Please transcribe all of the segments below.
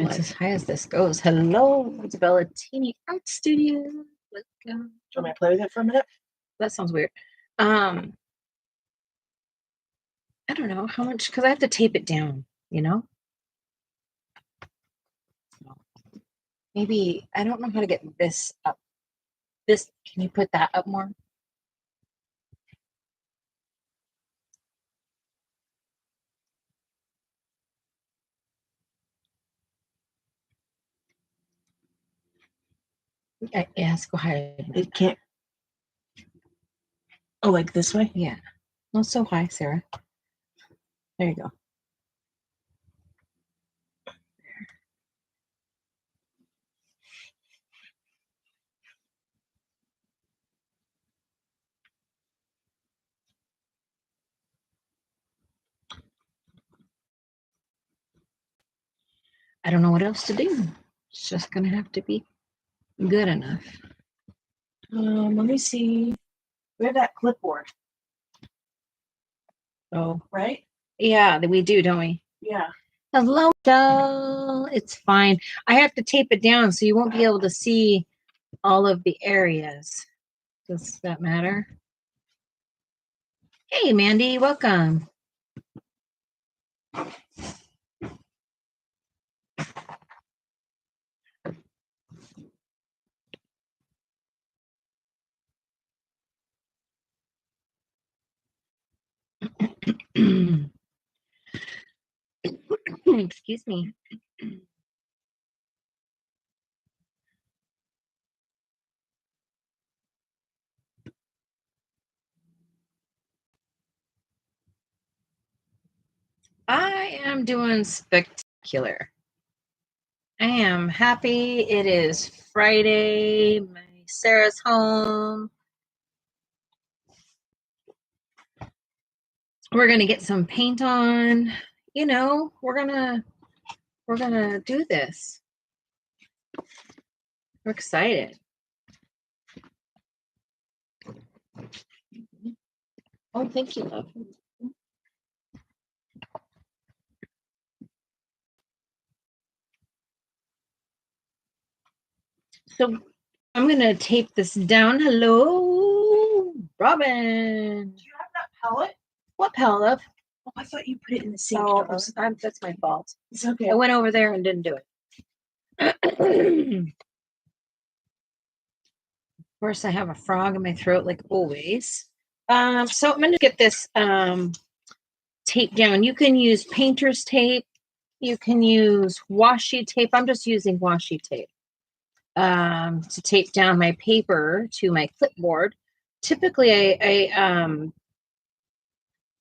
It's as high as this goes. Hello, it's Bellatini Art Studio. Welcome. Do you want me to play with it for a minute? That sounds weird. I don't know how much, because I have to tape it down, you know? Maybe, I don't know how to get this up. This, can you put that up more? Yes, go ahead. It can't. Oh, like this way? Yeah. Not so high, Sarah. There you go. I don't know what else to do. It's just going to have to be good enough. Let me see. We have that clipboard. Oh, right? Yeah, we do, don't we? Yeah. Hello, Michelle. It's fine. I have to tape it down so you won't be able to see all of the areas. Does that matter? Hey, Mandy, welcome. Excuse me. I am doing spectacular. I am happy. It is Friday. Sarah's home. We're gonna get some paint on. You know, we're gonna do this. We're excited. Oh, thank you, love. So I'm going to tape this down. Hello, Robin. Do you have that palette? What palette? Oh, I thought you put it in the sink. Oh, that's my fault. It's okay. I went over there and didn't do it. Of course, I have a frog in my throat like always. So I'm going to get this tape down. You can use painter's tape. You can use washi tape. I'm just using washi tape to tape down my paper to my clipboard. Typically,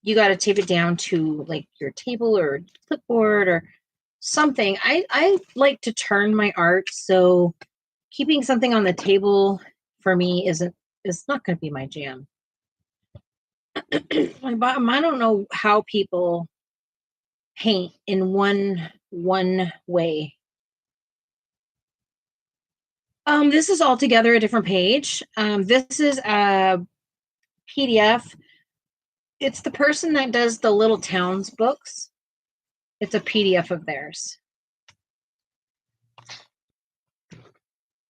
you got to tape it down to like your table or clipboard or something. I like to turn my art, so keeping something on the table for me is not going to be my jam. I don't know how people paint in one way. This is altogether a different page. This is a PDF. It's the person that does the Little Towns books. It's a PDF of theirs.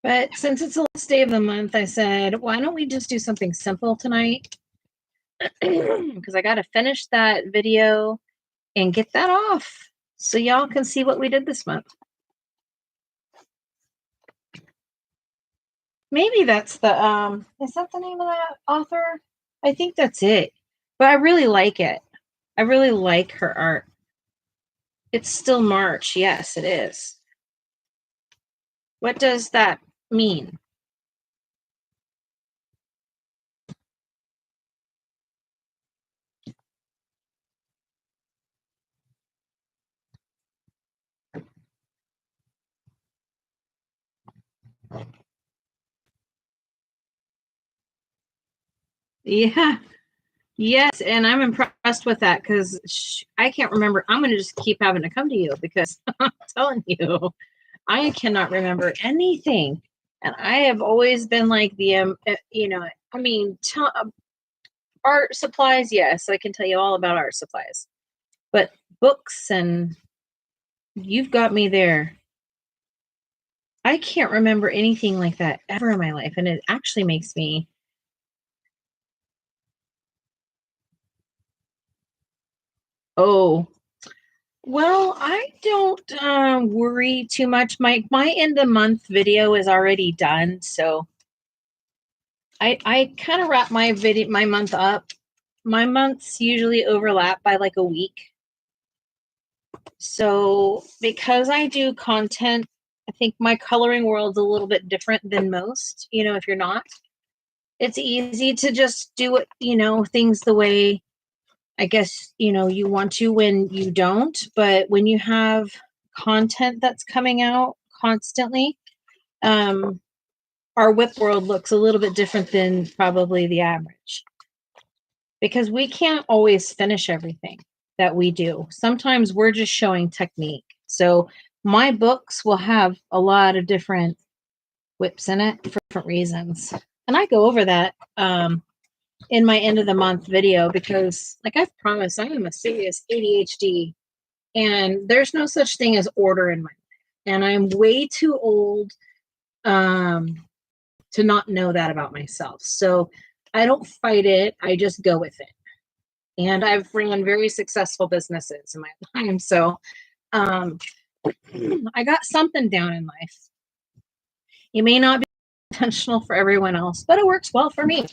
But since it's the last day of the month, I said, why don't we just do something simple tonight? Because I got to finish that video and get that off so y'all can see what we did this month. Maybe that's the, is that the name of that author? I think that's it. But I really like it. I really like her art. It's still March. Yes, it is. What does that mean? Yeah. Yes, and I'm impressed with that because I can't remember. I'm going to just keep having to come to you because I'm telling you, I cannot remember anything. And I have always been like the, I mean, art supplies, yes, I can tell you all about art supplies. But books, and you've got me there. I can't remember anything like that ever in my life. And it actually makes me, oh, well, I don't worry too much. My end of the month video is already done. So I kind of wrap my month up. My months usually overlap by like a week. So because I do content, I think my coloring world's a little bit different than most. If you're not, it's easy to just do it, things the way I guess, you want to when you don't. But when you have content that's coming out constantly, um, our whip world looks a little bit different than probably the average because we can't always finish everything that we do. Sometimes we're just showing technique. So my books will have a lot of different whips in it for different reasons. And I go over that in my end of the month video because, like I've promised, I am a serious ADHD and there's no such thing as order in my life. And I'm way too old to not know that about myself. So I don't fight it. I just go with it. And I've ran very successful businesses in my time. So I got something down in life. It may not be intentional for everyone else, but it works well for me.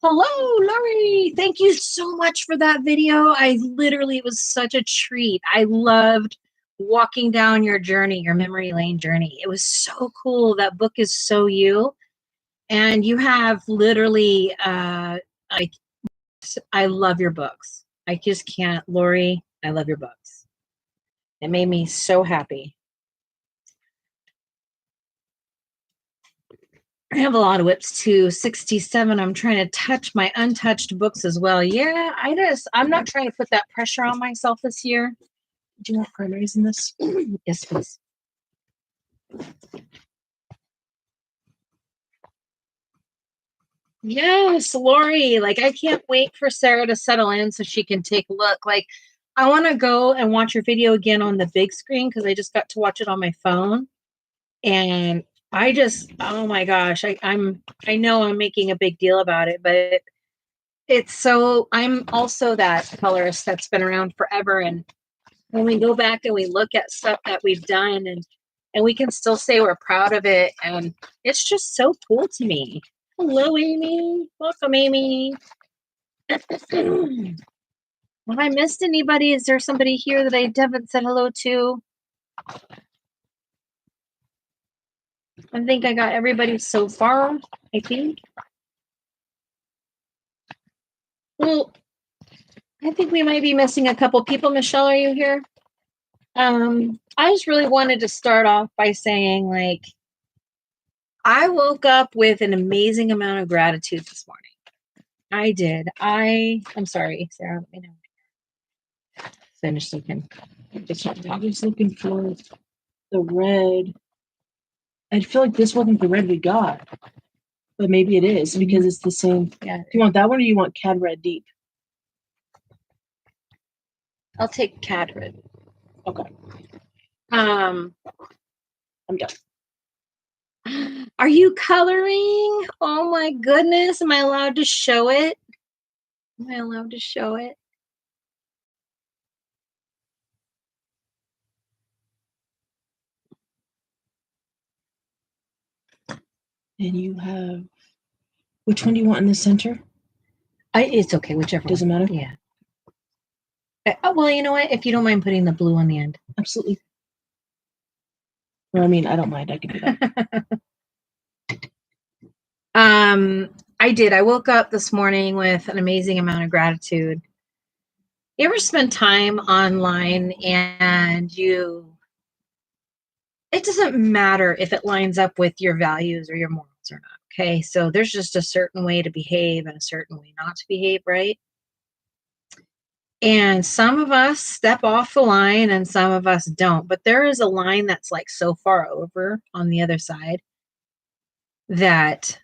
Hello, Lori. Thank you so much for that video. It was such a treat. I loved walking down your journey, your memory lane journey. It was so cool. That book is so you. And you have literally, like, I love your books. I just can't. Lori, I love your books. It made me so happy. I have a lot of whips too. 67. I'm trying to touch my untouched books as well. Yeah, I'm not trying to put that pressure on myself this year. Do you want primaries in this? Yes, please. Yes, Lori. Like, I can't wait for Sarah to settle in so she can take a look. Like, I want to go and watch your video again on the big screen because I just got to watch it on my phone. And oh my gosh, I know I'm making a big deal about it, but I'm also that colorist that's been around forever. And when we go back and we look at stuff that we've done and we can still say we're proud of it. And it's just so cool to me. Hello, Amy. Welcome, Amy. Have I missed anybody? Is there somebody here that I haven't said hello to? I think I got everybody so far, I think. Well, I think we might be missing a couple people. Michelle, are you here? I just really wanted to start off by saying, like, I woke up with an amazing amount of gratitude this morning. I did. I'm sorry, Sarah. Let me know. Finish looking. I'm just looking for the red. I feel like this wasn't the red we got, but maybe it is because it's the same. Yeah. Do you want that one or you want Cad Red Deep? I'll take Cad Red. Okay. I'm done. Are you coloring? Oh my goodness. Am I allowed to show it? Am I allowed to show it? And you have, which one do you want in the center? It's okay, whichever. Doesn't matter? Yeah. Oh, well, you know what? If you don't mind putting the blue on the end. Absolutely. Well, I mean, I don't mind. I can do that. I did. I woke up this morning with an amazing amount of gratitude. You ever spend time online and it doesn't matter if it lines up with your values or your morals or not. Okay. So there's just a certain way to behave and a certain way not to behave, right? And some of us step off the line and some of us don't. But there is a line that's like so far over on the other side that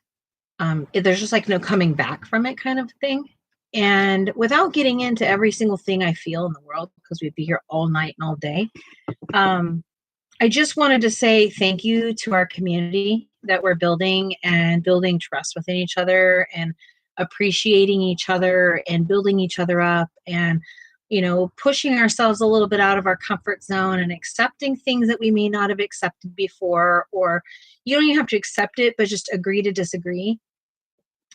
there's just like no coming back from it kind of thing. And without getting into every single thing I feel in the world, because we'd be here all night and all day, I just wanted to say thank you to our community that we're building and building trust within each other and appreciating each other and building each other up and, pushing ourselves a little bit out of our comfort zone and accepting things that we may not have accepted before, or you don't even have to accept it, but just agree to disagree.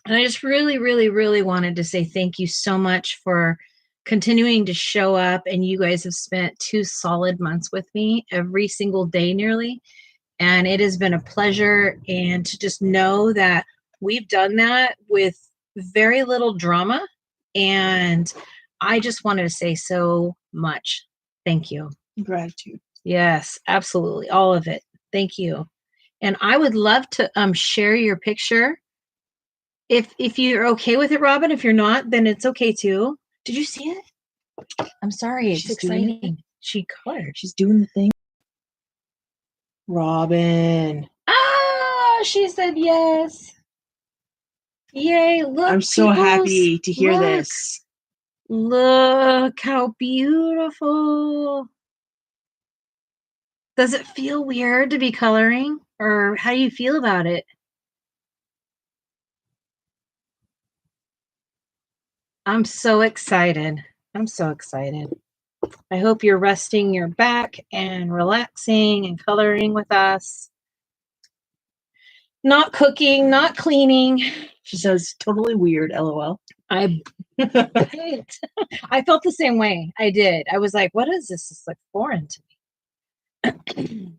And I just really, really, really wanted to say thank you so much for continuing to show up. And you guys have spent 2 solid months with me every single day nearly. And it has been a pleasure. And to just know that we've done that with very little drama. And I just wanted to say so much. Thank you. Gratitude. Yes, absolutely. All of it. Thank you. And I would love to share your picture. If you're okay with it, Robin. If you're not, then it's okay too. Did you see it? I'm sorry. It's exciting. She colored. She's doing the thing. Robin. Ah, she said yes. Yay. Look. I'm so happy to hear this. Look how beautiful. Does it feel weird to be coloring? Or how do you feel about it? I'm so excited. I'm so excited. I hope you're resting your back and relaxing and coloring with us. Not cooking, not cleaning. She says, totally weird, LOL. I felt the same way. I did. I was like, what is this? It's like foreign to me.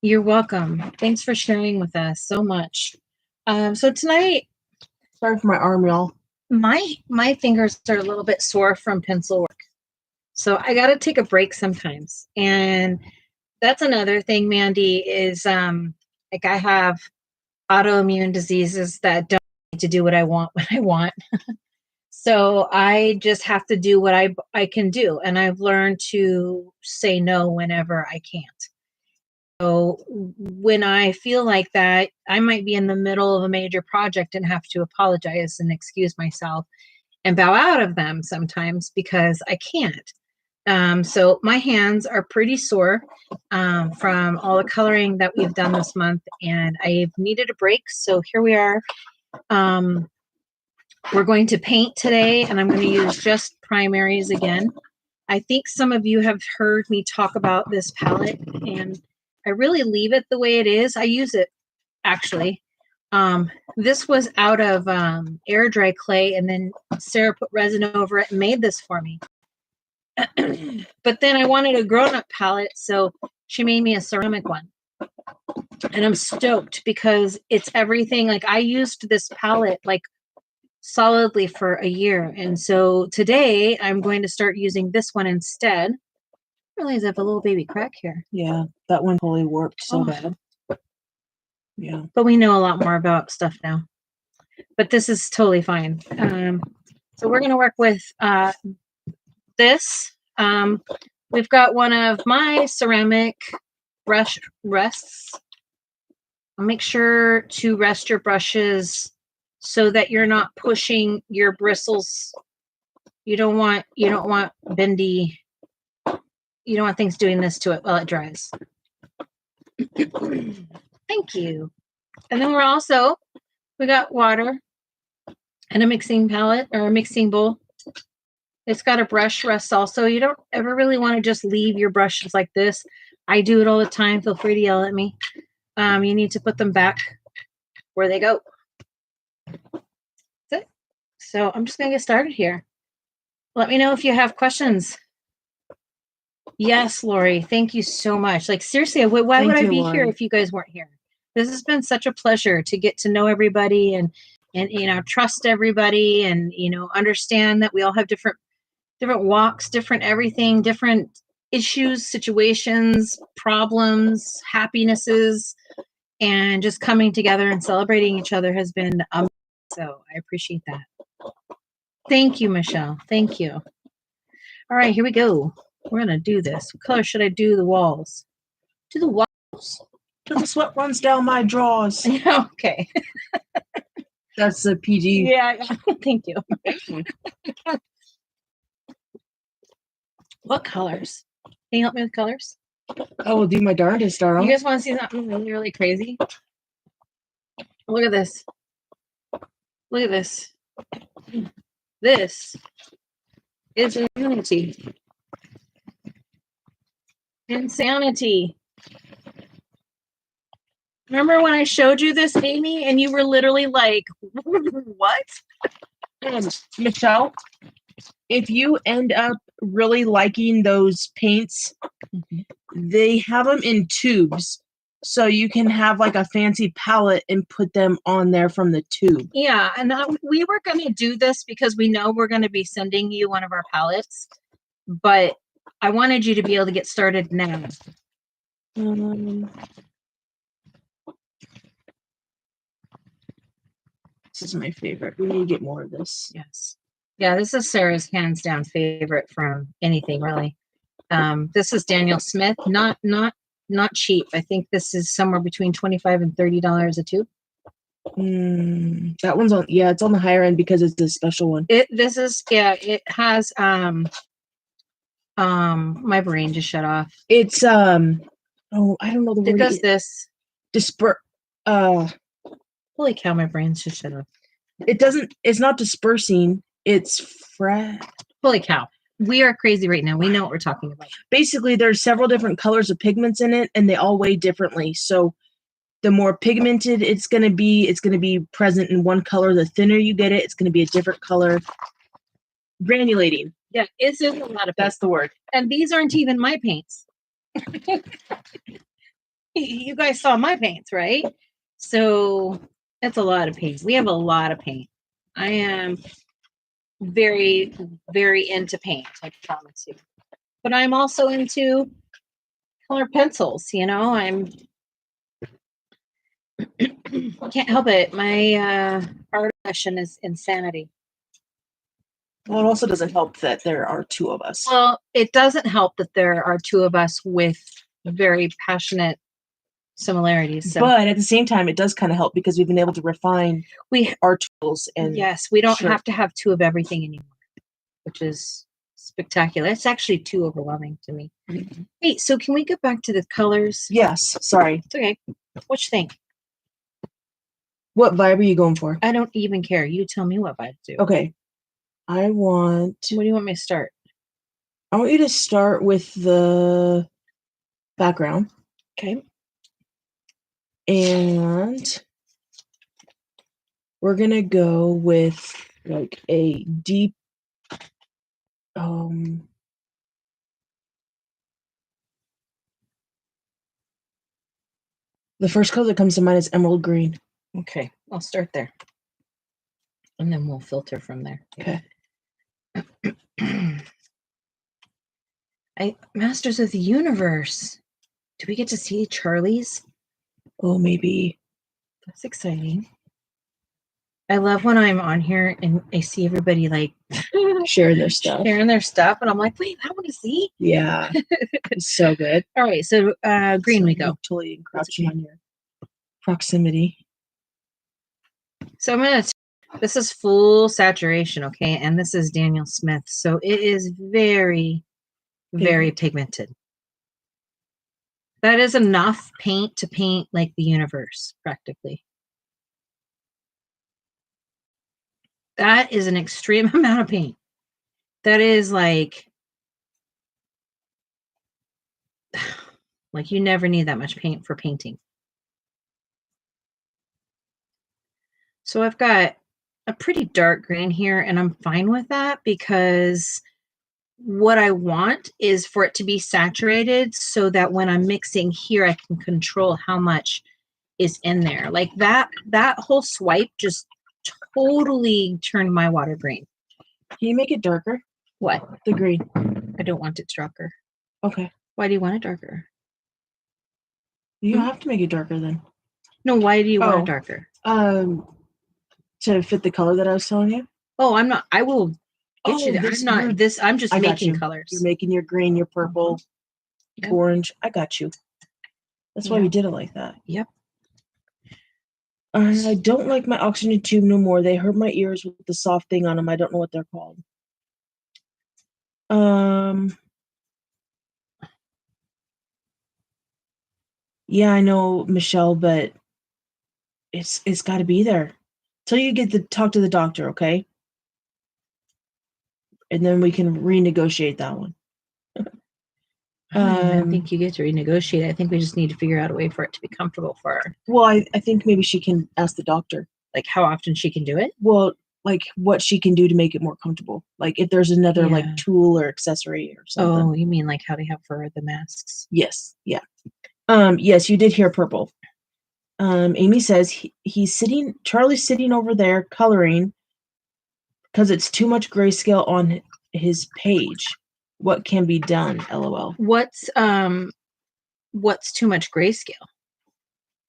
You're welcome. Thanks for sharing with us so much. So tonight, sorry for my arm, y'all. My fingers are a little bit sore from pencil work. So I got to take a break sometimes. And that's another thing, Mandy, is like I have autoimmune diseases that don't need to do what I want when I want. So I just have to do what I can do. And I've learned to say no whenever I can't. So when I feel like that, I might be in the middle of a major project and have to apologize and excuse myself and bow out of them sometimes because I can't. So my hands are pretty sore from all the coloring that we've done this month, and I've needed a break. So here we are. We're going to paint today, and I'm going to use just primaries again. I think some of you have heard me talk about this palette, and I really leave it the way it is. I use it, actually. This was out of air dry clay, and then Sarah put resin over it and made this for me. But then I wanted a grown-up palette, so she made me a ceramic one. And I'm stoked because it's everything. Like, I used this palette like solidly for a year. And so today I'm going to start using this one instead. I realize I have a little baby crack here. Yeah, that one totally warped so bad. Yeah. But we know a lot more about stuff now. But this is totally fine. So we're going to work with this. We've got one of my ceramic brush rests. Make sure to rest your brushes so that you're not pushing your bristles. You don't want bendy. You don't want things doing this to it while it dries. Thank you. And then we got water and a mixing palette or a mixing bowl. It's got a brush rest also. You don't ever really want to just leave your brushes like this. I do it all the time. Feel free to yell at me. You need to put them back where they go. That's it. So I'm just going to get started here. Let me know if you have questions. Yes, Lori, thank you so much. Like, seriously, why would I be here if you guys weren't here? This has been such a pleasure to get to know everybody and trust everybody and, understand that we all have different walks, different everything, different issues, situations, problems, happinesses, and just coming together and celebrating each other has been amazing. So I appreciate that. Thank you, Michelle. Thank you. All right, here we go. We're going to do this. What color should I do the walls? Do the walls. Till the sweat runs down my drawers. Okay. That's the PG. Yeah. Thank you. What colors? Can you help me with colors? I will do my darndest, darling. You guys want to see something really, really crazy? Look at this. Look at this. This is insanity. Insanity. Remember when I showed you this, Amy, and you were literally like, what? Michelle, if you end up really liking those paints, they have them in tubes. So you can have like a fancy palette and put them on there from the tube. Yeah, and we were going to do this because we know we're going to be sending you one of our palettes, but I wanted you to be able to get started now. This is my favorite. We need to get more of this. Yes. Yeah, this is Sarah's hands down favorite from anything really. This is Daniel Smith, not cheap. I think this is somewhere between $25 and $30 a tube. That one's on, yeah, it's on the higher end because it's a special one. It has my brain just shut off. It's I don't know the word. It does this. Holy cow, my brain's just shut off. It's not dispersing, it's holy cow. We are crazy right now. We know what we're talking about. Basically, there's several different colors of pigments in it, and they all weigh differently. So the more pigmented it's going to be present in one color. The thinner you get it, it's going to be a different color. Granulating. Yeah, it's a lot of paint. That's the word. And these aren't even my paints. You guys saw my paints, right? So that's a lot of paint. We have a lot of paint. I am very, very into paint, I promise you. But I'm also into color pencils, you know. I can't help it. My art obsession is insanity. Well, it also doesn't help that there are two of us. Well, it doesn't help that there are two of us with very passionate similarities. So. But at the same time, it does kind of help because we've been able to refine our tools. And yes, we don't have to have two of everything anymore, which is spectacular. It's actually too overwhelming to me. Mm-hmm. Hey, so can we get back to the colors? Yes, sorry. It's okay. What you think? What vibe are you going for? I don't even care. You tell me what vibe to do. Okay. What do you want me to start? I want you to start with the background. Okay. And we're going to go with like a deep, the first color that comes to mind is emerald green. Okay, I'll start there. And then we'll filter from there. Okay. Masters of the Universe. Do we get to see Charlie's? Oh, maybe. That's exciting. I love when I'm on here and I see everybody like sharing their stuff. And I'm like, wait, I want to see. Yeah. It's so good. All right, so green we go. Totally encroaching on your proximity. So this is full saturation, okay? And this is Daniel Smith. So it is very, very pigmented. That is enough paint to paint like the universe, practically. That is an extreme amount of paint. That is like you never need that much paint for painting. So I've got a pretty dark green here, and I'm fine with that because what I want is for it to be saturated so that when I'm mixing here, I can control how much is in there. Like that whole swipe just totally turned my water green. Can you make it darker? What? The green. I don't want it darker. Okay. Why do you want it darker? You don't have to make it darker then. No, why do you want it darker? To fit the color that I was telling you. Oh, I'm not. I will get you there. I'm not this. I'm just making colors. You're making your green, your purple, orange. I got you. That's why we did it like that. Yep. I don't like my oxygen tube no more. They hurt my ears with the soft thing on them. I don't know what they're called. Yeah, I know, Michelle, but it's got to be there till you get to talk to the doctor, okay? And then we can renegotiate that one. I don't even think you get to renegotiate. I think we just need to figure out a way for it to be comfortable for her. Well, I think maybe she can ask the doctor. Like how often she can do it? Well, like what she can do to make it more comfortable. Like if there's another like Yeah. tool or accessory or something. Oh, you mean like how they have for the masks? Yes. Yeah. Yes, you did hear purple. Amy says Charlie's sitting over there coloring because it's too much grayscale on his page. What can be done? LOL. What's too much grayscale?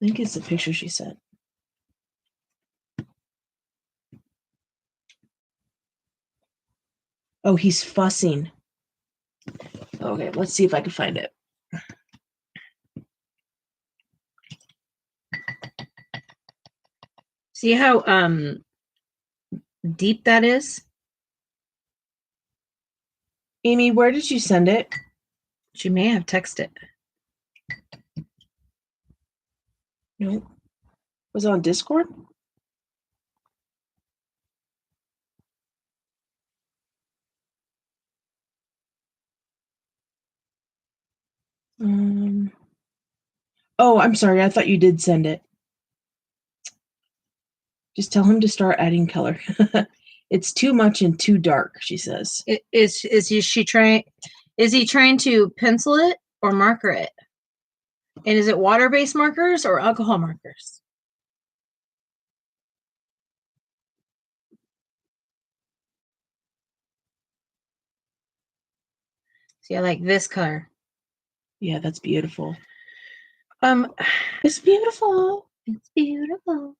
I think it's the picture she sent. Oh, he's fussing. Okay, let's see if I can find it. See how deep that is? Amy, where did you send it? She may have texted it. Nope. Was it on Discord? Oh, I'm sorry. I thought you did send it. Just tell him to start adding color. It's too much and too dark, she says. Is he trying to pencil it or marker it? And is it water-based markers or alcohol markers? See, I like this color. Yeah, that's beautiful. It's beautiful. It's beautiful.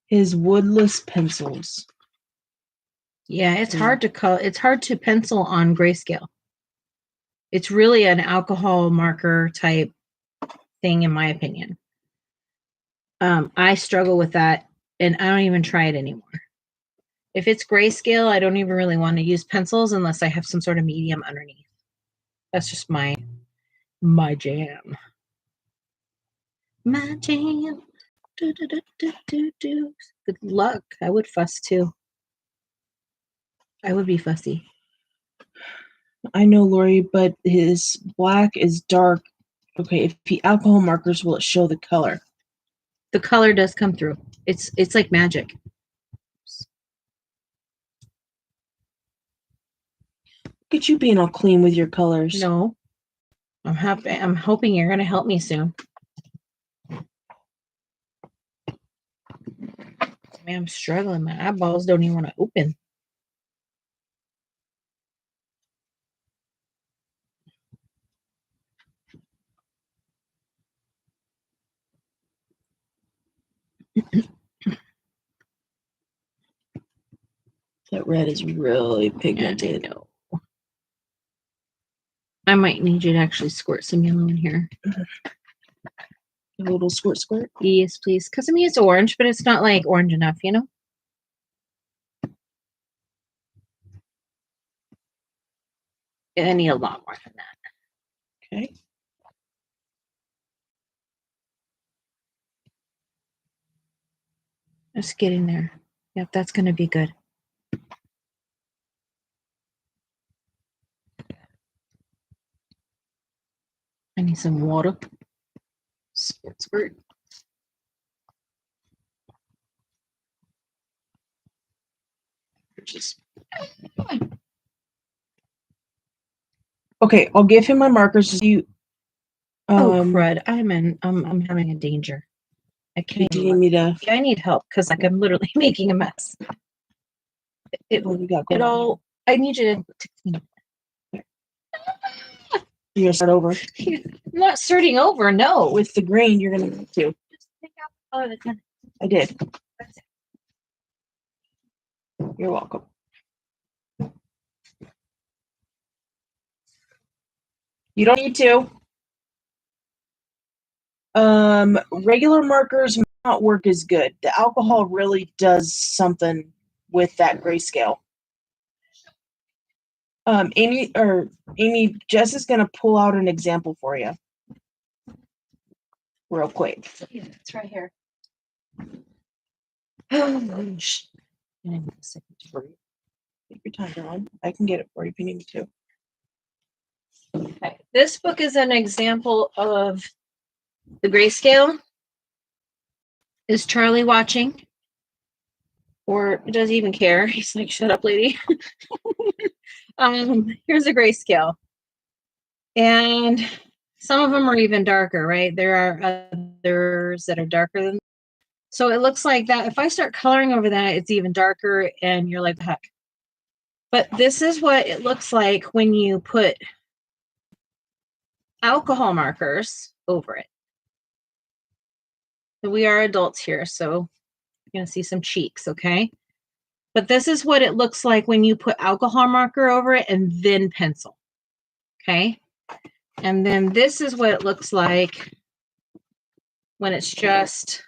His woodless pencils. Yeah, it's hard to color. It's hard to pencil on grayscale. It's really an alcohol marker type thing, in my opinion. I struggle with that, and I don't even try it anymore. If it's grayscale, I don't even really want to use pencils unless I have some sort of medium underneath. That's just my jam. My jam. Do, do, do, do, do, do. Good luck. I would fuss too. I would be fussy. I know, Lori, but his black is dark. Okay, if he alcohol markers, will it show the color? The color does come through. It's like magic. Look at you being all clean with your colors. No. I'm happy. I'm hoping you're going to help me soon. Man, I'm struggling. My eyeballs don't even want to open. That red is really pigmented. I know. I might need you to actually squirt some yellow in here. A little squirt. Yes, please. Because I mean, it's orange, but it's not like orange enough, you know? I need a lot more than that. Okay. Just getting there. Yep, that's going to be good. I need some water. Squirt, squirt. Just Okay, I'll give him my markers. You. oh crud! I'm having a danger. I can't. Do you need me to? Yeah, I need help because like I'm literally making a mess. What we got It all. I need you to clean it. You're gonna start over. I'm not starting over. No. With the green, you're gonna need to. Just pick out the color that's in it. I did. That's it. You're welcome. You don't need to. Regular markers might not work as good. The alcohol really does something with that grayscale. Amy, Jess is going to pull out an example for you real quick. Yeah, it's right here. Take your time, Dawn. I can get it for you if you need me to. Okay. This book is an example of the grayscale. Is Charlie watching? Or does he even care? He's like, shut up, lady. Here's a grayscale. And some of them are even darker, right? There are others that are darker than. So it looks like that. If I start coloring over that, it's even darker and you're like, heck. But this is what it looks like when you put alcohol markers over it. So we are adults here, so you're going to see some cheeks, okay? But this is what it looks like when you put alcohol marker over it and then pencil, okay? And then this is what it looks like when it's just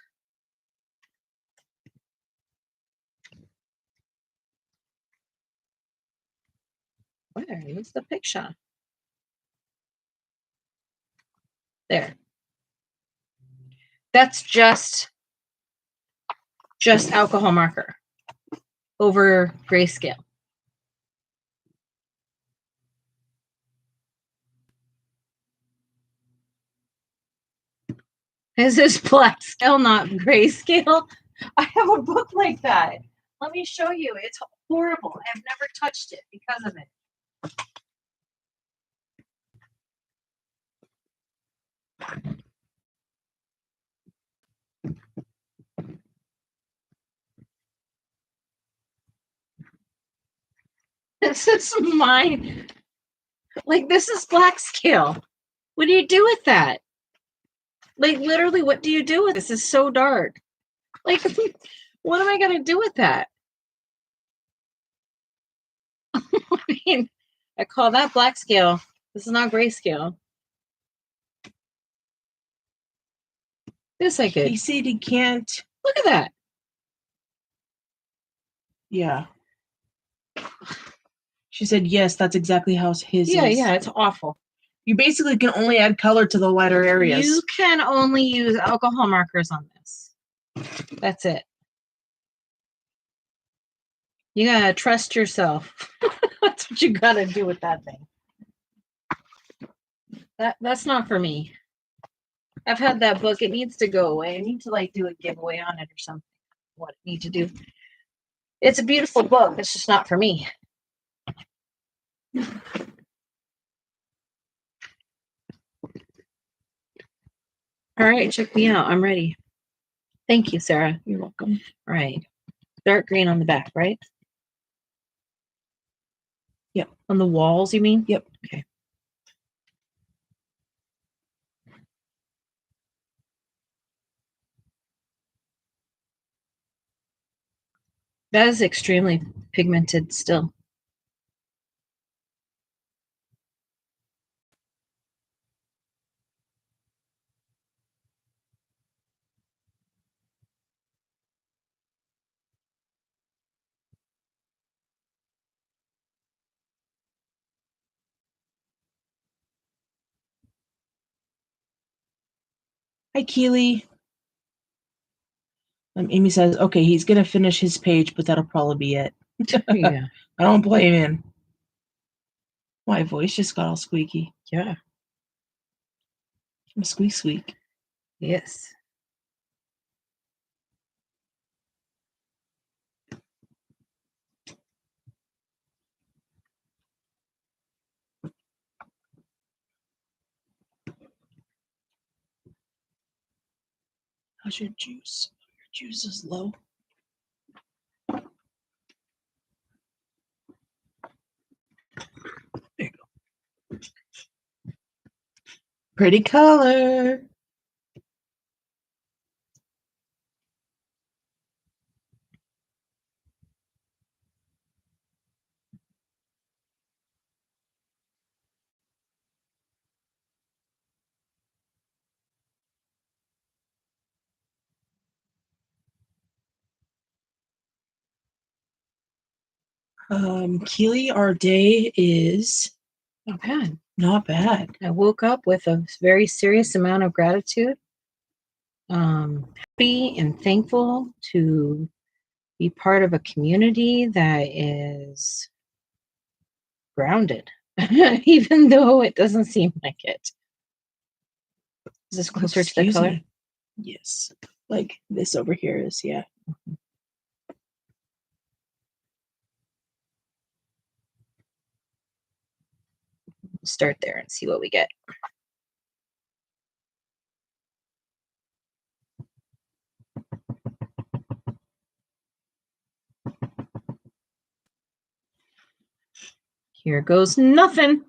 where is the picture? There. That's just alcohol marker over grayscale. Is this black scale, not grayscale? I have a book like that. Let me show you. It's horrible. I've never touched it because of it. This is mine. Like, this is black scale. What do you do with that? Like, literally, what do you do with this? This is so dark. Like, what am I going to do with that? I mean, I call that black scale. This is not grayscale. This I could. He said he can't. Look at that. Yeah. She said, yes, that's exactly how his is. Yeah, it's awful. You basically can only add color to the lighter areas. You can only use alcohol markers on this. That's it. You gotta trust yourself. That's what you gotta do with that thing. That's not for me. I've had that book. It needs to go away. I need to like do a giveaway on it or something. What I need to do. It's a beautiful book. It's just not for me. All right, check me out. I'm ready. Thank you, Sarah. You're welcome. All right. Dark green on the back, right? Yep. On the walls, you mean? Yep. Okay. That is extremely pigmented still. Hi, Keely. Amy says, okay, he's going to finish his page, but that'll probably be it. Yeah. I don't blame him. My voice just got all squeaky. Yeah. Squeak, squeak. Yes. How's your juice? Your juice is low. There you go. Pretty color. Keely, our day is Not bad. not bad. I woke up with a very serious amount of gratitude. Happy and thankful to be part of a community that is grounded, even though it doesn't seem like it. Is this closer to the Excuse color? me. Yes. Like this over here is, yeah. Start there and see what we get. Here goes nothing.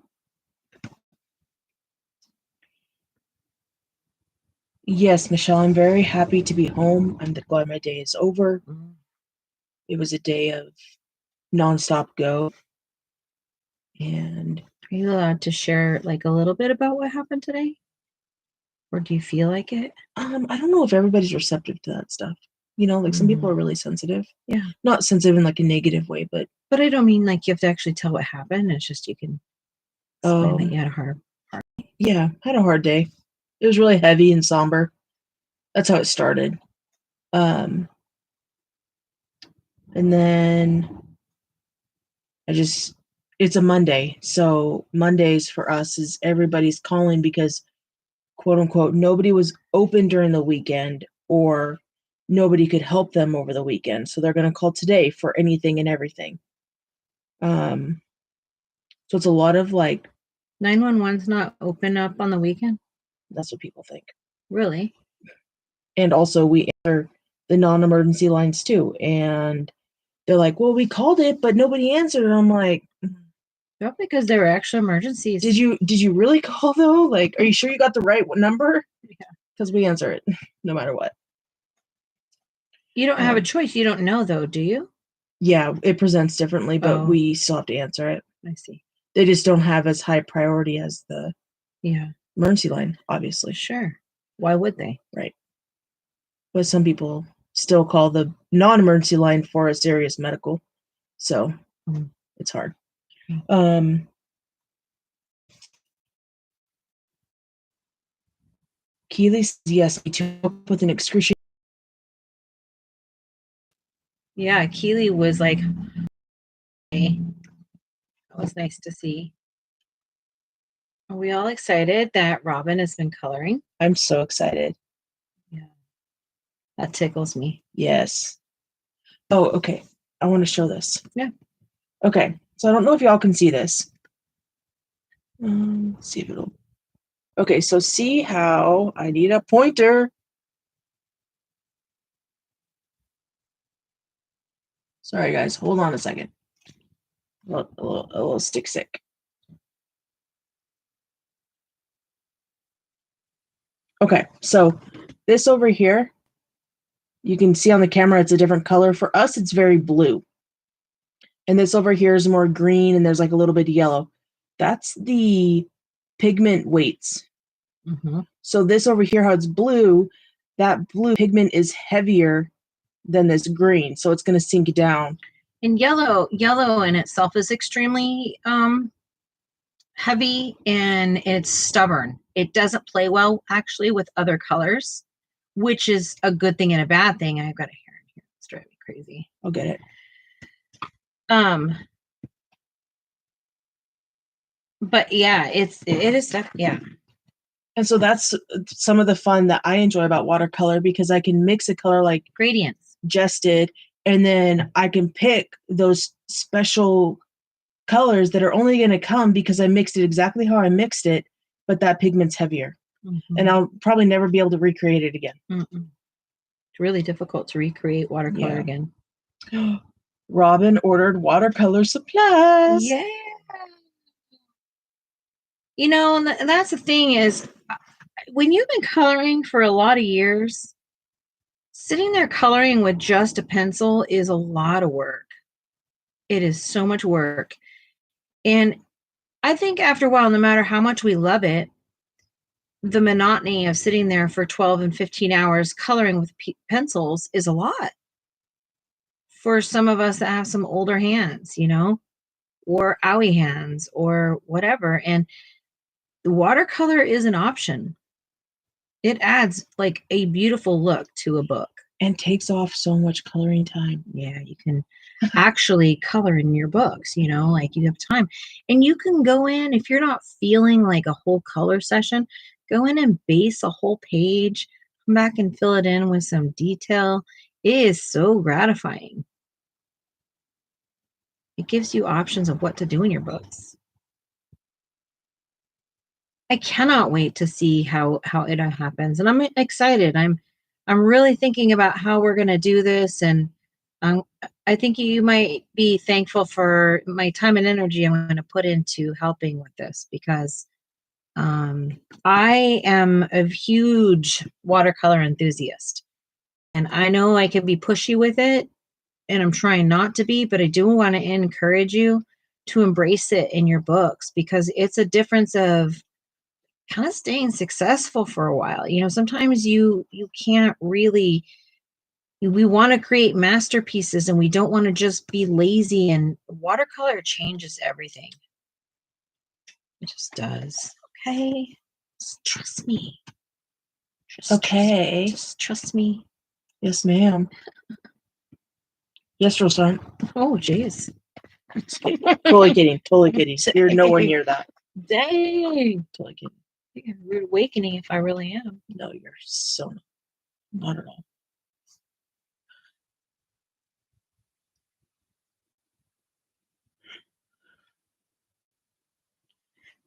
Yes, Michelle, I'm very happy to be home. I'm glad my day is over. It was a day of nonstop go. And are you allowed to share like a little bit about what happened today? Or do you feel like it? I don't know if everybody's receptive to that stuff. You know, like some people are really sensitive. Yeah. Not sensitive in like a negative way, but I don't mean like you have to actually tell what happened. It's just you can explain that you had a hard. Yeah, I had a hard day. It was really heavy and somber. That's how it started. And then it's a Monday. So Mondays for us is everybody's calling because quote unquote, nobody was open during the weekend or nobody could help them over the weekend. So they're going to call today for anything and everything. So it's a lot of like 911's not open up on the weekend? That's what people think. Really? And also we answer the non-emergency lines too. And they're like, well, we called it, but nobody answered. And I'm like, not because there were actual emergencies. Did you really call though? Like, are you sure you got the right number? Yeah. Because we answer it no matter what. You don't have a choice. You don't know though, do you? Yeah, it presents differently, but we still have to answer it. I see. They just don't have as high priority as the emergency line, obviously. Sure. Why would they? Right. But some people still call the non-emergency line for a serious medical. So it's hard. Keely says, yes, me too, with an excruciating. Yeah, Keely was like, that was nice to see. Are we all excited that Robin has been coloring? I'm so excited. Yeah. That tickles me. Yes. Oh, okay. I want to show this. Yeah. Okay. So I don't know if y'all can see this. Let's see if it'll. Okay, so see how I need a pointer. Sorry, guys. Hold on a second. A little stick sick. Okay, so this over here, you can see on the camera it's a different color. For us, it's very blue. And this over here is more green, and there's like a little bit of yellow. That's the pigment weights. So this over here, how it's blue, that blue pigment is heavier than this green, so it's going to sink down. And yellow in itself is extremely heavy and it's stubborn. It doesn't play well actually with other colors, which is a good thing and a bad thing. I've got a hair in here. It's driving me crazy. I'll get it. But yeah, it is stuff. Yeah. And so that's some of the fun that I enjoy about watercolor, because I can mix a color like gradients, Jess did, and then I can pick those special colors that are only going to come because I mixed it exactly how I mixed it, but that pigment's heavier. And I'll probably never be able to recreate it again. It's really difficult to recreate watercolor again. Robin ordered watercolor supplies. Yeah. You know, and that's the thing is, when you've been coloring for a lot of years, sitting there coloring with just a pencil is a lot of work. It is so much work. And I think after a while, no matter how much we love it, the monotony of sitting there for 12 and 15 hours coloring with pencils is a lot for some of us that have some older hands, you know, or owie hands or whatever. And the watercolor is an option. It adds like a beautiful look to a book. And takes off so much coloring time. Yeah, you can actually color in your books, you know, like you have time. And you can go in, if you're not feeling like a whole color session, go in and base a whole page, come back and fill it in with some detail. It is so gratifying. It gives you options of what to do in your books. I cannot wait to see how it happens, and I'm excited. I'm really thinking about how we're going to do this, and I think you might be thankful for my time and energy I'm going to put into helping with this because I am a huge watercolor enthusiast, and I know I can be pushy with it, and I'm trying not to be, but I do want to encourage you to embrace it in your books because it's a difference of kind of staying successful for a while. You know, sometimes you can't really we want to create masterpieces and we don't want to just be lazy, and watercolor changes everything. It just does. Okay. Just trust me. Okay. Just trust me. Yes, ma'am. Yes, Roseanne. Oh, jeez. Totally kidding. Totally kidding. You're nowhere near that. Dang. Totally kidding. I think I'm a rude awakening if I really am. No, you're so not at all.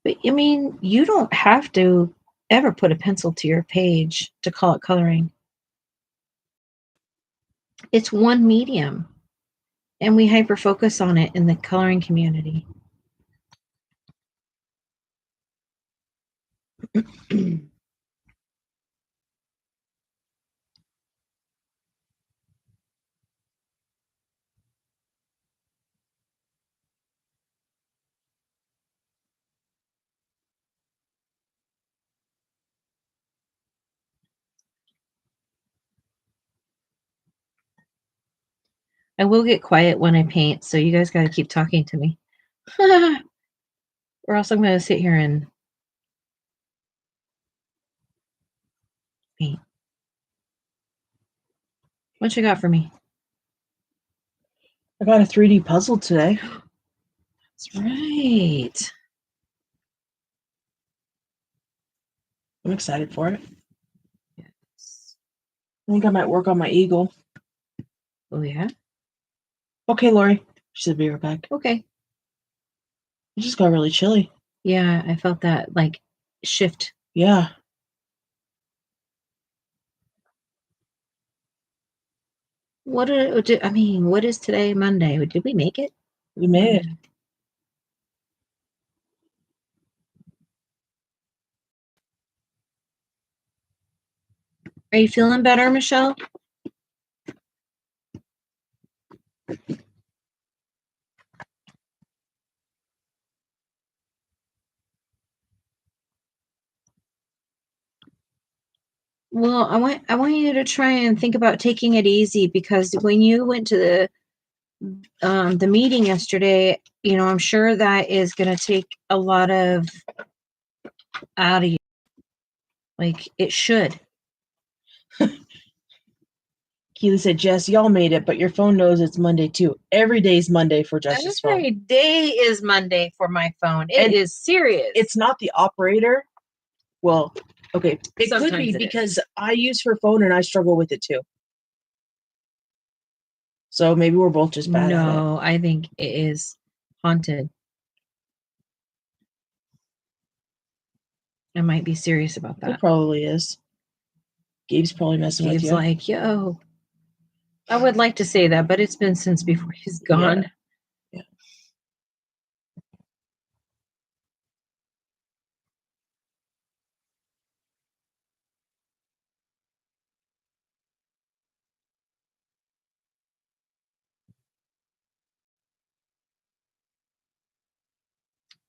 But I mean, you don't have to ever put a pencil to your page to call it coloring. It's one medium, and we hyper focus on it in the coloring community. I will get quiet when I paint, so you guys got to keep talking to me. Or else I'm going to sit here and paint. What you got for me? I got a 3D puzzle today. That's right. I'm excited for it. Yes. I think I might work on my eagle. Oh, yeah? Okay, Lori. She said be right back. Okay. It just got really chilly. Yeah, I felt that like shift. Yeah. What I mean, what is today? Monday. Did we make it? We made it. Are you feeling better, Michelle? Well, I want you to try and think about taking it easy because when you went to the meeting yesterday, you know, I'm sure that is going to take a lot of out of you. Like it should. Keely said, Jess, y'all made it, but your phone knows it's Monday too. Every day's Monday for Jess's phone. Every day is Monday for my phone. It is serious. It's not the operator. Well, okay. It Sometimes could be it because I use her phone and I struggle with it too. So maybe we're both just bad at it. No, I think it is haunted. I might be serious about that. It probably is. Gabe's probably messing with Gabe's you. like, yo, I would like to say that, but it's been since before he's gone. Yeah.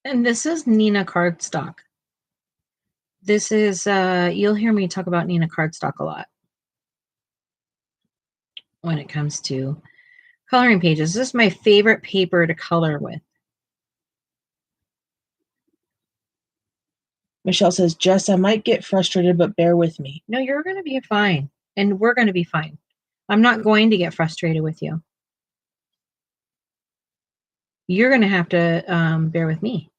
And this is Nina cardstock. This is you'll hear me talk about Nina cardstock a lot when it comes to Coloring pages. This is my favorite paper to color with. Michelle says, Jess, I might get frustrated, but bear with me. No, you're going to be fine. And we're going to be fine. I'm not going to get frustrated with you. You're going to have to bear with me.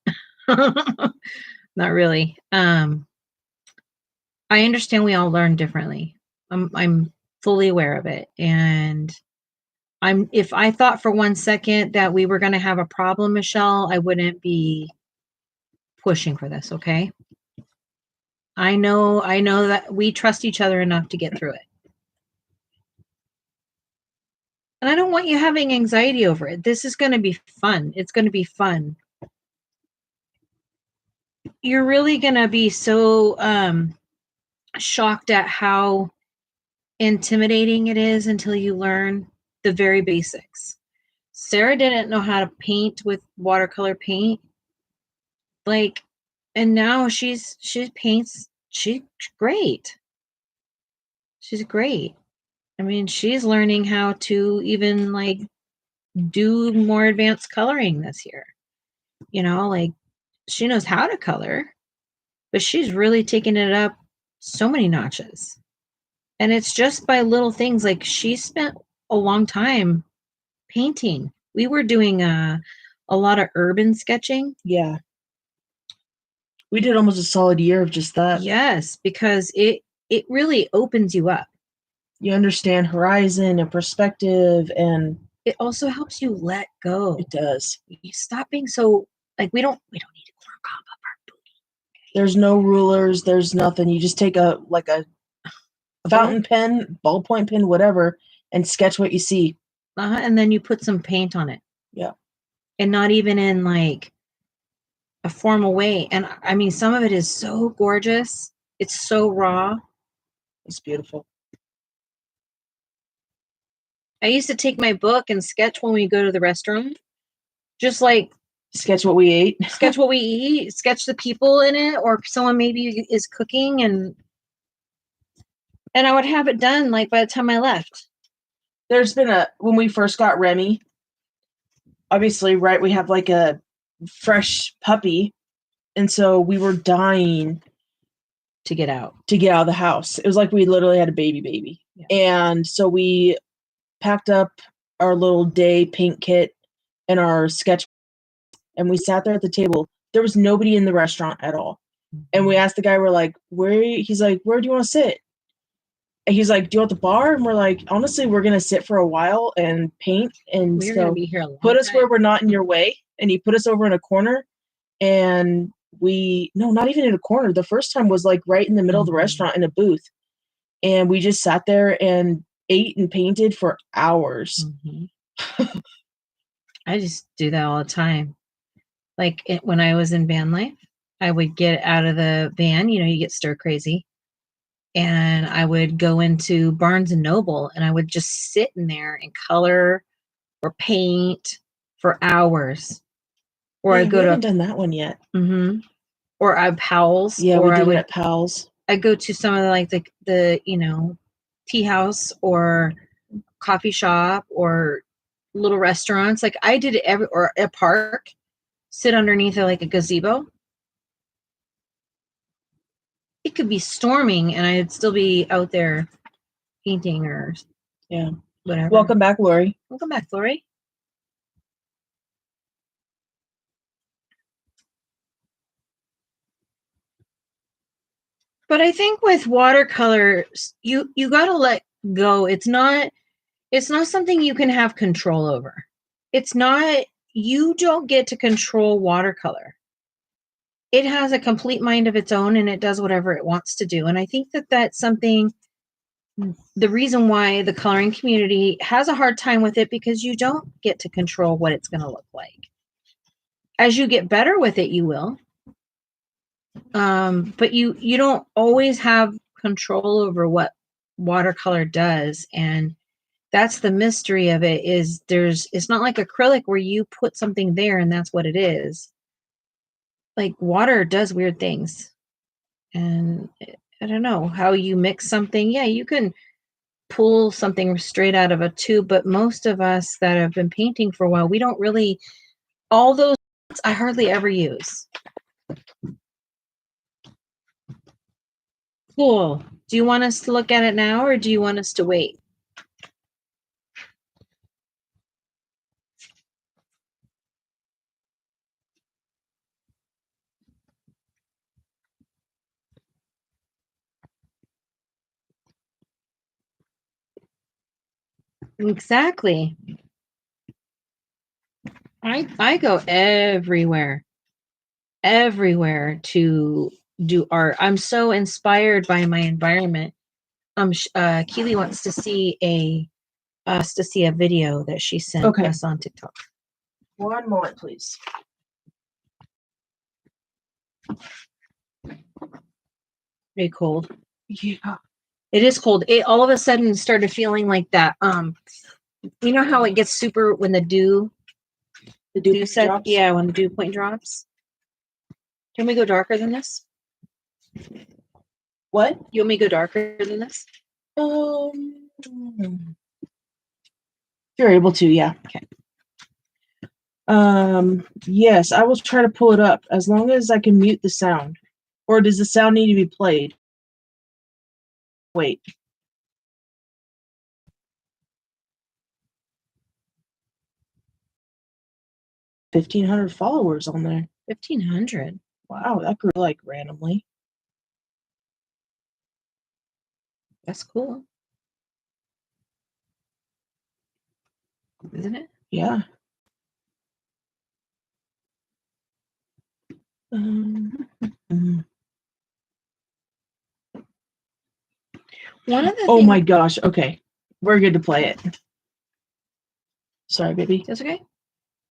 Not really. I understand we all learn differently. I'm fully aware of it. And if I thought for 1 second that we were going to have a problem, Michelle, I wouldn't be pushing for this. Okay. I know that we trust each other enough to get through it. And I don't want you having anxiety over it. This is going to be fun. It's going to be fun. You're really going to be so shocked at how intimidating it is until you learn the very basics. Sarah didn't know how to paint with watercolor paint. Like, and now she paints. She's great. She's great. I mean, she's learning how to even like do more advanced coloring this year. You know, like she knows how to color, but she's really taken it up so many notches. And it's just by little things. Like she spent a long time painting. We were doing a lot of urban sketching. Yeah. We did almost a solid year of just that. Yes, because it really opens you up. You understand horizon and perspective, and it also helps you let go. It does. You stop being so like we don't need to corn cob up our booty. There's no rulers, there's nothing. You just take a fountain pen, ballpoint pen, whatever, and sketch what you see. And then you put some paint on it. Yeah. And not even in like a formal way. And I mean, some of it is so gorgeous. It's so raw. It's beautiful. I used to take my book and sketch when we go to the restaurant. Just like sketch what we ate. Sketch what we eat. Sketch the people in it, or someone maybe is cooking, and I would have it done like by the time I left. There's been when we first got Remy, obviously, right, we have like a fresh puppy, and so we were dying to get out of the house. It was like we literally had a baby. Yeah. And so we packed up our little day paint kit and our sketch, and we sat there at the table. There was nobody in the restaurant at all. Mm-hmm. And we asked the guy, we're like, he's like, where do you want to sit? And he's like, do you want the bar? And we're like, honestly, we're going to sit for a while and paint. And we're going to be here a long put us time. where we're not in your way. And he put us over in a corner, and not even in a corner. The first time was like right in the middle of the restaurant in a booth. And we just sat there and ate and painted for hours. Mm-hmm. I just do that all the time. Like when I was in van life, I would get out of the van, you get stir crazy. And I would go into Barnes and Noble, and I would just sit in there and color or paint for hours. Or I go we haven't done that one yet. Mm-hmm. Or I Powell's. Yeah, or we did it at Powell's. I go to some of the tea house or coffee shop or little restaurants. Like I did it or a park, sit underneath a gazebo. It could be storming and I'd still be out there painting or whatever. Welcome back, Lori. Welcome back, Lori. But I think with watercolor, you got to let go. It's not something you can have control over. You don't get to control watercolor. It has a complete mind of its own, and it does whatever it wants to do. And I think that that's something, the reason why the coloring community has a hard time with it, because you don't get to control what it's going to look like. As you get better with it, you will. But you don't always have control over what watercolor does. And that's the mystery of it, is it's not like acrylic where you put something there and that's what it is. Like water does weird things. And I don't know how you mix something. Yeah, you can pull something straight out of a tube, but most of us that have been painting for a while, we don't really, all those I hardly ever use. Cool. Do you want us to look at it now or do you want us to wait? Exactly. I go everywhere to do art. I'm so inspired by my environment. Keely wants to see us to see a video that she sent us on TikTok. One moment, please. Very cold. Yeah. It is cold. It all of a sudden started feeling like that. You know how it gets super when the dew set, drops? yeah, when the dew point drops. Can we go darker than this? What? You want me to go darker than this? If you're able to, yeah. Okay. Yes, I will try to pull it up as long as I can mute the sound. Or does the sound need to be played? Wait. 1,500 followers on there. 1,500. Wow, that grew like randomly. That's cool. Isn't it? Yeah. One of the Oh my gosh. Okay. We're good to play it. Sorry, baby. That's okay.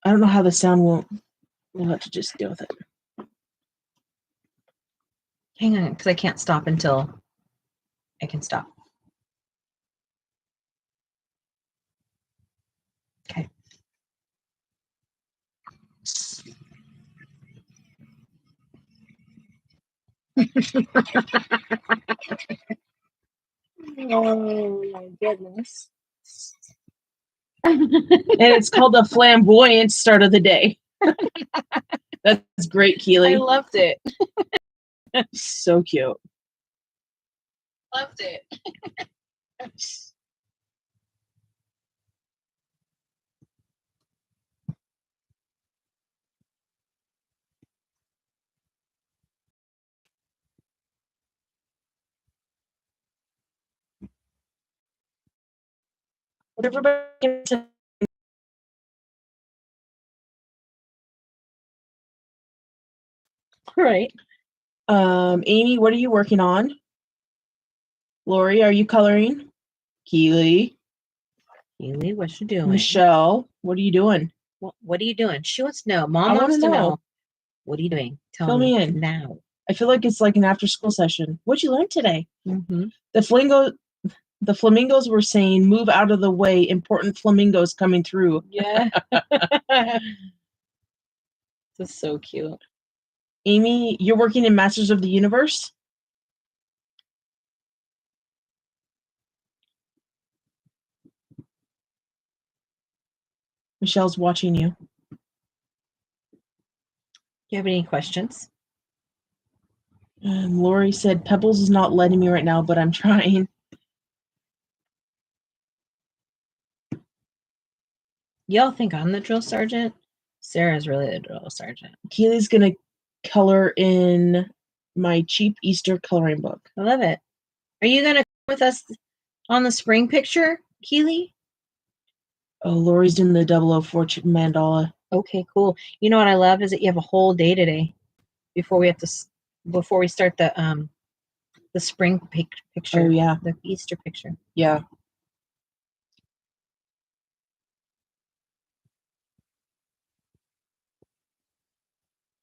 I don't know how the sound won't. We'll have to just deal with it. Hang on, because I can't stop until I can stop. Okay. Oh my goodness. And it's called the flamboyant start of the day. That's great, Keely. I loved it. So cute. Loved it. Would everybody All right. Amy, what are you working on? Lori, are you coloring? Keely. Keely, what you doing? Michelle, what are you doing? What are you doing? She wants to know. Mom I wants wanna to know. know. What are you doing? Tell Fill me me in. now. I feel like it's like an after school session. What'd you learn today? Mm-hmm. The flamingos were saying, move out of the way, important flamingos coming through. Yeah. This is so cute. Amy, you're working in Masters of the Universe? Michelle's watching you. Do you have any questions? Lori said, Pebbles is not letting me right now, but I'm trying. Y'all think I'm the drill sergeant? Sarah's really the drill sergeant. Keely's going to color in my cheap Easter coloring book. I love it. Are you going to come with us on the spring picture, Keely? Oh, Lori's doing the 004 mandala. Okay, cool. You know what I love is that you have a whole day today before we start the spring picture. Oh, yeah. The Easter picture. Yeah.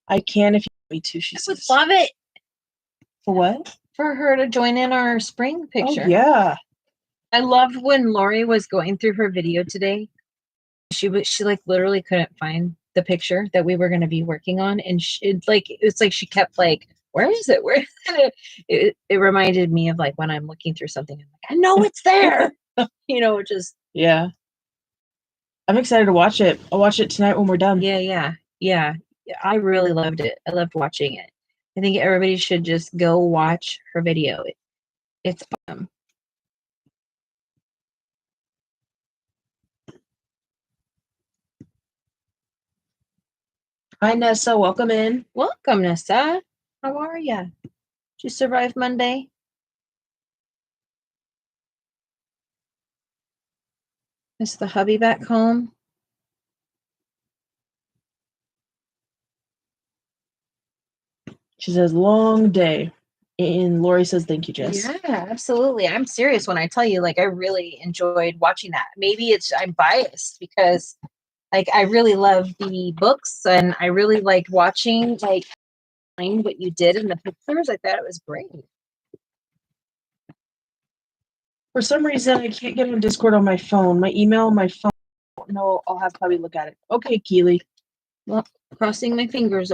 I can if you want me to, she says. I would love it. For what? For her to join in our spring picture. Oh, yeah. I loved when Lori was going through her video today. She like literally couldn't find the picture that we were going to be working on, and it's like she kept like, where is it? Where is it? It reminded me of like when I'm looking through something. I'm like, I know it's there. Just Yeah. I'm excited to watch it. I'll watch it tonight when we're done. yeah. I really loved it. I loved watching it. I think everybody should just go watch her video. It's awesome. Hi, Nessa. Welcome in. Welcome, Nessa. How are ya? Did you survive Monday? Is the hubby back home? She says, long day. And Lori says, thank you, Jess. Yeah, absolutely. I'm serious when I tell you, like, I really enjoyed watching that. Maybe I'm biased because, like, I really love the books and I really liked watching, like, what you did in the pictures. I thought it was great. For some reason, I can't get on Discord on my phone. My email, my phone. No, I'll have Hubby look at it. Okay, Keely. Well, crossing my fingers.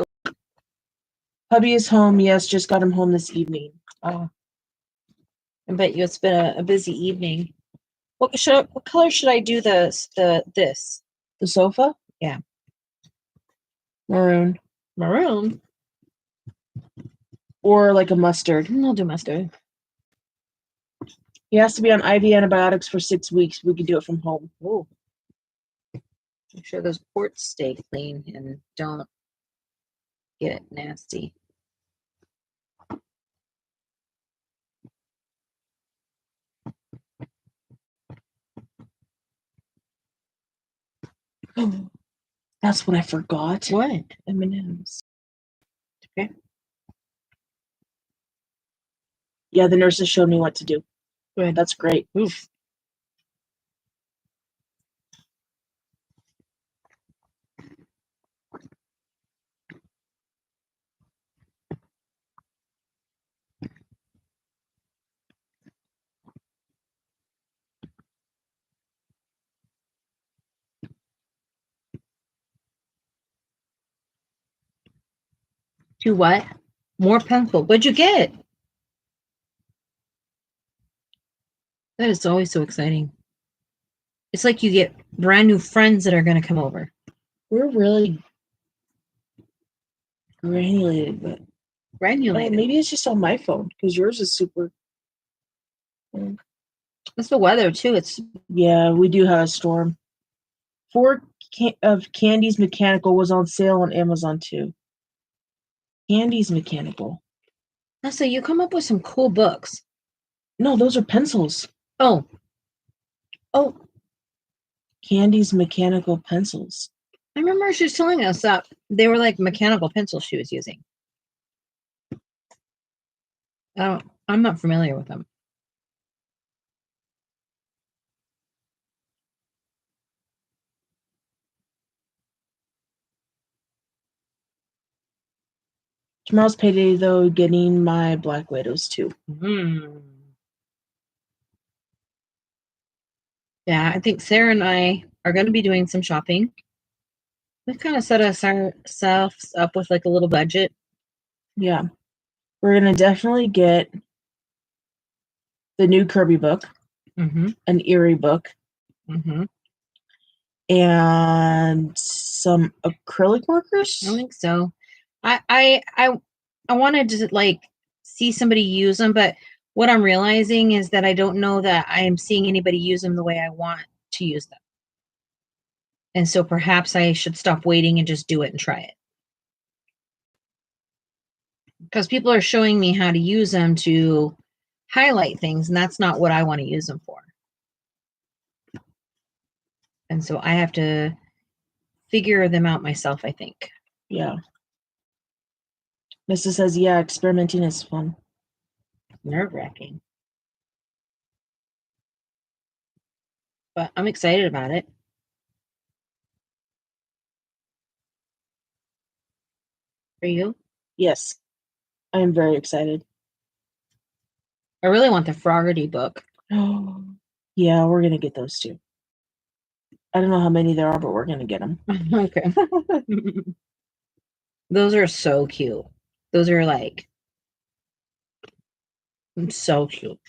Hubby is home. Yes, just got him home this evening. Oh, I bet you it's been a busy evening. What color should I do this? The sofa? Yeah. Maroon. Maroon? Or like a mustard. I'll do mustard. He has to be on IV antibiotics for 6 weeks. We can do it from home. Oh. Make sure those ports stay clean and don't get nasty. That's what I forgot. What? M&Ms. Okay. Yeah, the nurses showed me what to do. Good. That's great. Oof. To what? More pencil. What'd you get? That is always so exciting. It's like you get brand new friends that are going to come over. We're really granulated, but Granulated. maybe it's just on my phone because yours is super. It's the weather too. Yeah, we do have a storm. 4 of Candy's Mechanical was on sale on Amazon too. Candy's Mechanical. So you come up with some cool books. No, those are pencils. Oh. Candy's Mechanical Pencils. I remember she was telling us that they were like mechanical pencils she was using. I'm not familiar with them. Tomorrow's payday, though, getting my Black Widows too. Yeah, I think Sarah and I are going to be doing some shopping. We've kind of set ourselves up with like a little budget. Yeah. We're going to definitely get the new Kirby book, an Eerie book, and some acrylic markers. I think so. I wanted to like see somebody use them, but what I'm realizing is that I don't know that I am seeing anybody use them the way I want to use them. And so perhaps I should stop waiting and just do it and try it. Because people are showing me how to use them to highlight things, and that's not what I want to use them for. And so I have to figure them out myself, I think. Yeah. Mrs. says, yeah, experimenting is fun. Nerve-wracking. But I'm excited about it. Are you? Yes. I am very excited. I really want the Froggerty book. Oh, yeah, we're going to get those too. I don't know how many there are, but we're going to get them. Okay. Those are so cute. Those are like so cute.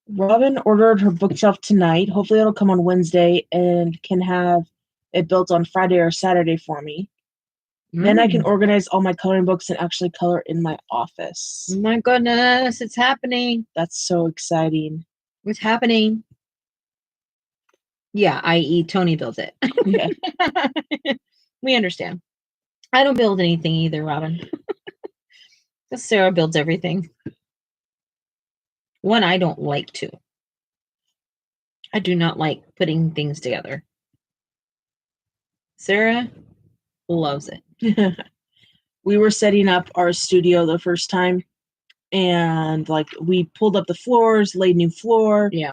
Robin ordered her bookshelf tonight. Hopefully it'll come on Wednesday and can have it built on Friday or Saturday for me. Then I can organize all my coloring books and actually color in my office. Oh my goodness, it's happening. That's so exciting. It's happening. Yeah, i.e. Tony builds it. Yeah. We understand. I don't build anything either, Robin. Sarah builds everything. One, I don't like to. I do not like putting things together. Sarah loves it. We were setting up our studio the first time, and like we pulled up the floors, laid new floor, Yeah.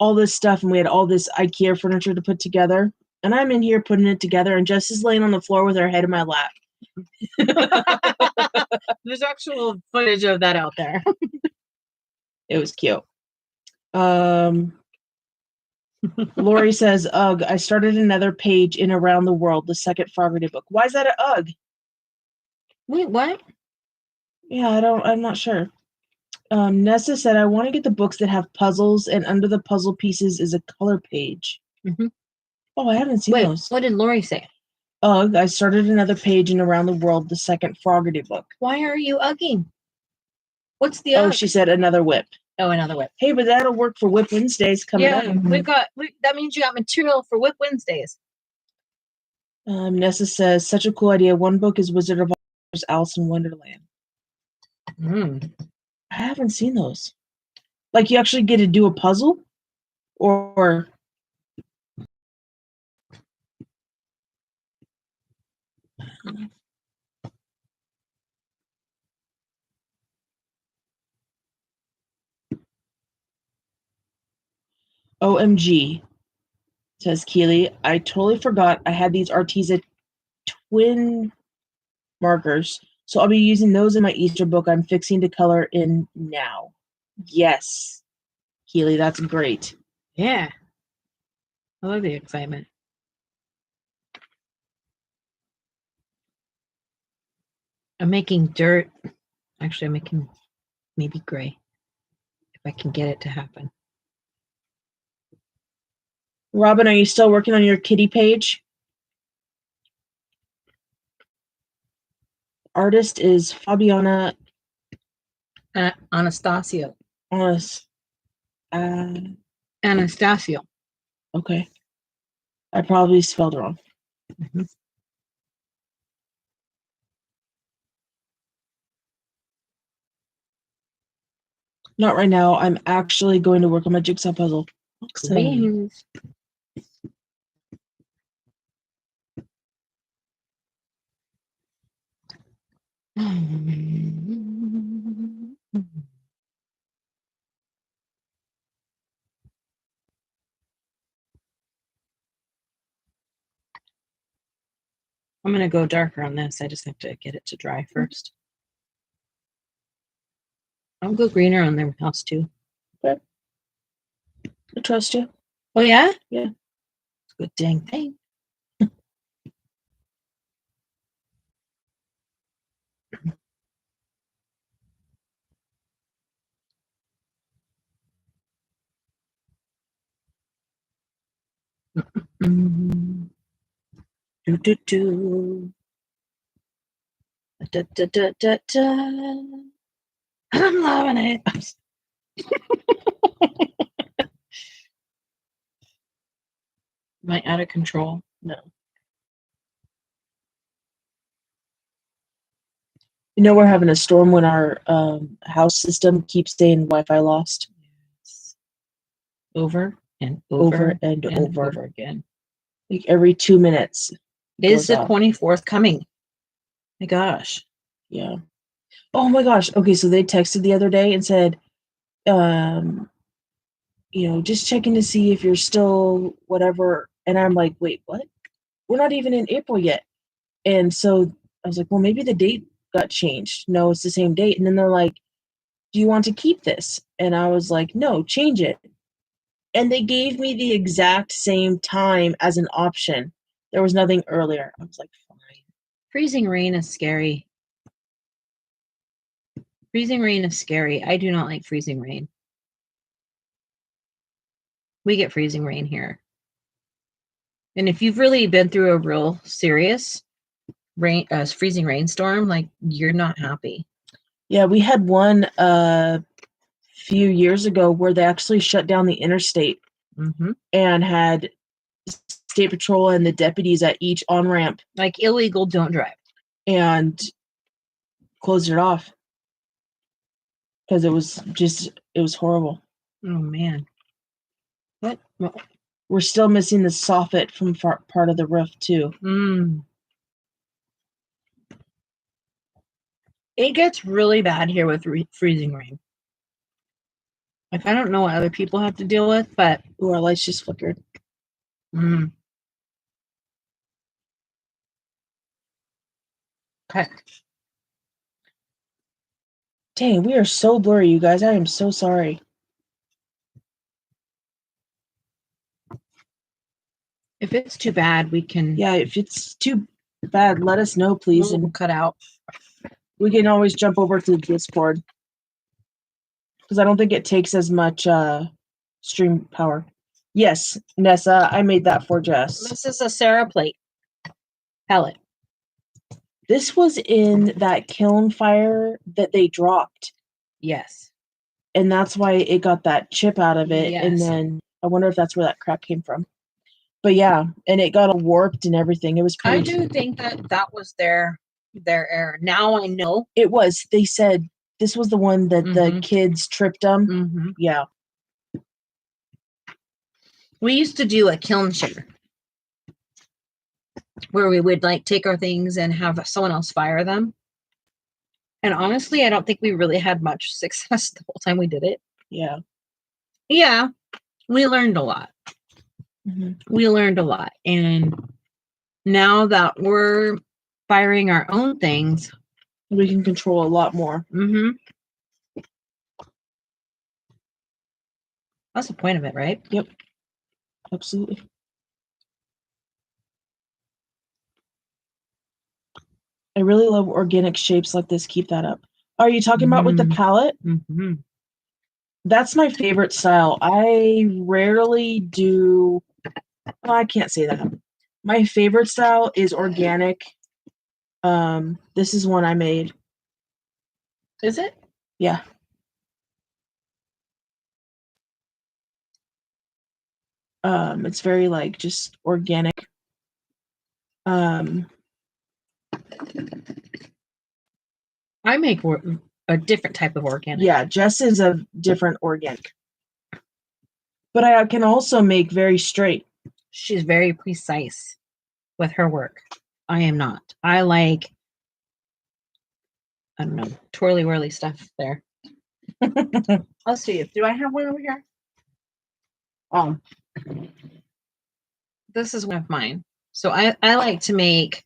all this stuff, and we had all this IKEA furniture to put together. And I'm in here putting it together, and Jess is laying on the floor with her head in my lap. There's actual footage of that out there. It was cute. Lori says, "Ugh, I started another page in Around the World, the second Fogarty book." Why is that a ugh? Wait, what? Yeah, I'm not sure. Nessa said, "I want to get the books that have puzzles, and under the puzzle pieces is a color page." Mm-hmm. Oh, I haven't seen those. What did Lori say? Ugh, I started another page in Around the World, the second Fogarty book. Why are you ugging? What's the Oh, she said another whip. Oh, another whip. Hey, but that'll work for Whip Wednesdays coming up. That means you got material for Whip Wednesdays. Nessa says, "Such a cool idea. One book is Wizard of Oz, Alice in Wonderland." I haven't seen those. Like you actually get to do a puzzle, or OMG, says Keely. I totally forgot I had these Arteza twin markers, so I'll be using those in my Easter book I'm fixing to color in now. Yes, Keely, that's great. Yeah. I love the excitement. I'm making dirt. Actually, I'm making maybe gray. If I can get it to happen. Robin, are you still working on your kitty page? Artist is Fabiana Anastasio. Anastasio. Okay. I probably spelled it wrong. Mm-hmm. Not right now. I'm actually going to work on my jigsaw puzzle. Beans. I'm going to go darker on this. I just have to get it to dry first. I'll go greener on their house too. Okay. I trust you. Oh, yeah? Yeah. It's a good dang thing. Do, do, do. Da, da, da, da, da. I'm loving it. Am I out of control? No. You know we're having a storm when our house system keeps saying Wi-Fi lost. Yes. Over and Over over and over again. Like every 2 minutes. Is the 24th coming? My gosh. Yeah. Oh my gosh. Okay, so they texted the other day and said, just checking to see if you're still whatever. And I'm like, wait, what? We're not even in April yet. And so I was like, well, maybe the date got changed. No, it's the same date. And then they're like, do you want to keep this? And I was like, no, change it. And they gave me the exact same time as an option. There was nothing earlier. I was like, fine. Freezing rain is scary. Freezing rain is scary. I do not like freezing rain. We get freezing rain here. And if you've really been through a real serious freezing rainstorm, like you're not happy. Yeah, we had one few years ago where they actually shut down the interstate and had state patrol and the deputies at each on-ramp. Like illegal don't drive. And closed it off. Because it was horrible. Oh man. What? We're still missing the soffit from part of the roof too. It gets really bad here with freezing rain. Like, I don't know what other people have to deal with, but our lights just flickered. Okay. Dang, we are so blurry, you guys. I am so sorry. If it's too bad, we can. Yeah, if it's too bad, let us know, please. We'll cut out. We can always jump over to the Discord. Because I don't think it takes as much stream power. Yes, Nessa, I made that for Jess. This is a Sarah plate pellet. This was in that kiln fire that they dropped. Yes. And that's why it got that chip out of it. Yes. And then I wonder if that's where that crap came from. But yeah, and it got all warped and everything. It was pretty. I do think that was their error. Now I know. It was. They said this was the one that the kids tripped them. Yeah. We used to do a kiln share where we would like take our things and have someone else fire them. And honestly, I don't think we really had much success the whole time we did it. Yeah. Yeah. We learned a lot. We learned a lot. And now that we're firing our own things, we can control a lot more. That's the point of it, right? Yep. Absolutely. I really love organic shapes like this. Keep that up. Are you talking about with the palette? That's my favorite style. I rarely do. Well, I can't say that. My favorite style is organic. This is one I made. Is it? Yeah. It's very like just organic. I make a different type of organic. Yeah, Jess is a different organic. But I can also make very straight. She's very precise with her work. I am not. I like, I don't know, twirly whirly stuff there. Let's see. Do I have one over here? Oh, this is one of mine. So I like to make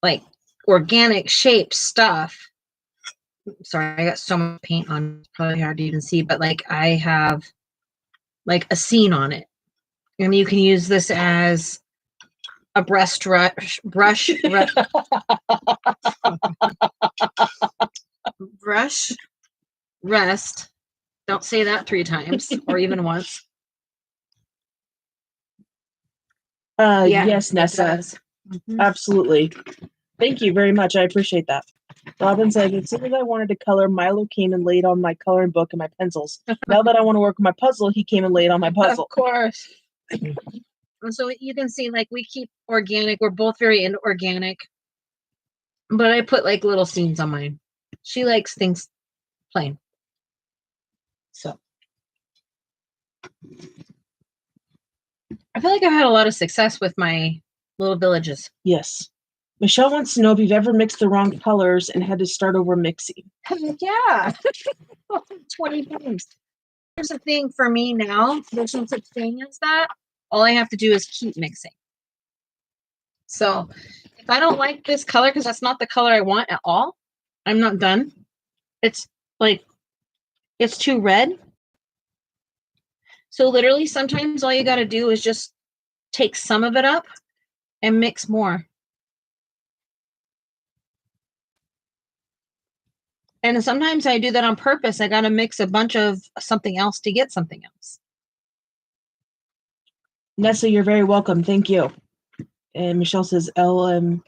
like organic shaped stuff. Sorry, I got so much paint on. It's probably hard to even see, but like I have like a scene on it. And you can use this as a brush rest. Don't say that 3 times or even once. Yes, Nessa. Absolutely. Thank you very much. I appreciate that. Robin said, as soon as I wanted to color, Milo came and laid on my coloring book and my pencils. Now that I want to work on my puzzle, he came and laid on my puzzle. Of course. So you can see, like, we keep organic. We're both very into organic. But I put, like, little scenes on mine. She likes things plain. So. I feel like I've had a lot of success with my little villages. Yes. Michelle wants to know if you've ever mixed the wrong colors and had to start over mixing. Yeah. 20 times. Here's the thing for me now. There's no such thing as that. All I have to do is keep mixing. So if I don't like this color, because that's not the color I want at all, I'm not done. It's like, it's too red. So literally sometimes all you got to do is just take some of it up and mix more. And sometimes I do that on purpose. I got to mix a bunch of something else to get something else. Nessa, you're very welcome. Thank you. And Michelle says LMFAOOOOOO.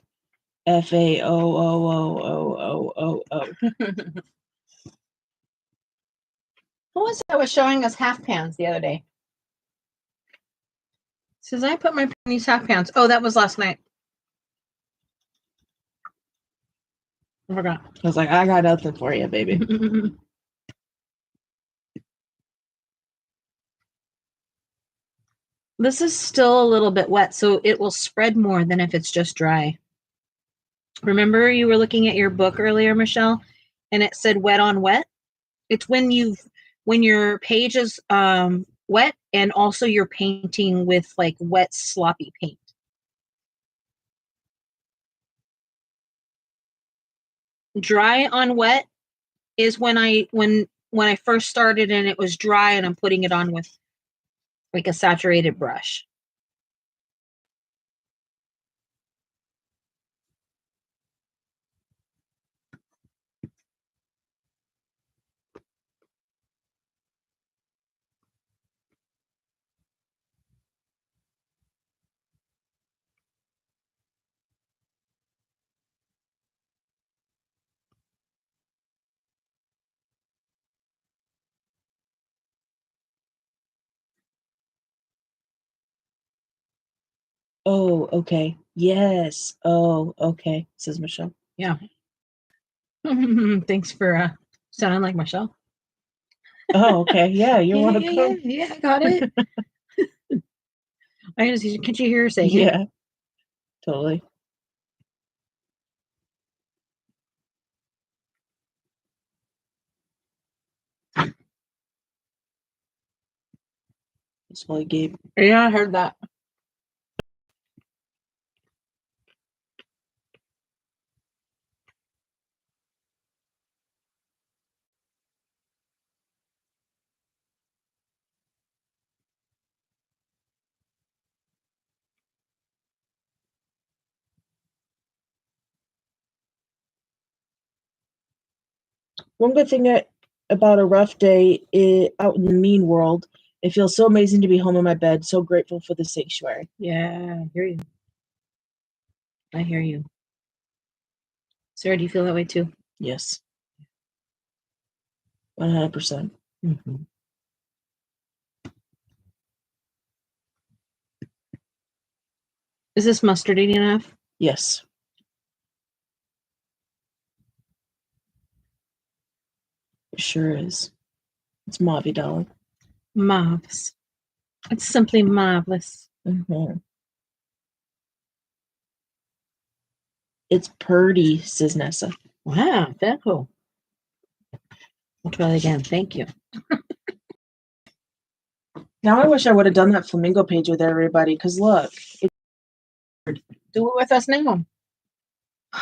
Who was that was showing us half pans the other day? Says I put my these half pans. Oh, that was last night. I forgot. I was like, I got nothing for you, baby. This is still a little bit wet, so it will spread more than if it's just dry. Remember you were looking at your book earlier, Michelle, and it said wet on wet? It's when your page is wet and also you're painting with like wet sloppy paint. Dry on wet is when I first started and it was dry and I'm putting it on with like a saturated brush. Oh, okay. Yes. Oh, okay, says Michelle. Yeah. Thanks for sounding like Michelle. Oh, okay. Yeah, you're Yeah, welcome. yeah, I got it. Can't you hear her saying it? Yeah, totally. That's why Gabe. Yeah, I heard that. One good thing about a rough day out in the mean world, it feels so amazing to be home in my bed. So grateful for the sanctuary. Yeah, I hear you. I hear you. Sarah, do you feel that way too? Yes. 100%. Mm-hmm. Is this mustardy enough? Yes. It sure is. It's Mavi, darling. Marvelous. It's simply marvelous. Mm-hmm. It's purdy, says Nessa. Wow, very cool. I'll try it again. Thank you. Now I wish I would have done that flamingo page with everybody, because look. Do it with us now.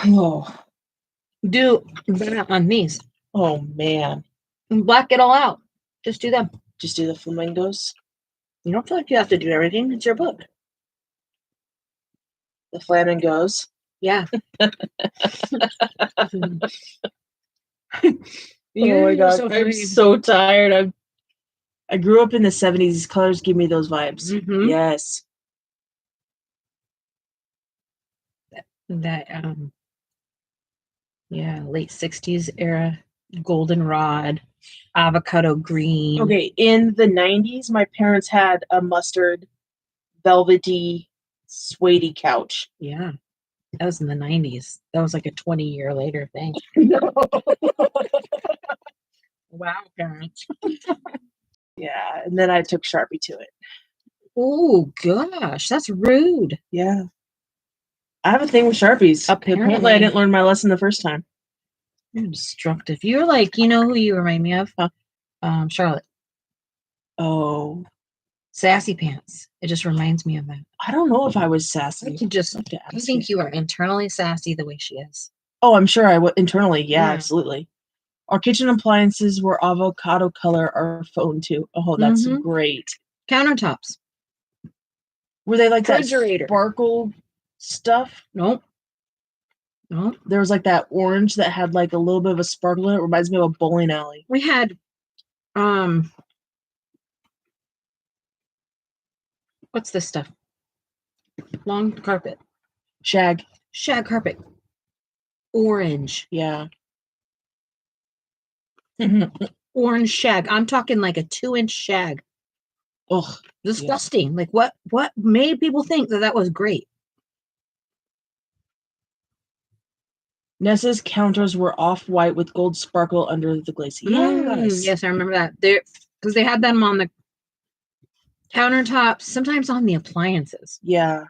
Oh, Do that on these. oh man. And black it all out. Just do them. Just do the flamingos. You don't feel like you have to do everything. It's your book. The flamingos. Yeah. Oh my god, so I'm funny. so tired. I grew up in the 70s. These colors give me those vibes. Mhm. Yes. That yeah, late 60s era, goldenrod, avocado green. Okay, in the 90s, my parents had a mustard, velvety, suede couch. Yeah. That was in the 90s. That was like a 20-year later thing. Wow, parents. Yeah, and then I took Sharpie to it. Oh gosh, that's rude. Yeah. I have a thing with Sharpies. Apparently I didn't learn my lesson the first time. You're destructive. You're like, you know who you remind me of? Charlotte. Oh. Sassy pants. It just reminds me of that. I don't know if I was sassy. I think you are internally sassy the way she is. Oh, I'm sure I would internally. Yeah, absolutely. Our kitchen appliances were avocado color, our phone too. Oh, that's great. Countertops. Were they like that sparkle stuff? Nope. Nope. There was like that orange that had like a little bit of a sparkle in it. It reminds me of a bowling alley. We had What's this stuff? Long carpet. Shag. Shag carpet. Orange. Yeah. Orange shag. I'm talking like a 2-inch shag. Ugh. Disgusting. Yeah. Like what made people think that was great? Nessa's counters were off-white with gold sparkle under the glaze. Yes. Yes, I remember that. Because they had them on the countertops, sometimes on the appliances. Yeah.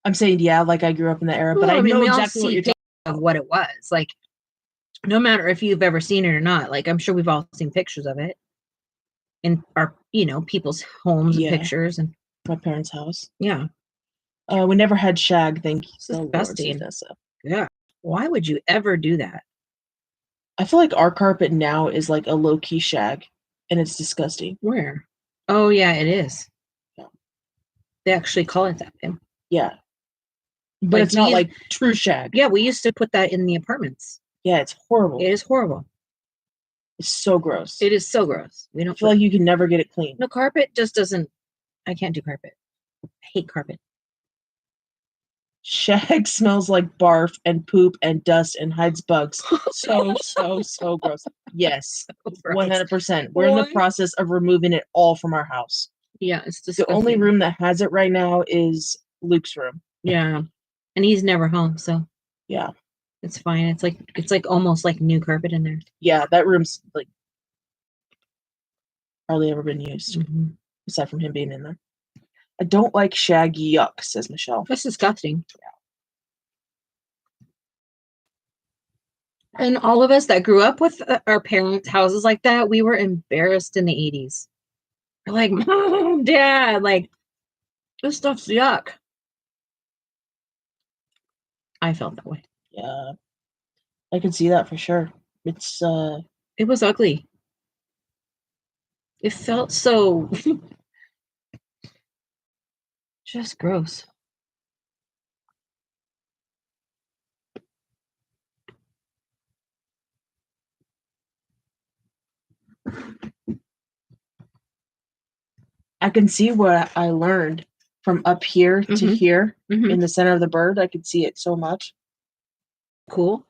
I'm saying, yeah, like I grew up in the era, but I know exactly what you're talking about. Of what it was. Like, no matter if you've ever seen it or not, like, I'm sure we've all seen pictures of it in our, people's homes and pictures. And my parents' house. Yeah. We never had shag, thank you. Disgusting. Yeah. Why would you ever do that? I feel like our carpet now is like a low-key shag, and it's disgusting. Where? Oh, yeah, it is. Yeah. They actually call it that, Pim. Yeah. But it's not like true shag. Yeah, we used to put that in the apartments. Yeah, it's horrible. It is horrible. It's so gross. It is so gross. We don't feel like you can never get it clean. No, carpet just doesn't. I can't do carpet. I hate carpet. Shag smells like barf and poop and dust and hides bugs. So gross. Yes, 100%. We're in the process of removing it all from our house. Yeah, it's disgusting. The only room that has it right now is Luke's room. Yeah, and he's never home, so yeah, it's fine. It's like almost like new carpet in there. Yeah, that room's like hardly ever been used, aside from him being in there. I don't like shag. Yuck, says Michelle. That's disgusting. Yeah. And all of us that grew up with our parents' houses like that, we were embarrassed in the 80s. We're like, Mom, Dad, like, this stuff's yuck. I felt that way. Yeah, I can see that for sure. It was ugly. It felt so just gross. I can see what I learned from up here to here in the center of the bird. I could see it so much. Cool.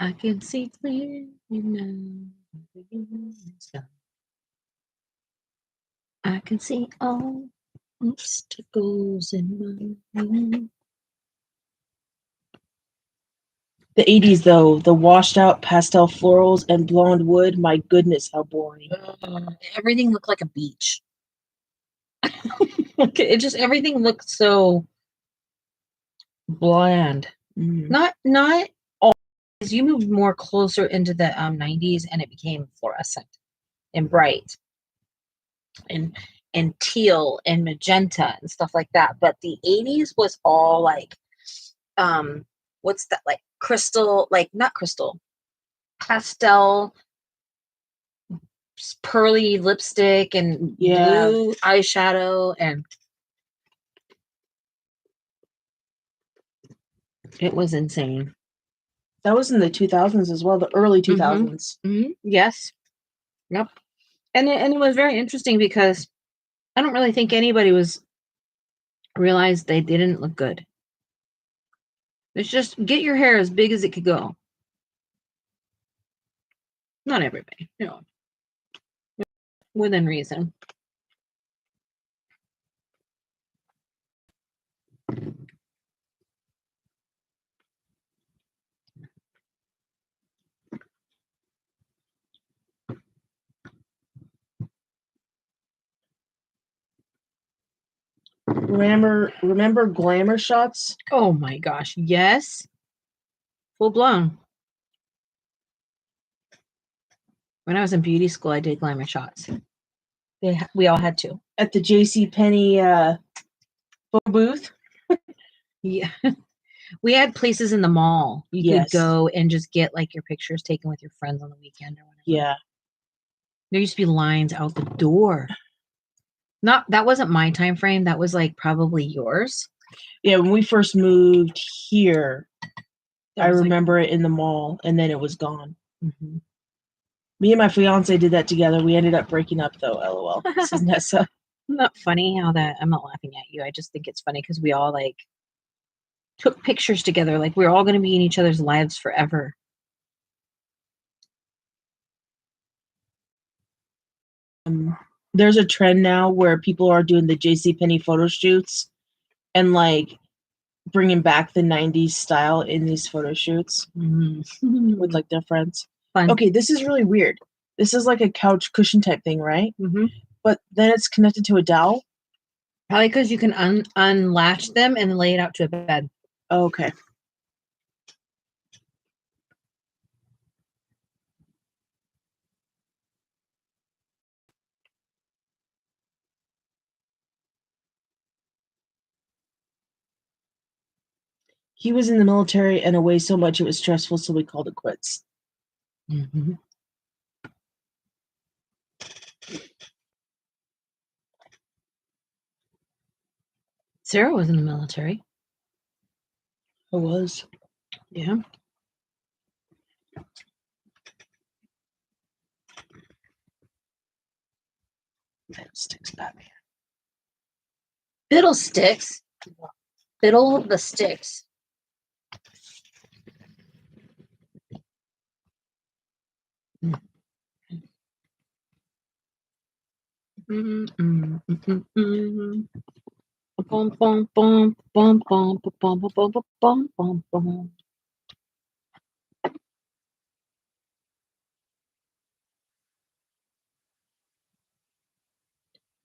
I can see clearly now. I can see all obstacles in my way. The 80s, though, the washed out pastel florals and blonde wood, my goodness, how boring. Everything looked like a beach. Everything looked so bland. Not all. As you moved more closer into the 90s, and it became fluorescent and bright and teal and magenta and stuff like that. But the 80s was all like, what's that, like crystal, like not crystal, pastel, pearly lipstick and blue eyeshadow, and it was insane. That was in the 2000s as well, the early 2000s. Yes. Yep. And it was very interesting because I don't really think anybody realized they didn't look good. It's just get your hair as big as it could go. Not everybody, within reason. Remember glamour shots? Oh my gosh, yes. Full blown. When I was in beauty school, I did glamour shots. We all had to. At the JCPenney photo booth? Yeah. We had places in the mall. You could go and just get like your pictures taken with your friends on the weekend or whatever. Yeah. There used to be lines out the door. That wasn't my time frame. That was like probably yours. Yeah, when we first moved here, That I was like- remember it in the mall, and then it was gone. Mhm. Me and my fiance did that together. We ended up breaking up, though. LOL. This is Nessa. Isn't that funny how that I'm not laughing at you. I just think it's funny because we all like took pictures together. Like we're all going to be in each other's lives forever. There's a trend now where people are doing the JCPenney photo shoots and like bringing back the 90s style in these photo shoots with like their friends. Fun. Okay, this is really weird. This is like a couch cushion type thing, right? Mm-hmm. But then it's connected to a dowel. Probably because you can unlatch them and lay it out to a bed. Oh, okay. He was in the military and away so much it was stressful, so we called it quits. Mm-hmm. Sarah was in the military. I was. Yeah. Fiddlesticks, Batman. Fiddlesticks. Fiddle the sticks. Bum, bum, bum, bum, bum, bum, bum, bum, bum, bum, bum.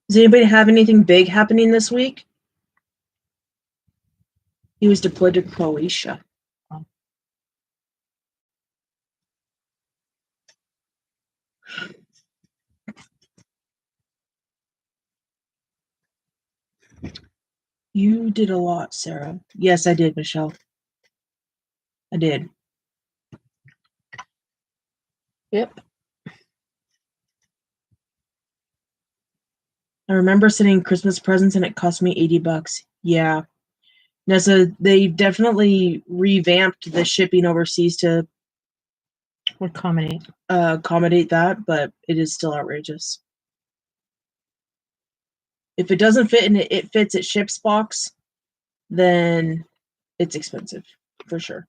Does anybody have anything big happening this week? He was deployed to Croatia. You did a lot, Sarah. Yes, I did, Michelle. I did. Yep. I remember sending Christmas presents and it cost me $80. Yeah. Nessa, they definitely revamped the shipping overseas to accommodate that, but it is still outrageous. If it doesn't fit and it fits at ship's box, then it's expensive for sure.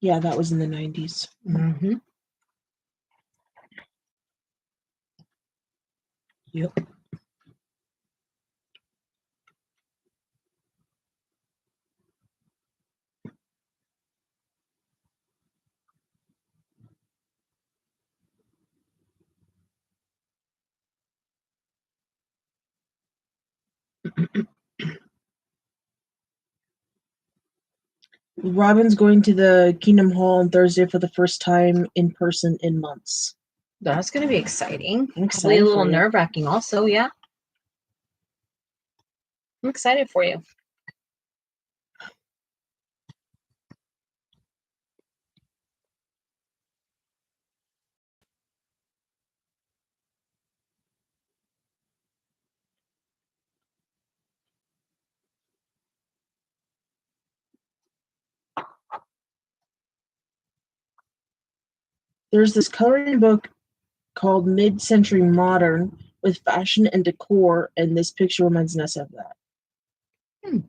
Yeah, that was in the 90s. Mm-hmm. Yep. Robin's going to the Kingdom Hall on Thursday for the first time in person in months. That's going to be exciting. I'm Probably excited a little for you. nerve-wracking also, yeah. I'm excited for you. There's this coloring book called Mid-Century Modern with fashion and decor, and this picture reminds Nessa of that.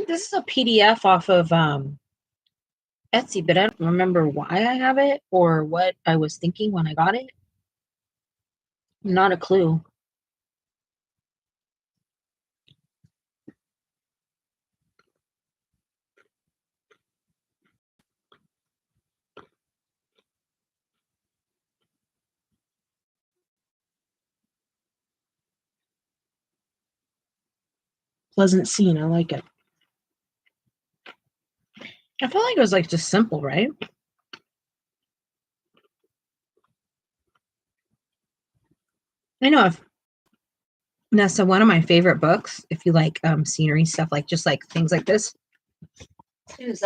This is a PDF off of Etsy, but I don't remember why I have it or what I was thinking when I got it. Not a clue. pleasant scene. I like it. I felt like it was like just simple, right? I know if Nessa, one of my favorite books, if you like scenery stuff, like just like things like this, is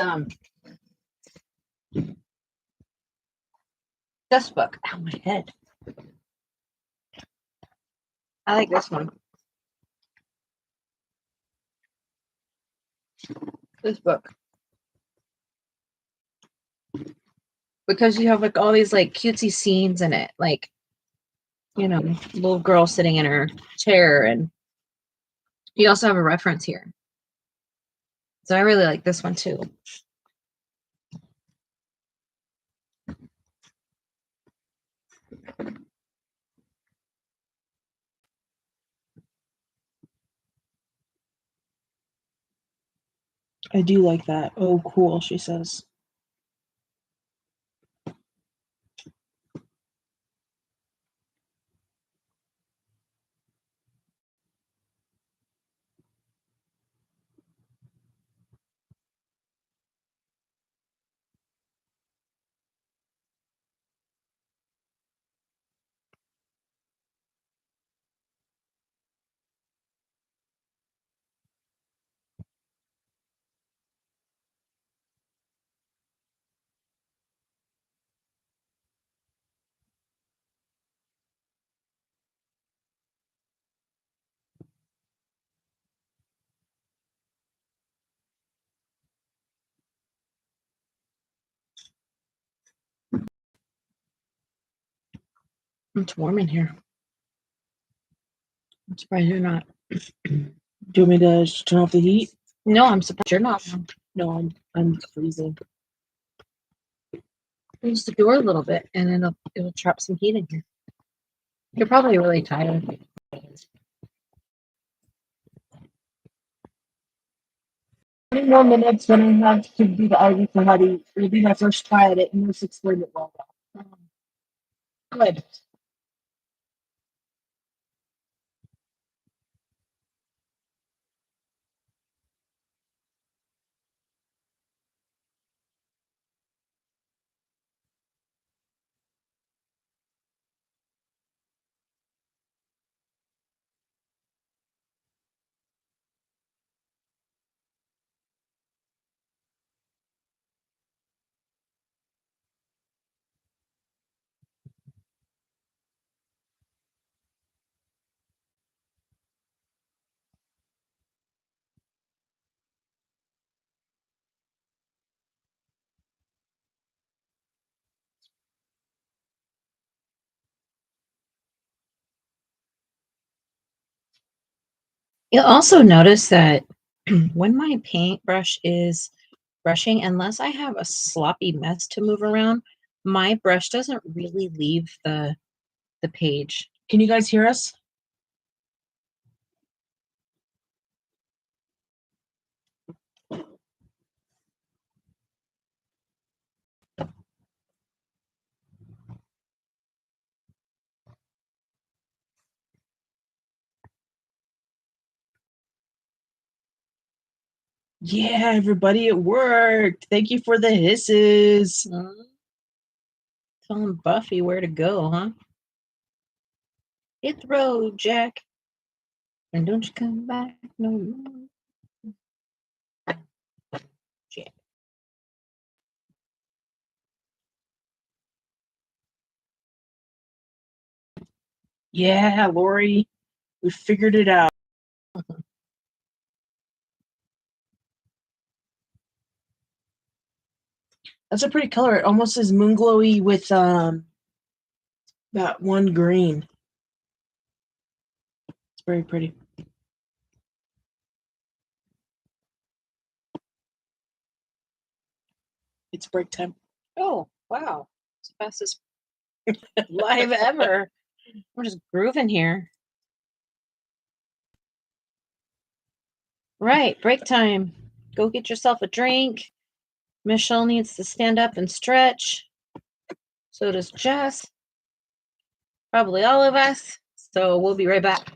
this book. Ow, my head. I like this one. This book. Because you have like all these like cutesy scenes in it, like, you know, little girl sitting in her chair, and you also have a reference here. So I really like this one too. I do like that. Oh, cool, she says. It's warm in here. I'm surprised you're not. Do you want me to turn off the heat? No, I'm surprised you're not. No, I'm freezing. Close the door a little bit, and it'll trap some heat in here. You're probably really tired. 20 more minutes when I have to do the Ivy for Huddy. It'll be my first try at it, and let's explain it well. Good. You'll also notice that when my paintbrush is brushing, unless I have a sloppy mess to move around, my brush doesn't really leave the page. Can you guys hear us? Yeah, everybody, it worked. Thank you for the hisses. Telling Buffy where to go, huh? Hit the road, Jack. And don't you come back no more. Jack. Yeah, Lori, we figured it out. That's a pretty color. It almost is moon glowy with that one green. It's very pretty. It's break time. Oh, wow. It's the fastest live ever. We're just grooving here. Right, break time. Go get yourself a drink. Michelle needs to stand up and stretch. So does Jess. Probably all of us. So we'll be right back.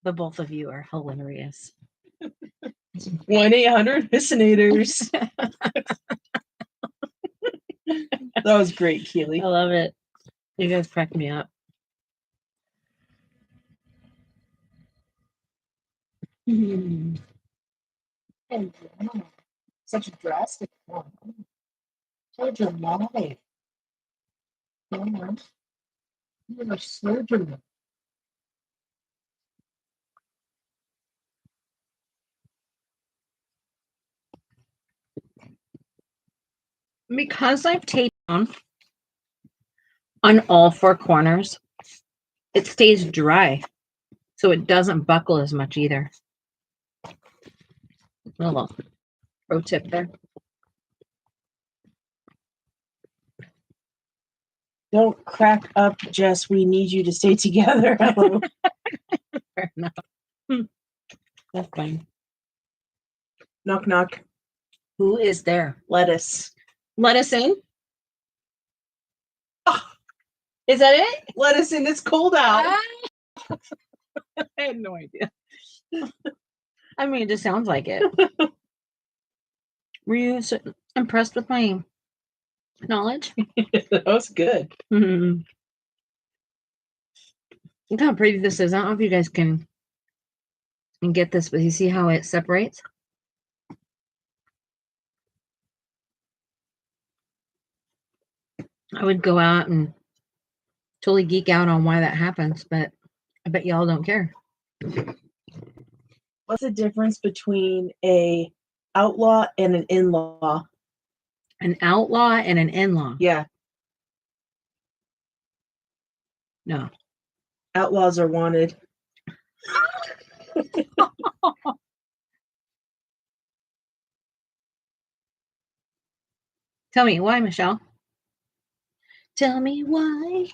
The both of you are hilarious. 1-800-Listenators. That was great, Keely. I love it. You guys cracked me up. And such a drastic one. So dramatic. You are so dramatic. Because I've taped down on all four corners, it stays dry. So it doesn't buckle as much either. A little pro tip there. Don't crack up, Jess. We need you to stay together. Fair enough. That's fine. Knock, knock. Who is there? Lettuce. Let us in. Oh, Is that it? let us in. It's cold out. Ah! I had no idea. I mean, it just sounds like it. Were you so impressed with my knowledge? That was good. Look how pretty this is. I don't know if you guys can get this, but you see how it separates? I would go out and totally geek out on why that happens, but I bet y'all don't care. What's the difference between a outlaw and an in-law? An outlaw and an in-law. Yeah, No. outlaws are wanted. Tell me why, Michelle. Tell me why.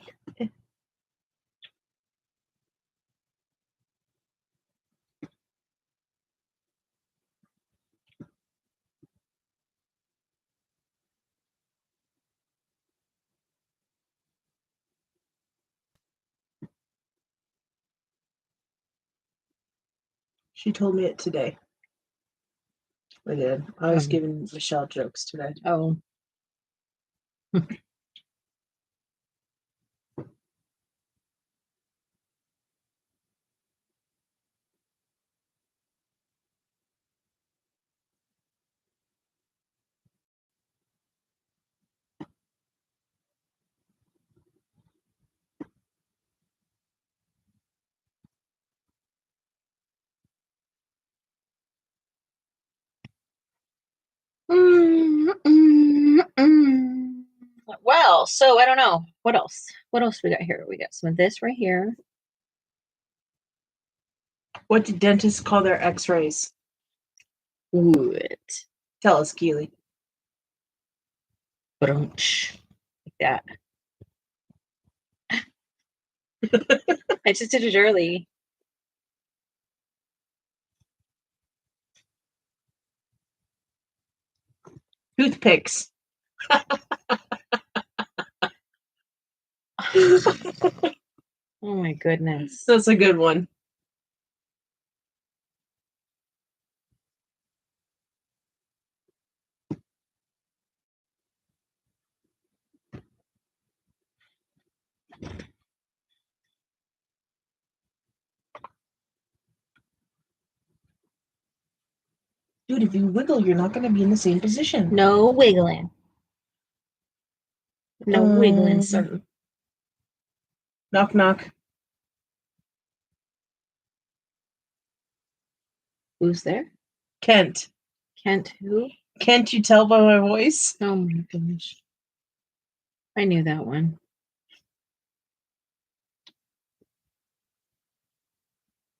She told me it today. I did. I was giving Michelle jokes today. Oh. Well, so I don't know. What else? What else we got here? We got some of this right here. What do dentists call their x-rays? What? Tell us, Keely. Brunch. Like that. I just did it early. Toothpicks. Oh my goodness. That's a good one. Dude, if you wiggle, you're not going to be in the same position. No wiggling. No wiggling, sir. Knock, knock. Who's there? Kent. Kent who? Can't you tell by my voice? Oh my gosh. I knew that one.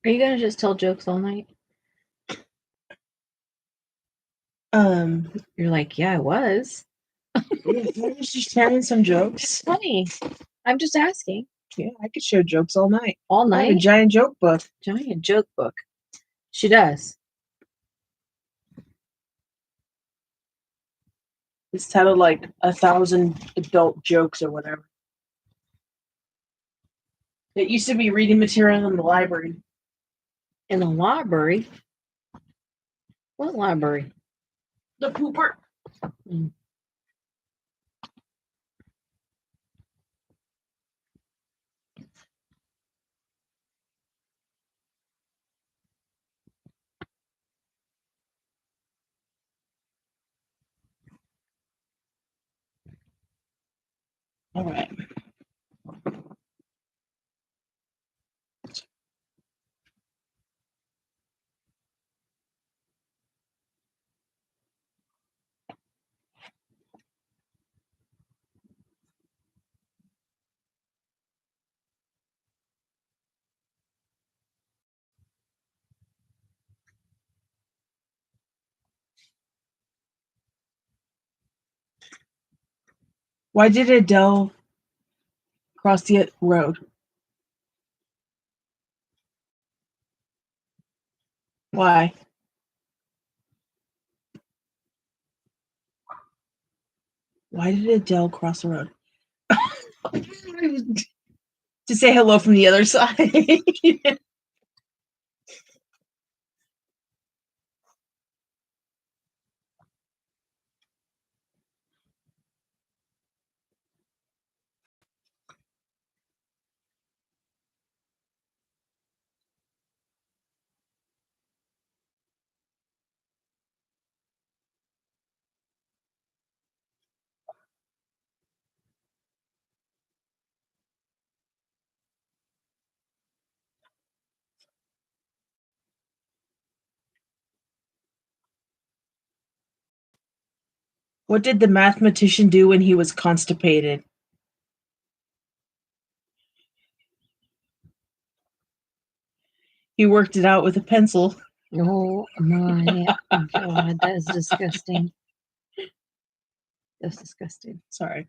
Are you gonna just tell jokes all night? You're like, yeah, I was. I was just telling some jokes. Funny. I'm just asking. Yeah, I could share jokes all night. All I have a night? giant joke book. Giant joke book. She does. It's titled like 1,000 adult jokes or whatever. It used to be reading material in the library. In the library? What library? The pooper. Mm. All right. Why did Adele cross the road? Why? Why did Adele cross the road? To say hello from the other side. What did the mathematician do when he was constipated? He worked it out with a pencil. Oh my God, that is disgusting. That's disgusting. Sorry.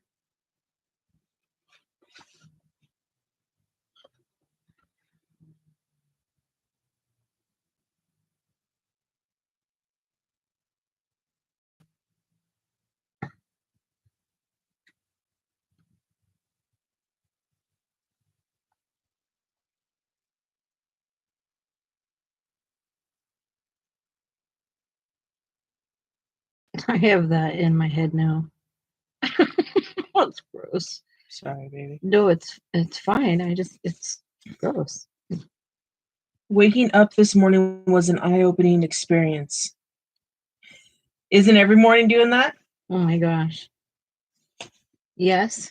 I have that in my head now. That's gross. Sorry, baby. No, it's fine. It's gross. Waking up this morning was an eye-opening experience. Isn't every morning doing that? Oh my gosh. Yes.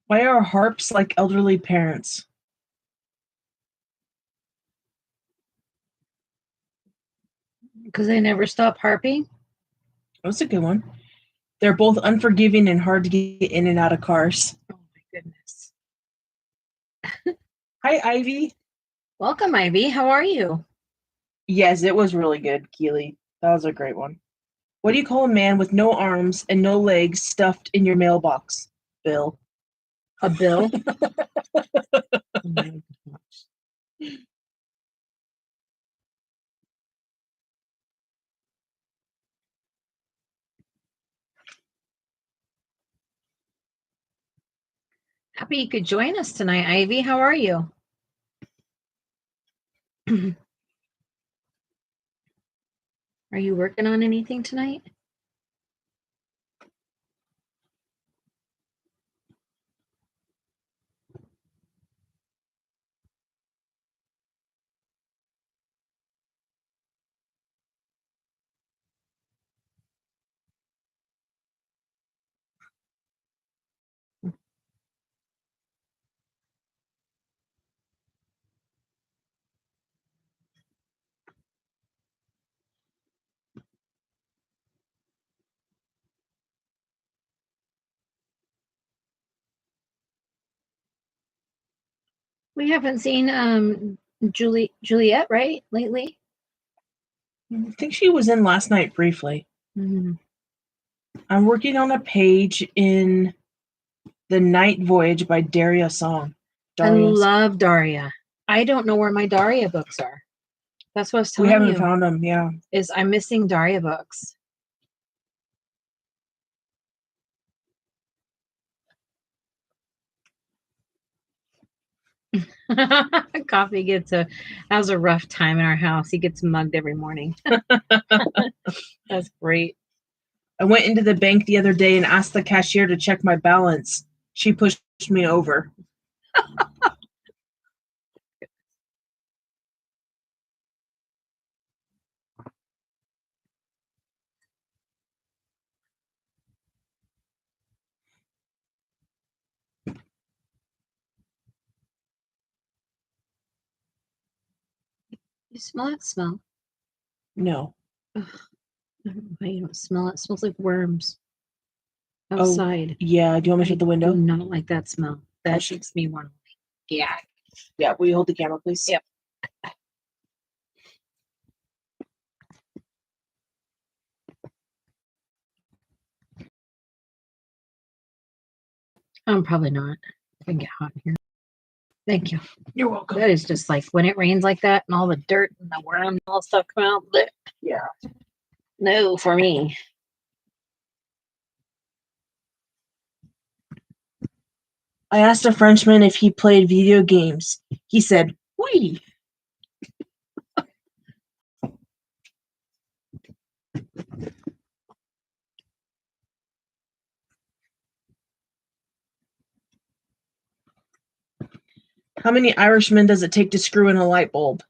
Why are harps like elderly parents? Because they never stop harping. That's a good one. They're both unforgiving and hard to get in and out of cars. Oh my goodness. Hi, Ivy. Welcome, Ivy. How are you? Yes, it was really good, Keely. That was a great one. What do you call a man with no arms and no legs stuffed in your mailbox? Bill. A bill? Oh my gosh. Happy you could join us tonight, Ivy. How are you? Are you working on anything tonight? We haven't seen Juliet, right? Lately. I think she was in last night briefly. Mm-hmm. I'm working on a page in The Night Voyage by Daria Song. I love Daria. I don't know where my Daria books are. That's what I was We telling haven't you. found them, yeah. Is I'm missing Daria books. Coffee has a rough time in our house. He gets mugged every morning. That's great. I went into the bank the other day and asked the cashier to check my balance. She pushed me over. You smell that smell? No. Ugh, I don't know why you don't smell it. It smells like worms Oh, outside. yeah. Do you want me to I shut the do window? not like that smell. That should- makes me want to. Yeah. Yeah. Will you hold the camera, please? Yep. Probably not. I can get hot in here. Thank you. You're welcome. That is just like when it rains like that and all the dirt and the worms and all stuff come out. Bleh. Yeah. No, for me. I asked a Frenchman if he played video games. He said, "Oui." How many Irishmen does it take to screw in a light bulb?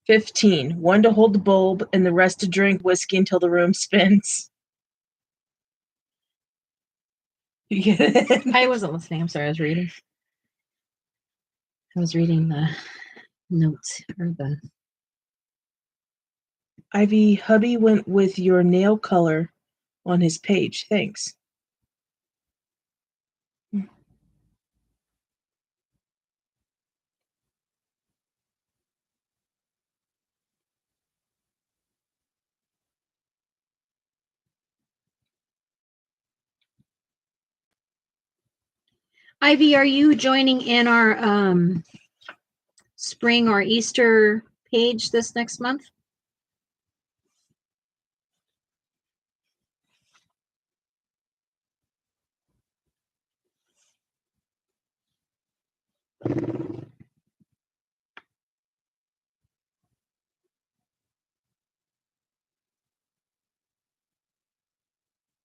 15. One to hold the bulb and the rest to drink whiskey until the room spins. You get it? I wasn't listening. I'm sorry. I was reading. I was reading the notes or the. Ivy, hubby went with your nail color on his page. Thanks. Ivy, are you joining in our spring or Easter page this next month?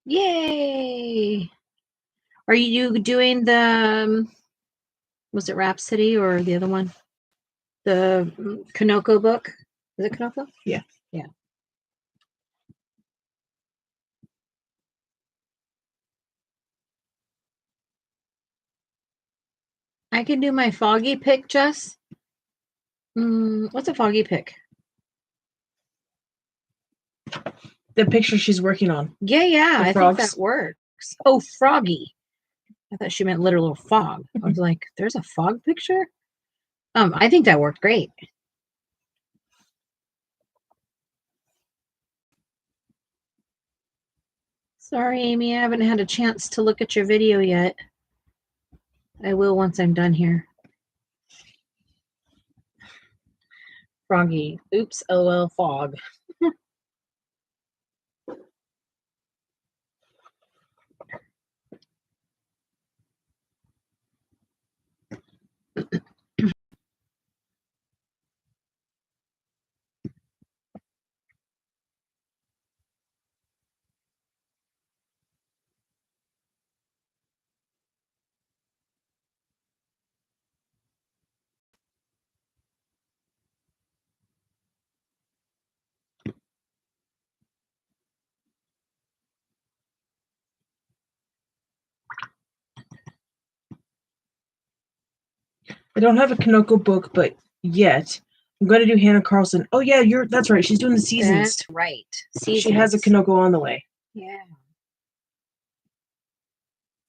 Yay! Are you doing the was it Rhapsody or the other one? The Kanoko book? Is it Kanoko? Yeah. Yeah. I can do my foggy pick, Jess. What's a foggy pick? The picture she's working on. Yeah, The I frogs. think that works. Oh, froggy. I thought she meant literal fog. I was like, there's a fog picture? I think that worked great. Sorry, Amy, I haven't had a chance to look at your video yet. I will once I'm done here. Froggy. Oops, LOL, fog. I don't have a Kanoko book, but yet I'm going to do Hannah Carlson. Oh yeah, that's right. She's doing the seasons. That's right. She has a Kanoko on the way. Yeah.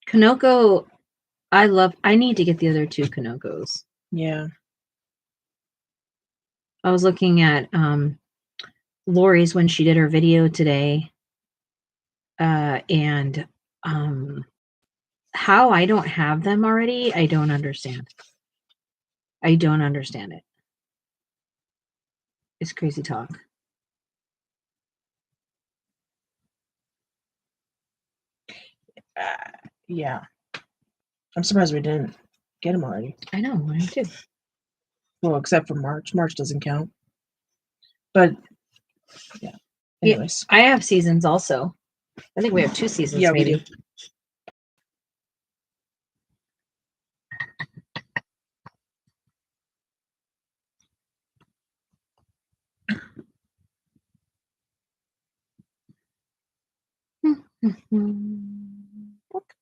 Kanoko, I need to get the other two Kanokos. Yeah. I was looking at Lori's when she did her video today. And how I don't have them already, I don't understand. I don't understand it. It's crazy talk. Yeah. I'm surprised we didn't get them already. I know, mine too. Well, except for March. March doesn't count. But yeah. Anyways. Yeah, I have seasons also. I think we have 2 seasons. Yeah, maybe. we do.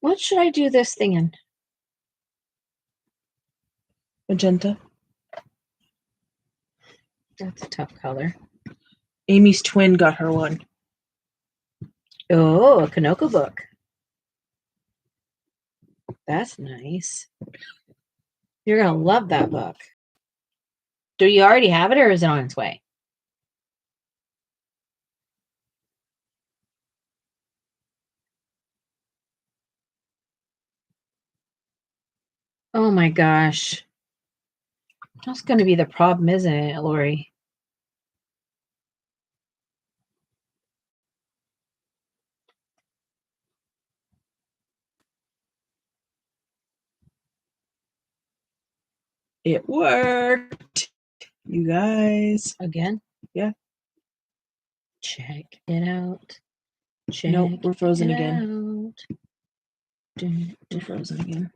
What should I do this thing in? Magenta. That's a tough color. Amy's twin got her one. Oh, a Kanoko book. That's nice. You're going to love that book. Do you already have it or is it on its way? Oh my gosh. That's going to be the problem, isn't it, Lori? It worked. You guys. Again? Yeah. Check it out. Check Nope, we're frozen it again. out. Dun, We're frozen again.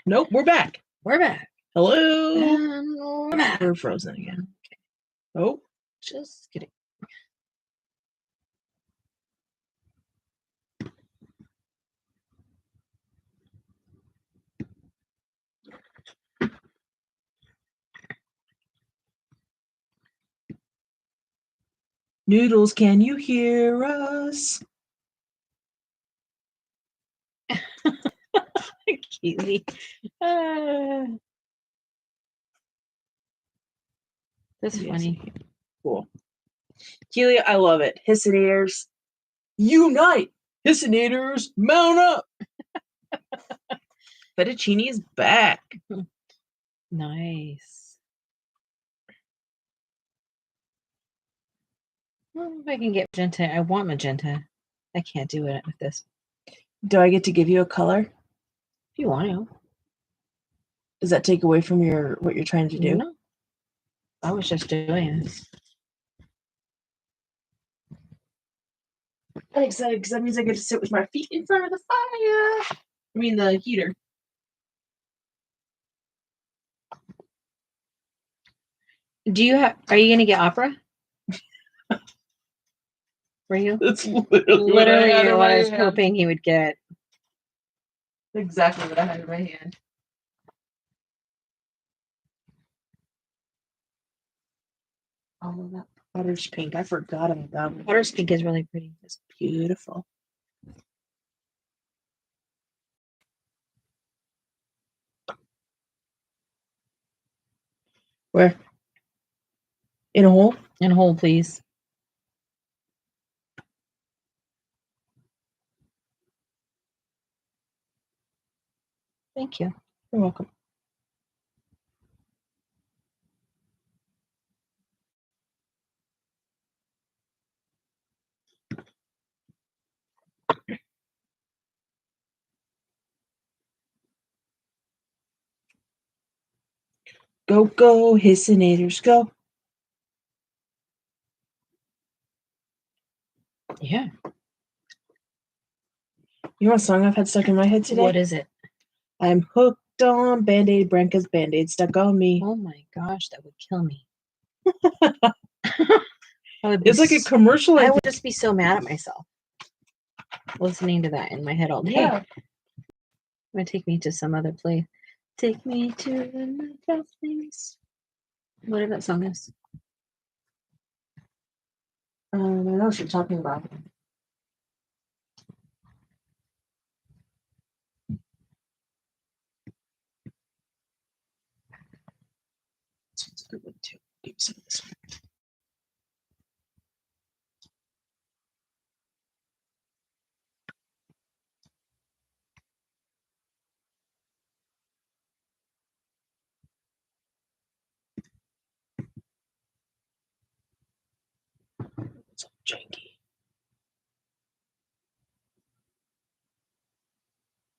Nope, we're back. We're back. Hello. And we're back. We're frozen again. Oh. Just kidding. Noodles, can you hear us? Keely. That's Yes. funny. Cool. Keely, I love it. Hissinators, unite! Hissinators, mount up! Fettuccine is back. Nice. Well, if I can get magenta, I want magenta. I can't do it with this. Do I get to give you a color? If you want to. Does that take away from what you're trying to do? No. I was just doing this. I'm excited because that means I get to sit with my feet in front of the fire. I mean, the heater. Are you going to get opera? Were you? That's Literally what I was hoping he would get. Exactly what I had in my hand. Oh, that potter's pink. I forgot about that one. Potter's pink is really pretty. It's beautiful. Where? In a hole? And hold, please. Thank you. You're welcome. Go, go, Hissinators, go. Yeah. You know what song I've had stuck in my head today? What is it? I'm hooked on Band-Aid, Branca's Band-Aid stuck on me. Oh my gosh, that would kill me. It's like a commercial. I would just be so mad at myself listening to that in my head all day. Yeah. Gonna take me to some other place. Take me to another place. Whatever that song is. I know what you're talking about. This one's a good one too. Give me some of this one. It's all janky.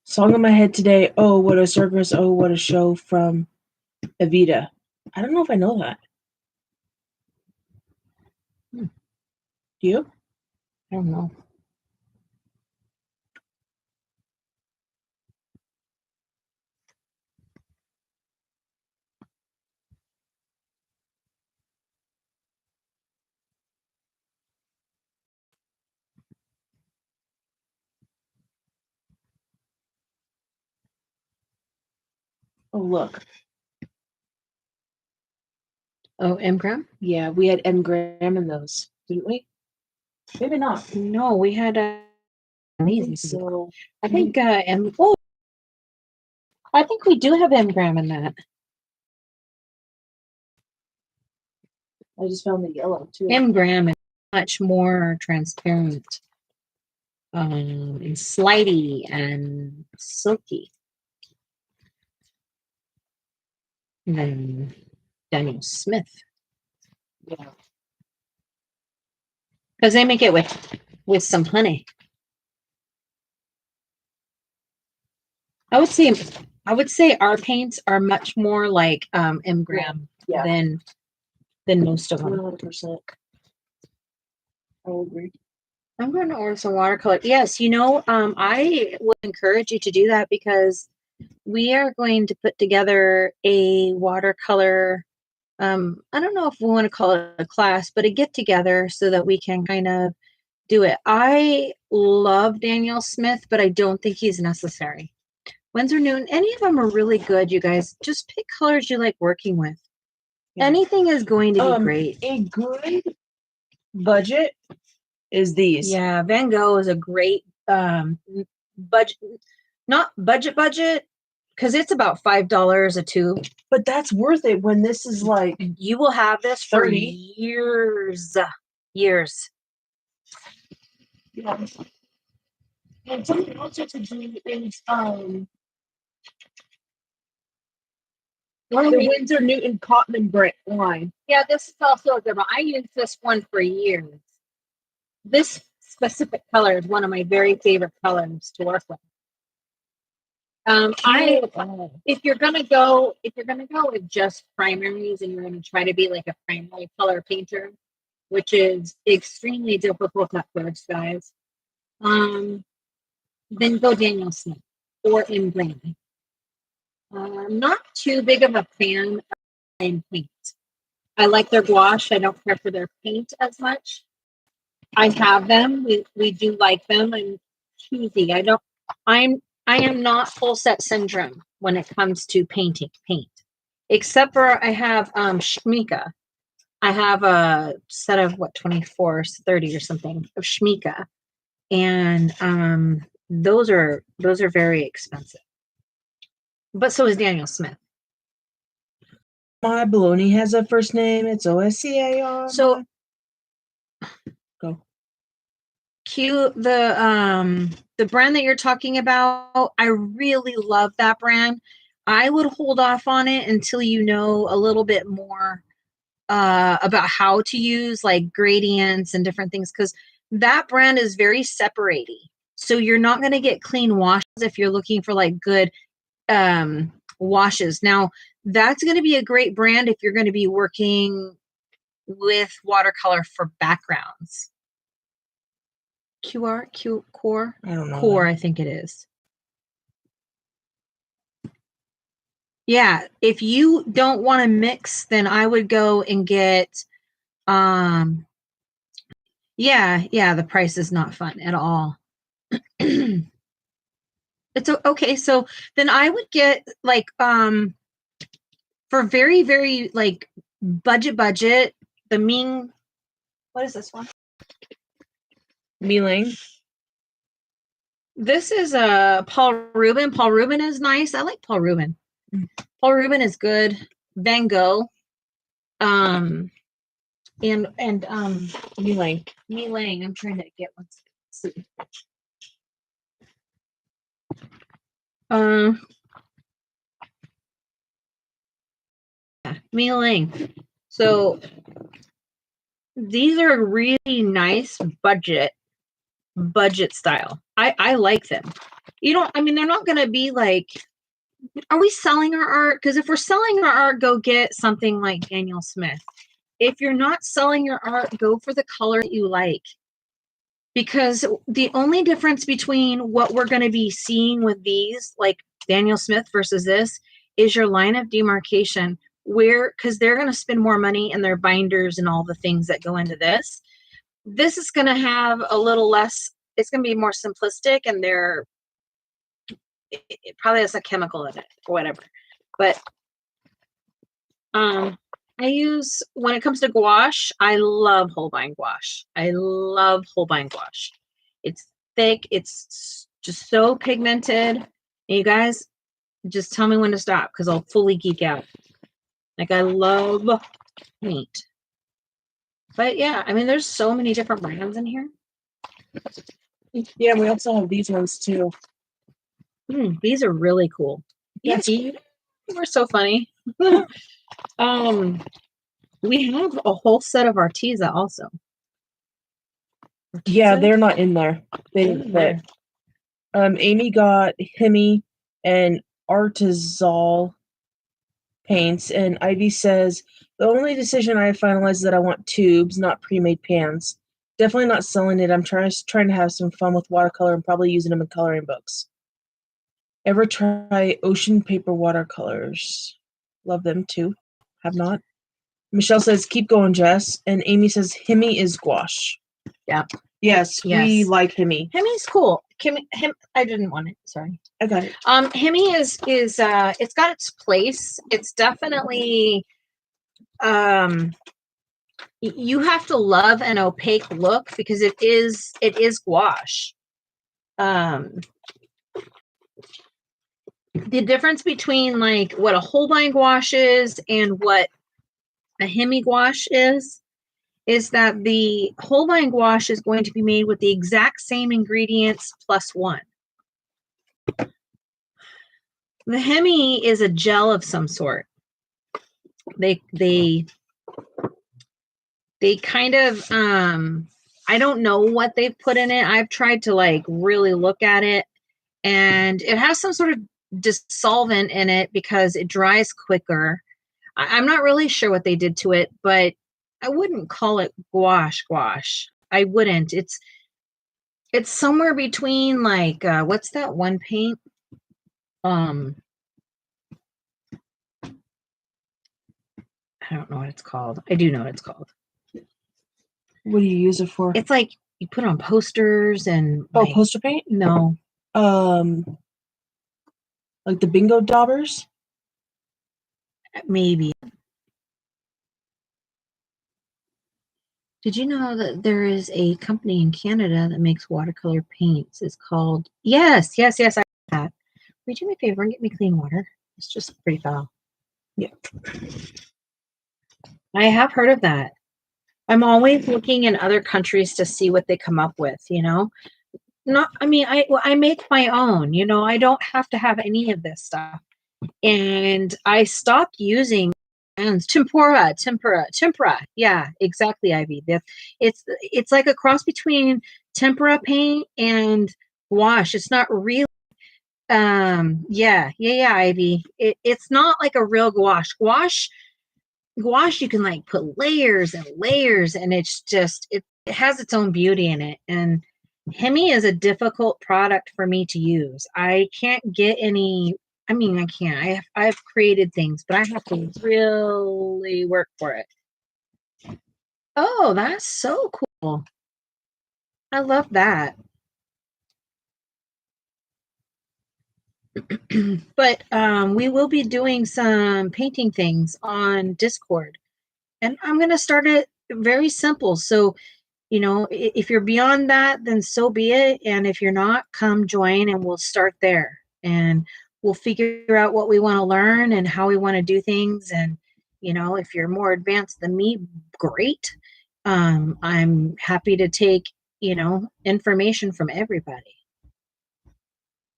Song in my head today. Oh, what a circus. Oh, what a show from Evita. I don't know if I know that. Do you? I don't know. Oh, look. Oh, M-gram? Yeah, we had M gram in those, didn't we? Maybe not. No, we had amazing. So I think I think we do have M-gram in that. I just found the yellow too. M-gram is much more transparent, and slidey and silky than Daniel Smith. Yeah. Because they make it with some honey. I would say our paints are much more like M-gram Yeah. than most of them. 100%. I will agree. I'm going to order some watercolor. Yes, I would encourage you to do that because we are going to put together a watercolor. I don't know if we want to call it a class, but a get together so that we can kind of do it. I love Daniel Smith, but I don't think he's necessary. Winsor Newton, any of them are really good, you guys. Just pick colors you like working with. Yeah. Anything is going to be great. A good budget is these. Yeah, Van Gogh is a great budget, not budget, because it's about $5 a tube. But that's worth it when this is like You will have this for 30. years. Yeah. And something else you could do is one of the Winsor Newton Cotton and Brick line. Yeah, this is also a good one. I used this one for years. This specific color is one of my very favorite colors to work with. If you're gonna go with just primaries and you're gonna try to be like a primary color painter, which is extremely difficult at first, guys, then go Daniel Smith or M gram. I'm not too big of a fan of plain paint. I like their gouache. I don't care for their paint as much. I have them. We do like them. I'm choosy. I am not full set syndrome when it comes to paint, except for I have Schmika. I have a set of 24, 30 or something of Schmika, and those are very expensive. But so is Daniel Smith. My baloney has a first name. It's OSCAR. So go. Cute. The brand that you're talking about, I really love that brand. I would hold off on it until you know a little bit more about how to use like gradients and different things, because that brand is very separating. So you're not going to get clean washes if you're looking for like good washes. Now, that's going to be a great brand if you're going to be working with watercolor for backgrounds. Core? I don't know. Core, I think it is. Yeah, if you don't want to mix, then I would go and get yeah, the price is not fun at all. It's okay, so then I would get like for very, very like budget, the Ming, what is this one? Mealing. This is Paul Rubin. Paul Rubin is nice. I like Paul Rubin. Paul Rubin is good. Van Gogh. And Mealing. Lang. I'm trying to get one. Let's see. Lang. So these are really nice budget style. I like them. They're not going to be like, are we selling our art? Because if we're selling our art, go get something like Daniel Smith. If you're not selling your art, go for the color that you like. Because the only difference between what we're going to be seeing with these, like Daniel Smith versus this, is your line of demarcation, because they're going to spend more money in their binders and all the things that go into this. This is going to have a little less, it's going to be more simplistic, and it probably has a chemical in it or whatever. But I use, when it comes to gouache, I love Holbein gouache. I love Holbein gouache. It's thick. It's just so pigmented. And you guys, just tell me when to stop because I'll fully geek out. Like, I love paint. But yeah, I mean, there's so many different brands in here. Yeah, we also have these ones too. These are really cool. Yes. Yeah, you were so funny. We have a whole set of Arteza also. Yeah, Arteza? they're not in there. They didn't fit. Amy got Hemi and Artizal paints, and Ivy says the only decision I have finalized is that I want tubes, not pre-made pans. Definitely not selling it. I'm trying to have some fun with watercolor and probably using them in coloring books. Ever try ocean paper watercolors? Love them too. Have not. Michelle says, keep going, Jess. And Amy says, Hemi is gouache. Yeah. Yes, we Yes. like Hemi. Hemi's cool. I didn't want it. Sorry. I got it. Hemi is it's got its place. It's definitely you have to love an opaque look because it is gouache. The difference between like what a Holbein gouache is and what a Hemi gouache is that the Holbein gouache is going to be made with the exact same ingredients plus one. The Hemi is a gel of some sort. They kind of I don't know what they've put in it. I've tried to like really look at it, and it has some sort of dissolvent in it because it dries quicker. I'm not really sure what they did to it, but I wouldn't call it gouache. I wouldn't. It's somewhere between like what's that one paint? I don't know what it's called. I do know what it's called. What do you use it for? It's like you put on posters and Oh, like, poster paint? No. Like the bingo daubers? Maybe. Did you know that there is a company in Canada that makes watercolor paints? It's called Yes, I have that. Will you do me a favor and get me clean water? It's just pretty foul. Yeah. I have heard of that. I'm always looking in other countries to see what they come up with, you know? I make my own, you know, I don't have to have any of this stuff. And I stopped using tempera. Yeah, exactly, Ivy. It's like a cross between tempera paint and gouache. It's not real. Yeah, Ivy. It's not like a real gouache. Gouache, you can like put layers and layers, and it's just it has its own beauty in it. And Hemi is a difficult product for me to use. I can't get any. I mean, I can't. I've created things, but I have to really work for it. Oh, that's so cool. I love that. But we will be doing some painting things on Discord, and I'm going to start it very simple. So, you know, if you're beyond that, then so be it. And if you're not, come join and we'll start there. And we'll figure out what we want to learn and how we want to do things. And, you know, if you're more advanced than me, great. I'm happy to take, you know, information from everybody.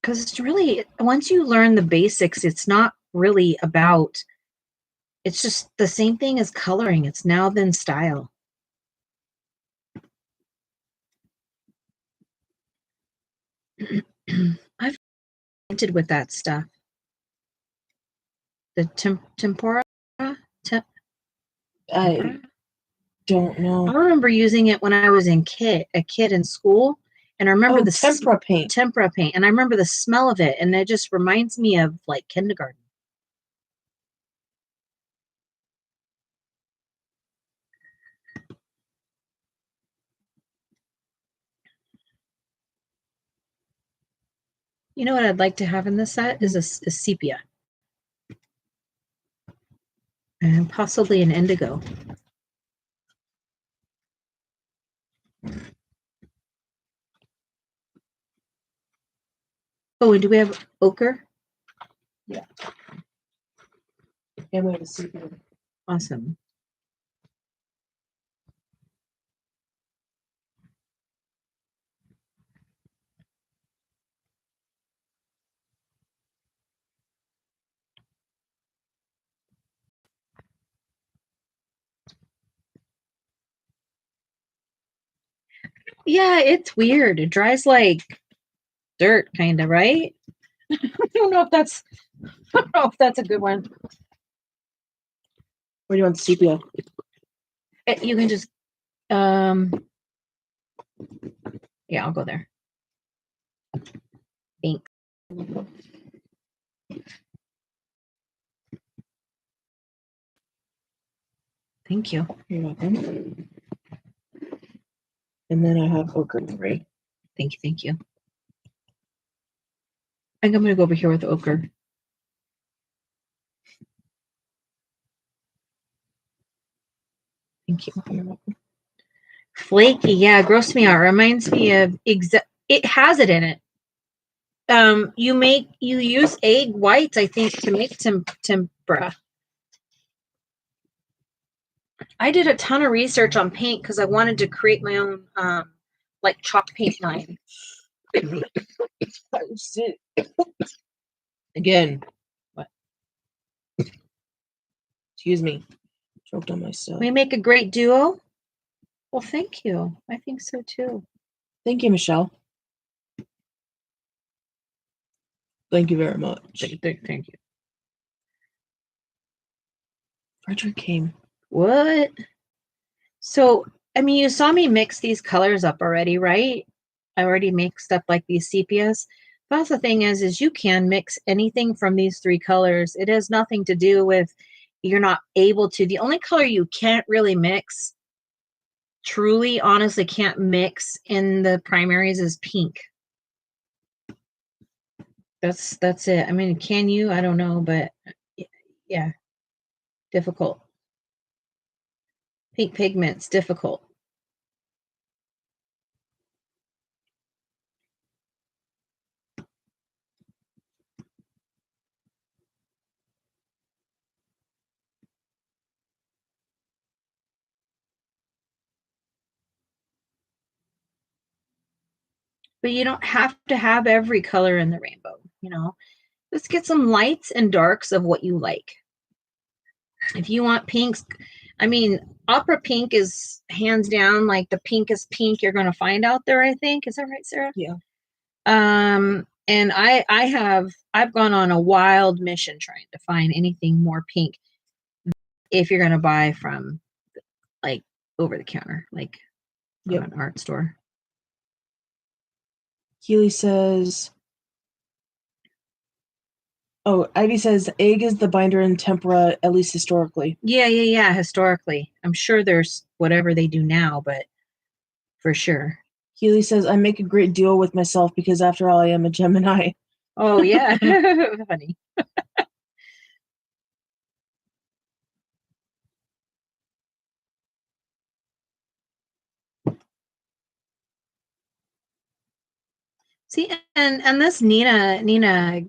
Because it's really, once you learn the basics, it's not really about, it's just the same thing as coloring. It's now then style. I've painted with that stuff. The tempura? I don't know. I remember using it when I was a kid in school. And I remember the tempera paint. Tempera paint. And I remember the smell of it. And it just reminds me of like kindergarten. You know what I'd like to have in this set is a sepia. And possibly an indigo. Oh, and do we have ochre? And we have a sepia. Awesome. Yeah, it's weird. It dries like dirt, kind of, right? I don't know if that's a good one. Where do you want the sepia? You can just yeah, I'll go there. Thanks. Thank you. You're welcome. And then I have ochre gray. Thank you. Thank you. I think I'm gonna go over here with ochre. Thank you. You're welcome. Flaky, yeah, gross me out. Reminds me of it has it in it. You use egg whites, I think, to make tempera. I did a ton of research on paint because I wanted to create my own like chalk paint line. Again. What? Excuse me. Choked on myself. We make a great duo. Well, thank you. I think so too. Thank you, Michelle. Thank you very much. Thank you. Frederick came. What? So, I mean, you saw me mix these colors up already, right? I already mixed up like these sepias. That's the thing is you can mix anything from these three colors. It has nothing to do with you're not able to. The only color you can't really mix, truly, honestly, can't mix in the primaries is pink. That's it. I mean, can you? I don't know, but yeah, difficult. Pink pigments, difficult. But you don't have to have every color in the rainbow, you know. Let's get some lights and darks of what you like. If you want pinks, I mean, opera pink is hands down like the pinkest pink you're going to find out there, I think. Is that right, Sarah? Yeah. And I've gone on a wild mission trying to find anything more pink if you're going to buy from like over the counter, like from an art store. Keely says, oh, Ivy says egg is the binder in tempera, at least historically. Yeah. Historically. I'm sure there's whatever they do now, but for sure. Keely says, I make a great deal with myself because after all, I am a Gemini. Oh, yeah. Funny. See, and this Nina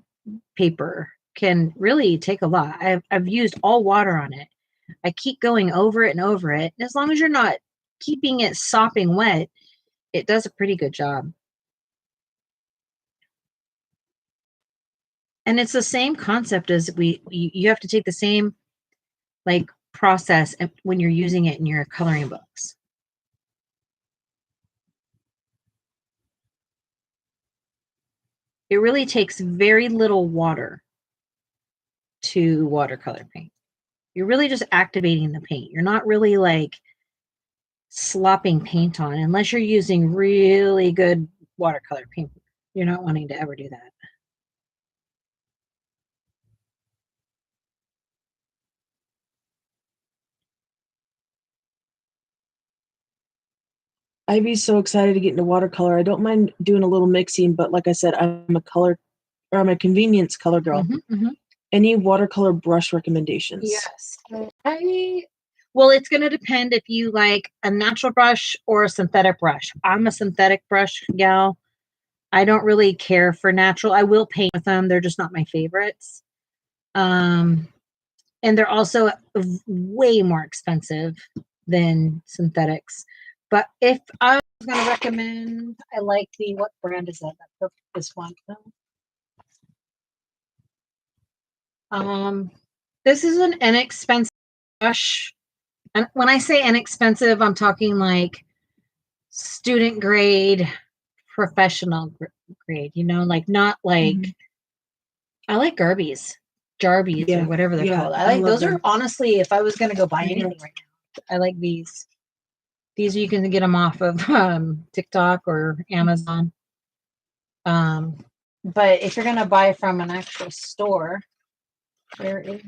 paper can really take a lot. I've used all water on it. I keep going over it and over it. As long as you're not keeping it sopping wet, it does a pretty good job. And it's the same concept as you have to take the same like process when you're using it in your coloring books. It really takes very little water to watercolor paint. You're really just activating the paint. You're not really like slopping paint on unless you're using really good watercolor paint. You're not wanting to ever do that. Ivy's so excited to get into watercolor. I don't mind doing a little mixing, but like I said, I'm a convenience color girl. Mm-hmm. Any watercolor brush recommendations? Yes. Well, it's going to depend if you like a natural brush or a synthetic brush. I'm a synthetic brush gal. I don't really care for natural. I will paint with them. They're just not my favorites. And they're also way more expensive than synthetics. But if I was going to recommend, I like what brand is that? This one. This is an inexpensive brush. And when I say inexpensive, I'm talking like student grade, professional grade, like not like, I like Garbies, Jarbies, or whatever they're called. I like those. Are honestly, if I was going to go buy anything right now, I like these. These you can get them off of TikTok or Amazon. But if you're going to buy from an actual store, there is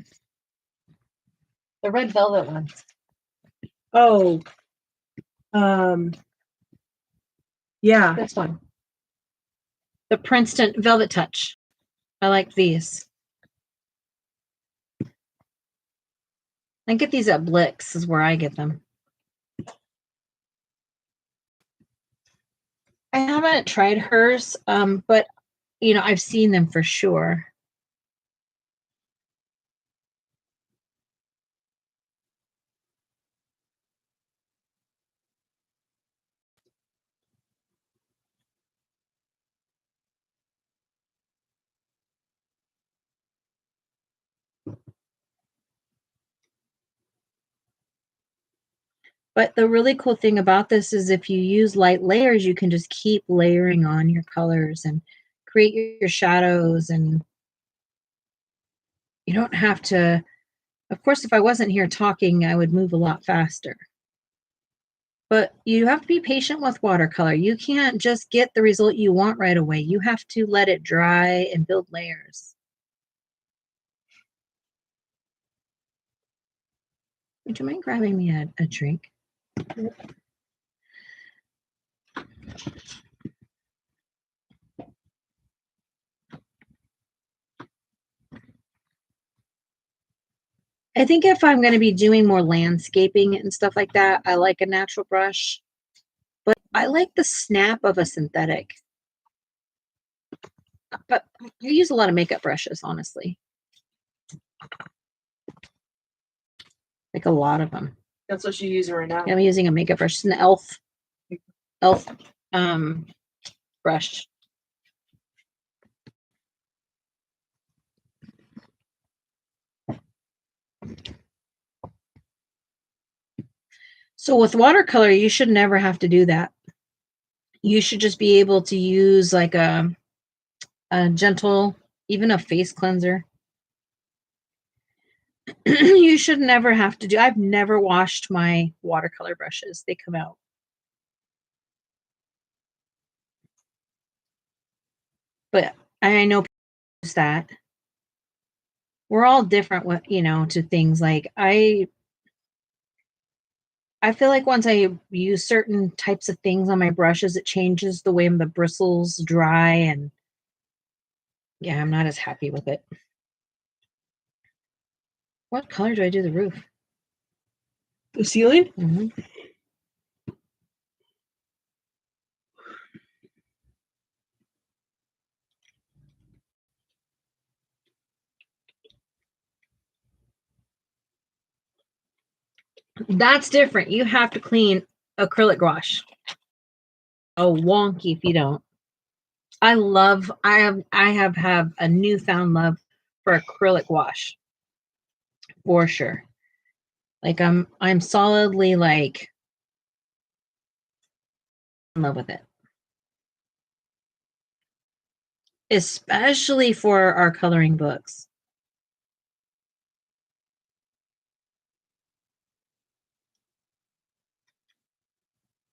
the red velvet ones. Oh, yeah, This one, the Princeton Velvet Touch. I like these. I get these at Blix, is where I get them. I haven't tried hers, but I've seen them for sure. But the really cool thing about this is if you use light layers, you can just keep layering on your colors and create your shadows, and you don't have to. Of course, if I wasn't here talking, I would move a lot faster. But you have to be patient with watercolor. You can't just get the result you want right away. You have to let it dry and build layers. Would you mind grabbing me a drink? I think if I'm going to be doing more landscaping and stuff like that, I like a natural brush. But I like the snap of a synthetic. But I use a lot of makeup brushes, honestly. Like a lot of them. that's what you're using right now. I'm using a makeup brush. It's an elf brush. So with watercolor, you should never have to do that. You should just be able to use like a gentle, even a face cleanser. You should never have to do. I've never washed my watercolor brushes. They come out. But I know that we're all different with, to things. Like I feel like once I use certain types of things on my brushes, it changes the way the bristles dry, and yeah, I'm not as happy with it. What color do I do the roof? The ceiling? Mm-hmm. That's different. You have to clean acrylic gouache. Oh, wonky if you don't. I have a newfound love for acrylic gouache. For sure. Like I'm solidly like in love with it. Especially for our coloring books.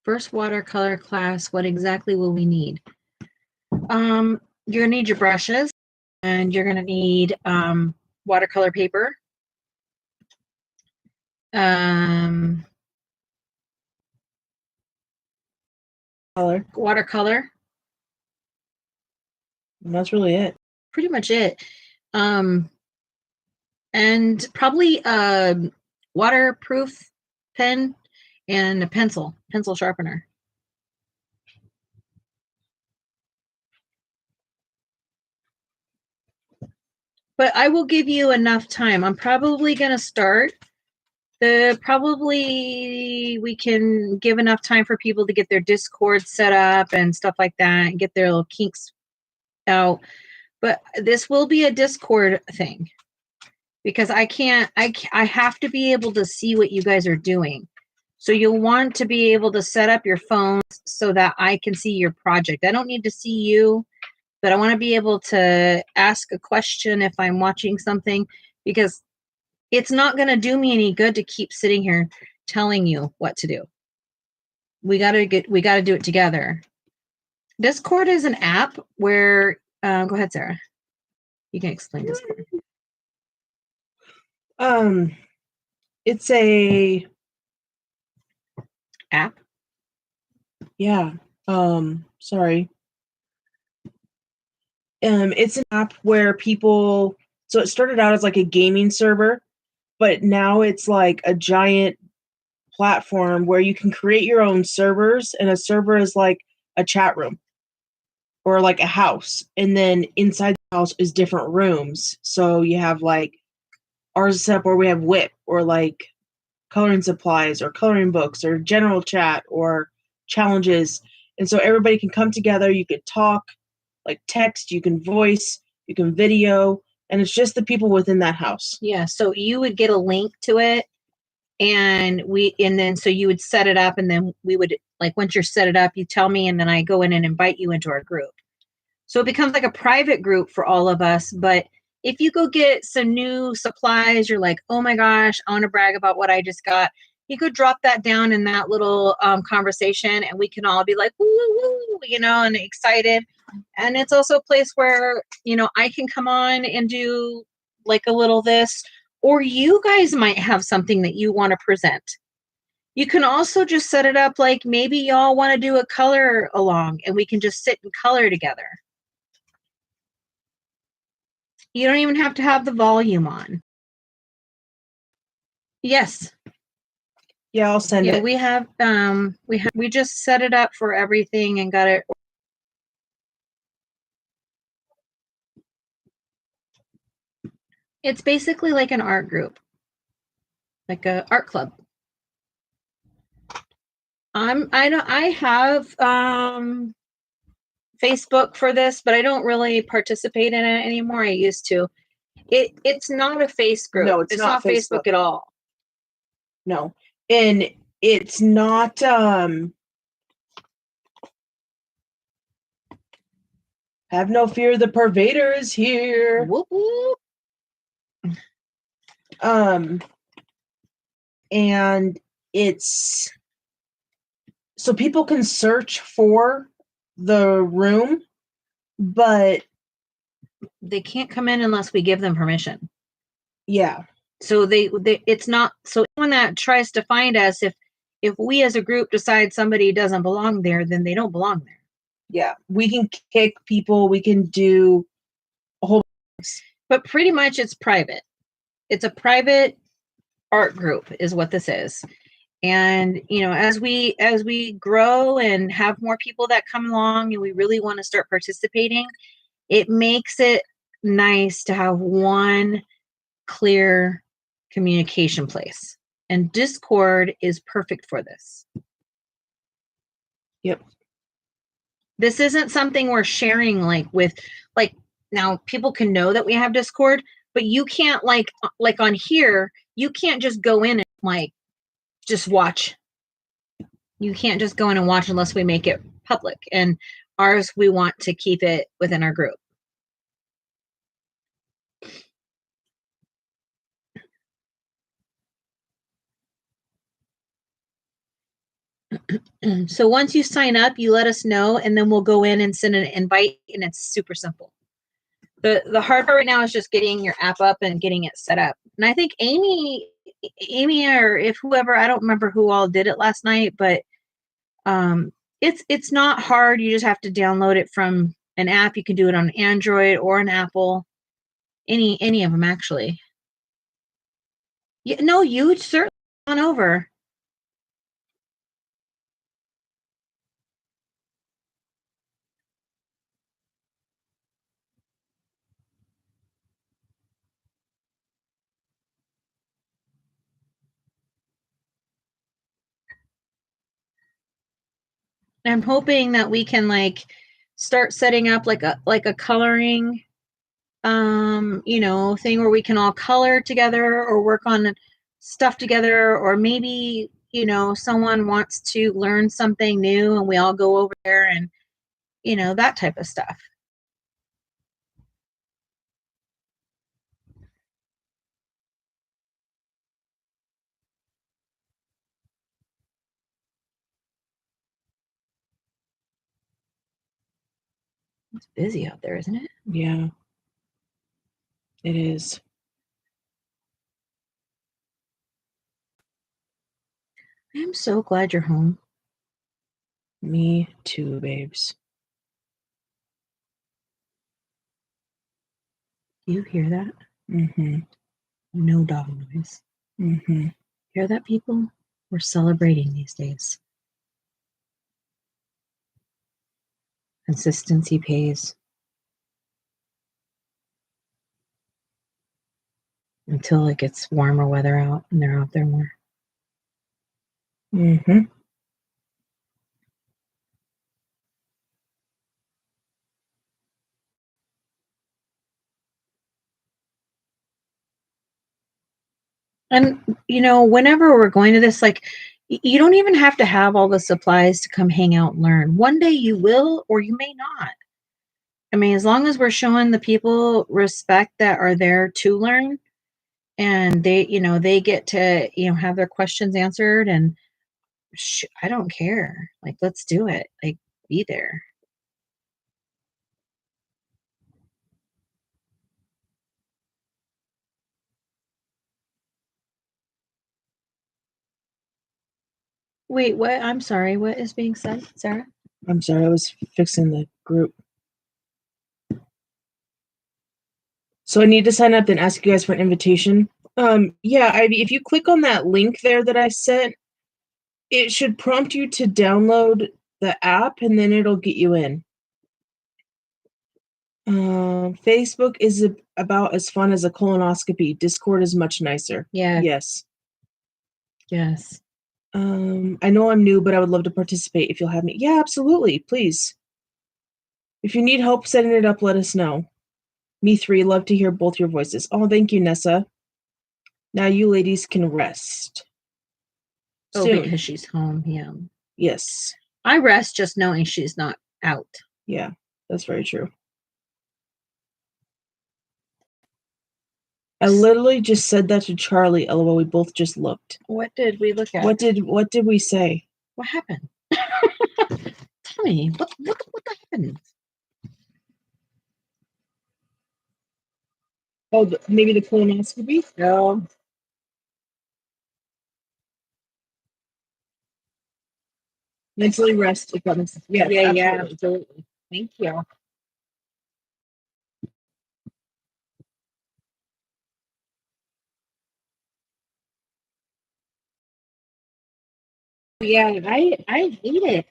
First watercolor class, what exactly will we need? You're gonna need your brushes, and you're gonna need watercolor paper. Watercolor. And that's really it. Pretty much it. And probably a waterproof pen and a pencil sharpener. But I will give you enough time. I'm probably going to start. Probably we can give enough time for people to get their Discord set up and stuff like that and get their little kinks out. But this will be a Discord thing because I have to be able to see what you guys are doing. So you'll want to be able to set up your phones so that I can see your project. I don't need to see you, but I want to be able to ask a question if I'm watching something, because it's not going to do me any good to keep sitting here telling you what to do. We got to do it together. Discord is an app where, go ahead, Sarah. You can explain Discord. It's a App? Yeah. Sorry. It's an app where people, so it started out as like a gaming server, but now it's like a giant platform where you can create your own servers, and a server is like a chat room or like a house. And then inside the house is different rooms. So you have like ours is set up where we have whip or like coloring supplies or coloring books or general chat or challenges. And so everybody can come together. You could talk, like text, you can voice, you can video, and it's just the people within that house. Yeah. So you would get a link to it, and then so you would set it up, and then we would, like, once you're set it up, you tell me, and then I go in and invite you into our group. So it becomes like a private group for all of us. But if you go get some new supplies, you're like, oh my gosh, I want to brag about what I just got. You could drop that down in that little conversation, and we can all be like, woo, woo, and excited. And it's also a place where, I can come on and do like a little this, or you guys might have something that you want to present. You can also just set it up like maybe y'all want to do a color along, and we can just sit and color together. You don't even have to have the volume on. Yes. Yeah, I'll send it. We just set it up for everything and got it. It's basically like an art group, like a art club. I have Facebook for this, but I don't really participate in it anymore. I used to. It's not a face group. No, it's not Facebook at all. No. And it's not have no fear, the pervader is here. Whoop, whoop. And it's so people can search for the room, but they can't come in unless we give them permission. Yeah. So it's not, so anyone that tries to find us, if we as a group decide somebody doesn't belong there, then they don't belong there. Yeah. We can kick people, we can do a whole, but pretty much it's private. It's a private art group is what this is. And, as we grow and have more people that come along and we really want to start participating, it makes it nice to have one clear communication place. And Discord is perfect for this. Yep. This isn't something we're sharing now people can know that we have Discord, but you can't like on here, you can't just go in and just watch. You can't just go in and watch unless we make it public. And ours, we want to keep it within our group. So once you sign up, you let us know, and then we'll go in and send an invite, and it's super simple. The hard part right now is just getting your app up and getting it set up. And I think Amy, or if whoever, I don't remember who all did it last night, but it's not hard. You just have to download it from an app. You can do it on Android or an Apple, any of them actually. Yeah, no, you certainly on over. I'm hoping that we can like start setting up like a coloring you know, thing where we can all color together or work on stuff together, or maybe, you know, someone wants to learn something new and we all go over there and, you know, that type of stuff. It's busy out there, isn't it? Yeah, it is. I am so glad you're home. Me too, babes. You hear that? Mm-hmm. No dog noise. Mm-hmm. Hear that, people? We're celebrating these days. Consistency pays. Until it gets warmer weather out and they're out there more. Mm-hmm. And, you know, whenever we're going to this, like, you don't even have to have all the supplies to come hang out and learn. One day you will, or you may not. I mean, as long as we're showing the people respect that are there to learn, and they, you know, they get to, you know, have their questions answered, and I don't care. Like, let's do it. Like, be there. Wait, what? I'm sorry. What is being said, Sarah? I'm sorry, I was fixing the group. So I need to sign up and ask you guys for an invitation. Yeah, Ivy, if you click on that link there that I sent, it should prompt you to download the app and then it'll get you in. Facebook is about as fun as a colonoscopy. Discord is much nicer. Yeah. Yes. Yes. I know I'm new, but I would love to participate if you'll have me. Yeah, absolutely. Please. If you need help setting it up, let us know. Me three, love to hear both your voices. Oh, thank you, Nessa. Now you ladies can rest. Oh, Soon. because she's home. Yeah. Yes. I rest just knowing she's not out. Yeah, that's very true. I literally just said that to Charlie. LOL, we both just looked. What did we look at? What did we say? What happened? Tell me. What happened? Oh, maybe the colonoscopy? No. Mentally rest if that makes sense. Yes, Yeah. absolutely. Thank you. Yeah, I hate it.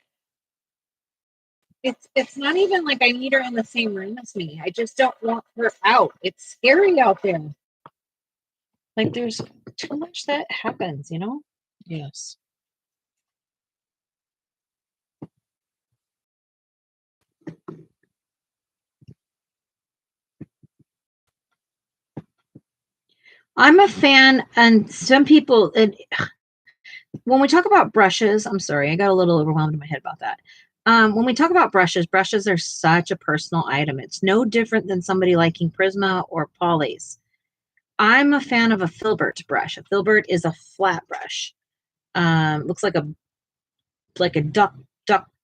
It's not even like I need her in the same room as me. I just don't want her out. It's scary out there. Like there's too much that happens, you know? Yes. I'm a fan, and some people, when we talk about brushes, I'm sorry, I got a little overwhelmed in my head about that. When we talk about brushes are such a personal item. It's no different than somebody liking Prisma or Polys. I'm a fan of a filbert brush. A filbert is a flat brush. Looks like a duck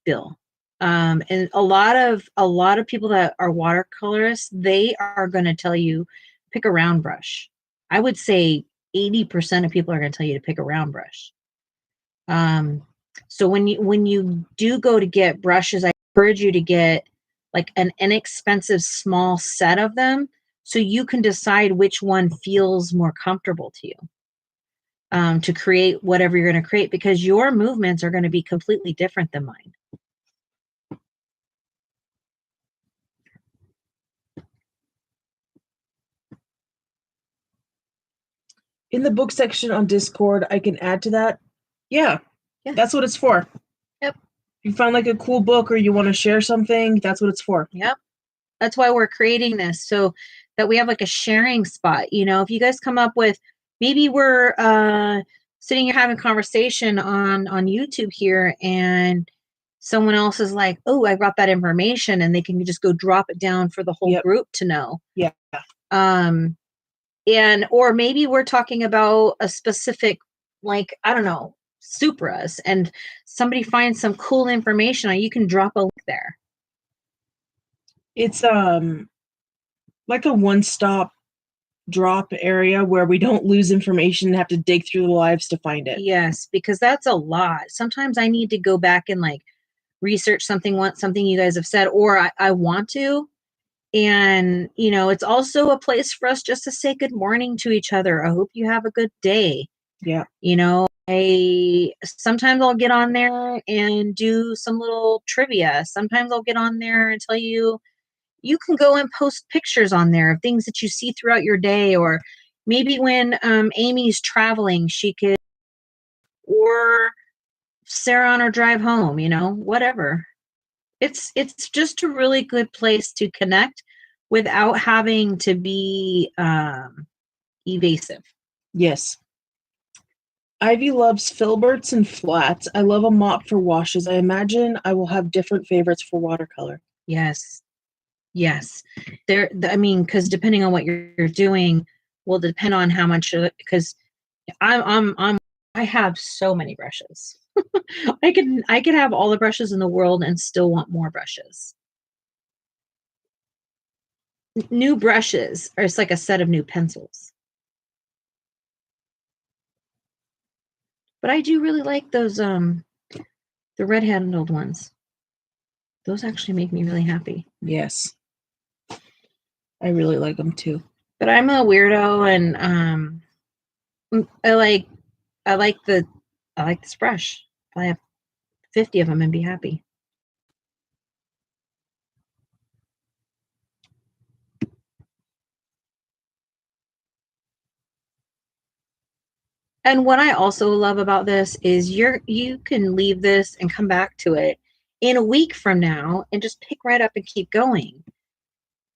bill. And a lot of people that are watercolorists, they are going to tell you pick a round brush. I would say 80% of people are going to tell you to pick a round brush. So when you do go to get brushes, I encourage you to get like an inexpensive small set of them so you can decide which one feels more comfortable to you. to create whatever you're going to create, because your movements are going to be completely different than mine. In the book section on Discord, I can add to that. Yeah, that's what it's for. Yep. If you find like a cool book or you want to share something, that's what it's for. Yep. That's why we're creating this, so that we have like a sharing spot. You know, if you guys come up with, maybe we're sitting here having conversation on YouTube here, and someone else is like, oh, I got that information, and they can just go drop it down for the whole group to know. Yeah. And or maybe we're talking about a specific, like, I don't know, supras, and somebody finds some cool information, and you can drop a link there. It's like a one-stop drop area where we don't lose information and have to dig through the lives to find it. Yes, because that's a lot. Sometimes I need to go back and like research something you guys have said, or I want to. And, you know, it's also a place for us just to say good morning to each other. I hope you have a good day. Yeah. You know, sometimes I'll get on there and do some little trivia. Sometimes I'll get on there and tell you, you can go and post pictures on there of things that you see throughout your day, or maybe when Amy's traveling, she could, or Sarah on her drive home, you know, whatever. It's just a really good place to connect without having to be evasive. Yes. Ivy loves filberts and flats. I love a mop for washes. I imagine I will have different favorites for watercolor. Yes. I mean, because depending on what you're doing will depend on how much, because I have so many brushes. I could have all the brushes in the world and still want more brushes. New brushes are it's like a set of new pencils. But I do really like those the red handled ones. Those actually make me really happy. Yes. I really like them too. But I'm a weirdo, and I like this brush. I have 50 of them and be happy. And what I also love about this is you can leave this and come back to it in a week from now and just pick right up and keep going.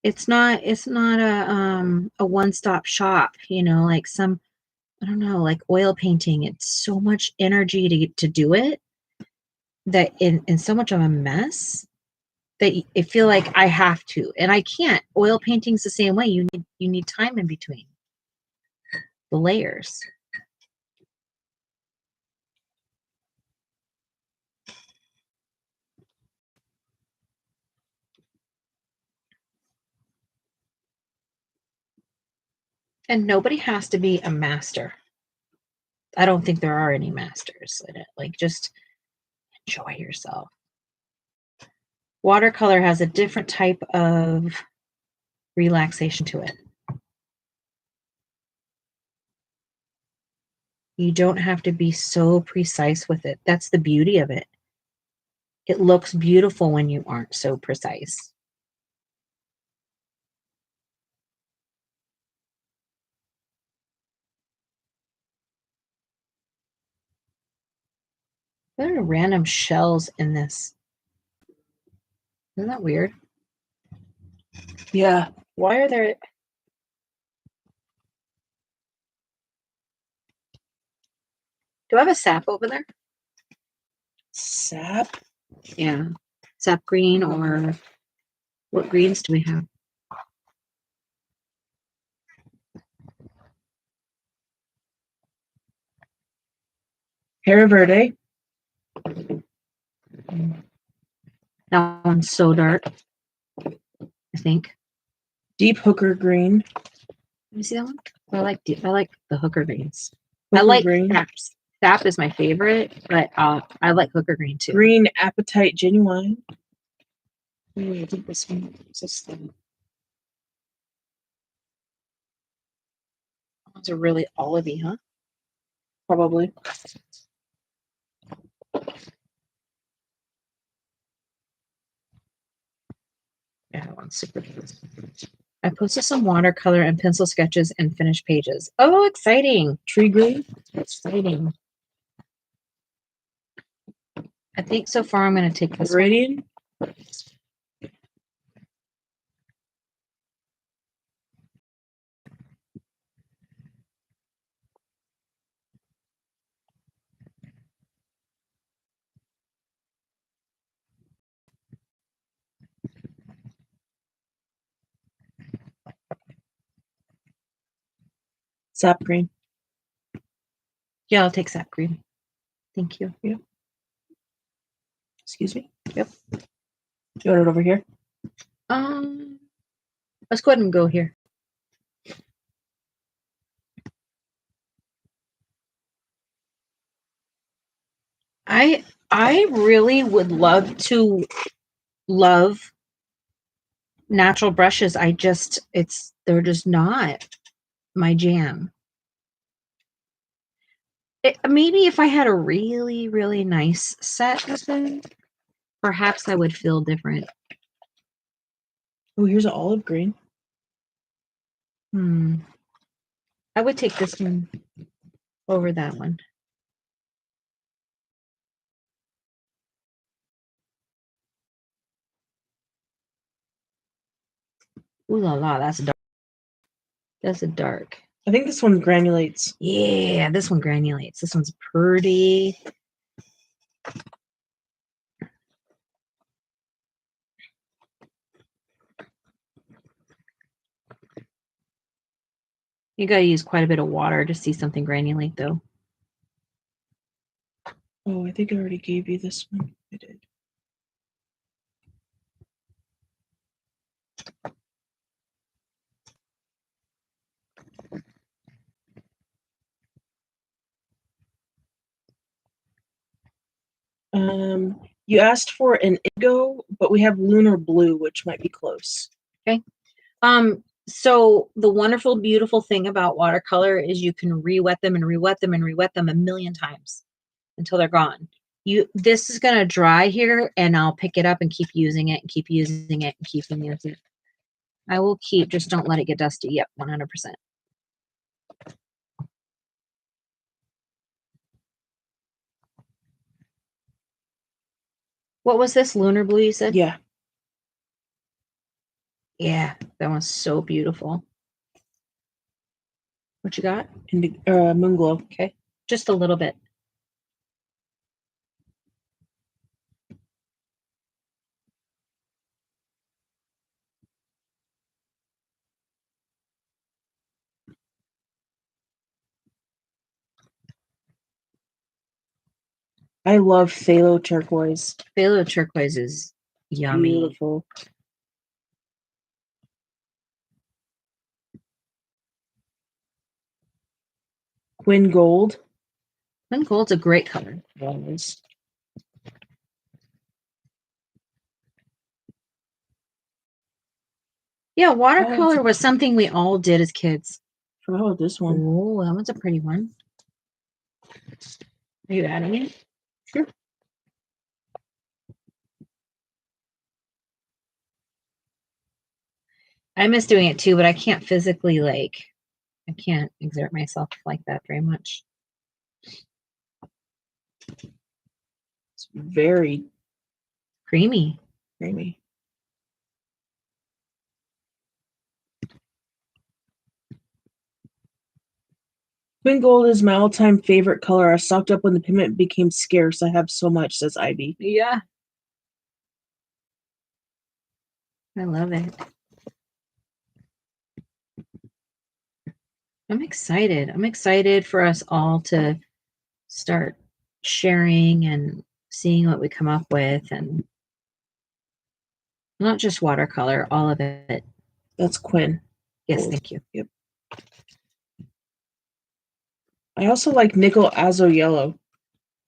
It's not a one-stop shop, you know, like some, I don't know, like oil painting. It's so much energy to do it, that in so much of a mess that I feel like I have to, and I can't. Oil painting's the same way. You need time in between the layers. And nobody has to be a master. I don't think there are any masters in it. Like, just enjoy yourself. Watercolor has a different type of relaxation to it. You don't have to be so precise with it. That's the beauty of it. It looks beautiful when you aren't so precise. There are random shells in this. Isn't that weird? Yeah. Why are there... Do I have a sap over there? Sap? Yeah. Sap green, or what greens do we have? Terra Verde. That one's so dark, I think. Deep Hooker Green. Let me see that one. I like the hooker greens. Hooker I like green. saps. Sap is my favorite, but I like hooker green too. Green Apatite Genuine. I think this one is just those are really olivey, huh? Probably. Yeah, that one's super good. I posted some watercolor and pencil sketches and finished pages. Oh, exciting. Tree green. Exciting. I think so far I'm going to take this one. Meridian. Sap green. Yeah, I'll take sap green. Thank you. Excuse me. Yep. Do you want it over here? Let's go ahead and go here. I really would love natural brushes. They're just not my jam. Maybe if I had a really, really nice set of them, perhaps I would feel different. Oh, here's an olive green. I would take this one over that one. Ooh la la, that's dark. That's a dark. I think this one granulates. Yeah, this one granulates. This one's pretty. You gotta use quite a bit of water to see something granulate, though. Oh, I think I already gave you this one. I did. You asked for an indigo, but we have lunar blue, which might be close. Okay. So the wonderful, beautiful thing about watercolor is you can re-wet them and re-wet them and re-wet them a million times until they're gone. This is gonna dry here, and I'll pick it up and keep using it and keep using it and keep using it. I will keep. Just don't let it get dusty. Yep, 100%. What was this? Lunar blue, you said? Yeah. Yeah, that one's so beautiful. What you got? Moon glow. Okay, just a little bit. I love phthalo turquoise. Phthalo turquoise is yummy. Beautiful. Quinn gold. Quinn gold's a great color. Yeah, watercolor was something we all did as kids. Forgot about this one. Oh, that one's a pretty one. Are you adding it? Sure. I miss doing it too, but I can't physically, I can't exert myself like that very much. It's very Creamy. creamy. Quinn gold is my all-time favorite color. I stocked up when the pigment became scarce. I have so much, says Ivy. Yeah. I love it. I'm excited. I'm excited for us all to start sharing and seeing what we come up with, and not just watercolor, all of it. That's Quinn. Yes, Gold. thank you. Yep. I also like nickel azo yellow.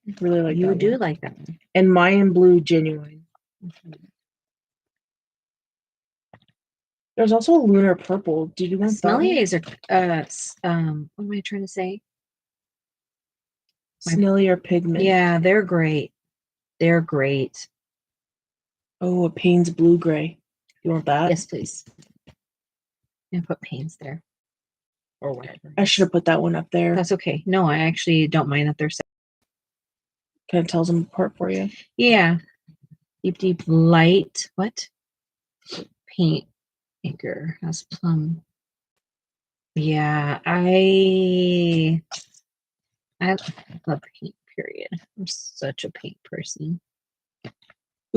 I really like You that do one. like that one. And Mayan blue genuine. There's also lunar purple. Did you want that one? Smelliers are what am I trying to say? Snellier pigment. Yeah, they're great. They're great. Oh, a Payne's blue gray. You want that? Yes, please. And put Payne's there. Or whatever. I should have put that one up there. That's okay. No, I actually don't mind that they're set. Kind of tells them apart for you. Yeah. Deep light. What? Paint maker has plum. Yeah, I love paint, period. I'm such a paint person.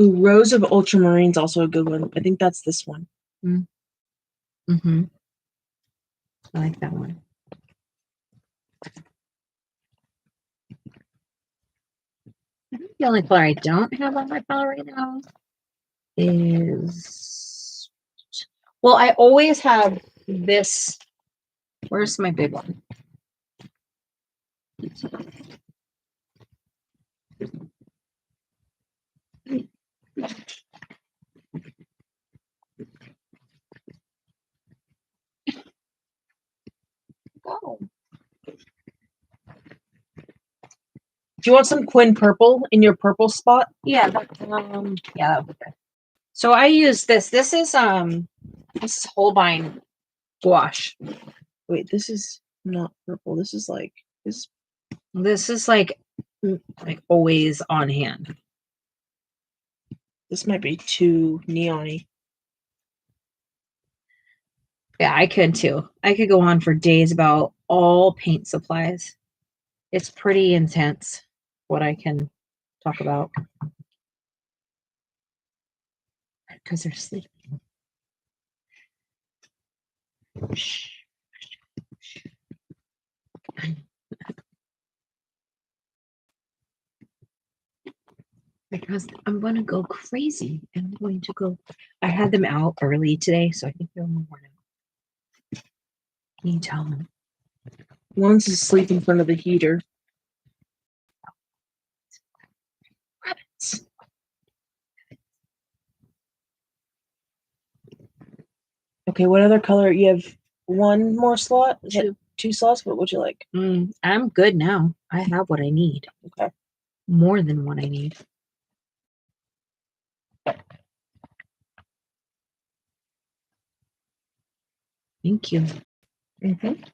Ooh, Rose of Ultramarine is also a good one. I think that's this one. Mm-hmm. I like that one. I think the only color I don't have on my palette right now is, well, I always have this. Where's my big one? Oh. Do you want some Quinn purple in your purple spot? Yeah, that would be good. So I use this. This is Holbein gouache. Wait, this is not purple. This is like this. This is like always on hand. This might be too neon-y. Yeah, I could too. I could go on for days about all paint supplies. It's pretty intense what I can talk about. Because they're sleeping. Because I'm going to go crazy. I'm going to go. I had them out early today, so I think they're more now. Can you tell them? One's asleep in front of the heater. Rabbits. Okay, what other color? You have one more slot? Is that Two. 2 slots? What would you like? I'm good now. I have what I need. Okay. More than what I need. Thank you.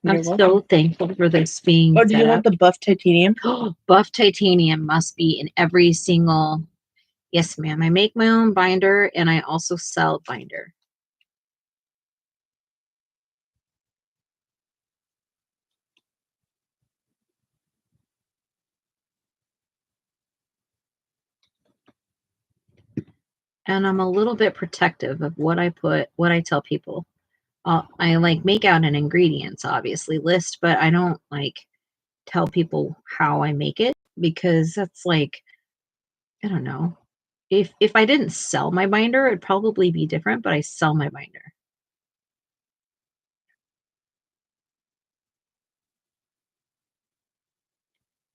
I'm so thankful for this being. Oh, do you want the buff titanium? Buff titanium must be in every single. Yes, ma'am. I make my own binder and I also sell binder. And I'm a little bit protective of what I tell people. I like make out an ingredients, obviously, list, but I don't like tell people how I make it because that's like, I don't know. If I didn't sell my binder, it'd probably be different, but I sell my binder.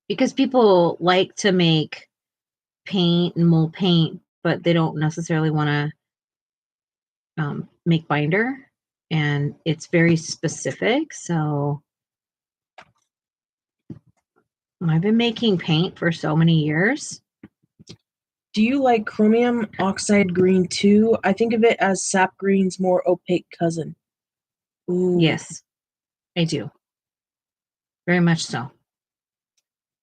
Because people like to make paint and mold paint, but they don't necessarily want to make binder, and it's very specific. So I've been making paint for so many years. Do you like chromium oxide green too? I think of it as sap green's more opaque cousin. Ooh. Yes, I do. Very much so.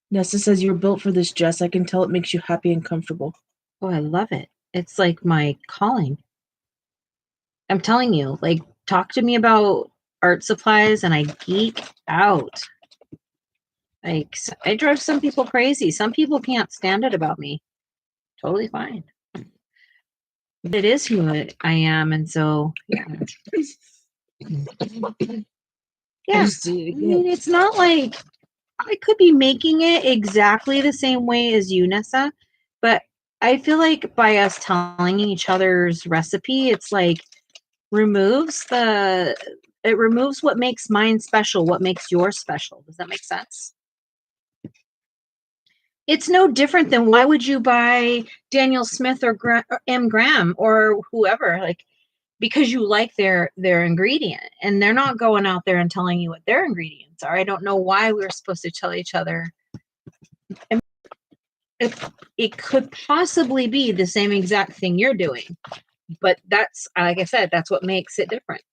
Nessa says you're built for this, Jess. I can tell it makes you happy and comfortable. Oh, I love it. It's like my calling. I'm telling you, like, talk to me about art supplies and I geek out. Like, I drive some people crazy. Some people can't stand it about me. Totally fine. But it is who I am. And so, yeah. Yeah. I mean, it's not like I could be making it exactly the same way as you, Nessa, but I feel like by us telling each other's recipe, it's like it removes what makes mine special, what makes yours special. Does that make sense? It's no different than why would you buy Daniel Smith or M. Graham or whoever, like, because you like their ingredient, and they're not going out there and telling you what their ingredients are. I don't know why we were supposed to tell each other it could possibly be the same exact thing you're doing, but that's, like I said, that's what makes it different.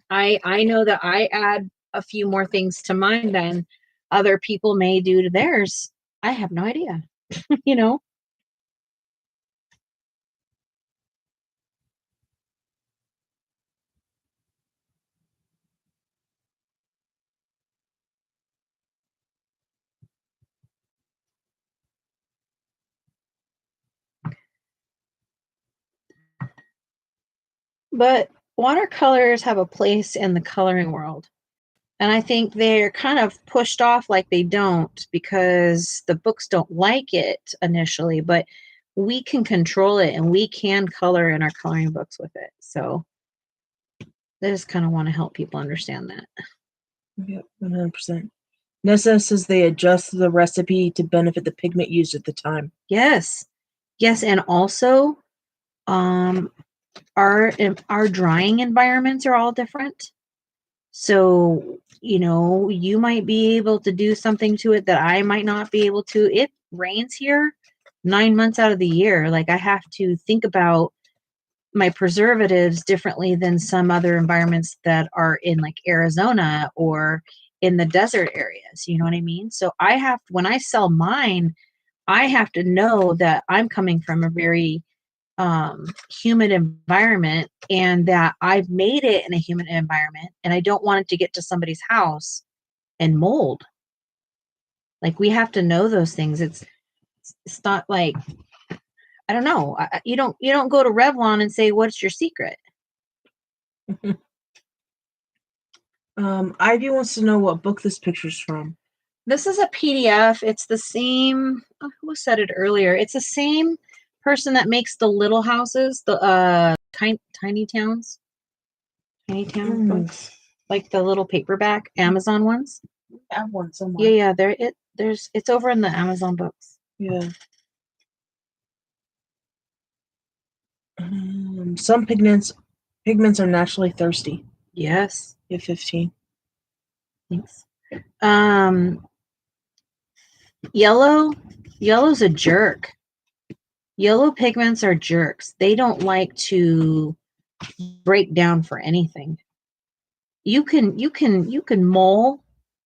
I know that I add a few more things to mine than other people may do to theirs. I have no idea, you know. But watercolors have a place in the coloring world. And I think they're kind of pushed off like they don't because the books don't like it initially, but we can control it and we can color in our coloring books with it. So I just kind of want to help people understand that. Yep, 100%. Nessa says they adjust the recipe to benefit the pigment used at the time. Yes. Yes. And also, our drying environments are all different. So, you know, you might be able to do something to it that I might not be able to. It rains here 9 months out of the year. Like, I have to think about my preservatives differently than some other environments that are in like Arizona or in the desert areas. You know what I mean? So I have, when I sell mine, I have to know that I'm coming from a very humid environment and that I've made it in a humid environment and I don't want it to get to somebody's house and mold. Like, we have to know those things. It's not like, I don't know. You don't go to Revlon and say, "What's your secret?" Ivy wants to know what book this picture's from. This is a PDF. It's the same. Oh, who said it earlier? It's the same person that makes the little houses, the tiny towns, tiny town books, like the little paperback Amazon ones. I have one somewhere. Yeah, it's over in the Amazon books. Yeah. Some pigments are naturally thirsty. Yes. You have 15. Thanks. Yellow's a jerk. Yellow pigments are jerks. They don't like to break down for anything. You can mull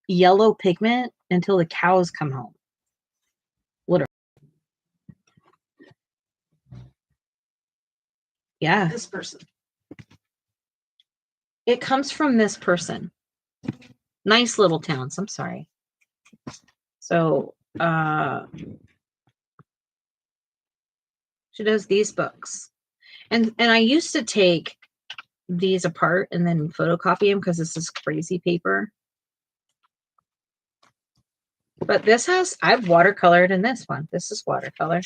yellow pigment until the cows come home. Literally. Yeah. This person. It comes from this person. Nice little towns. I'm sorry. So, she does these books. And I used to take these apart and then photocopy them because this is crazy paper. But this I've watercolored in this one. This is watercolor.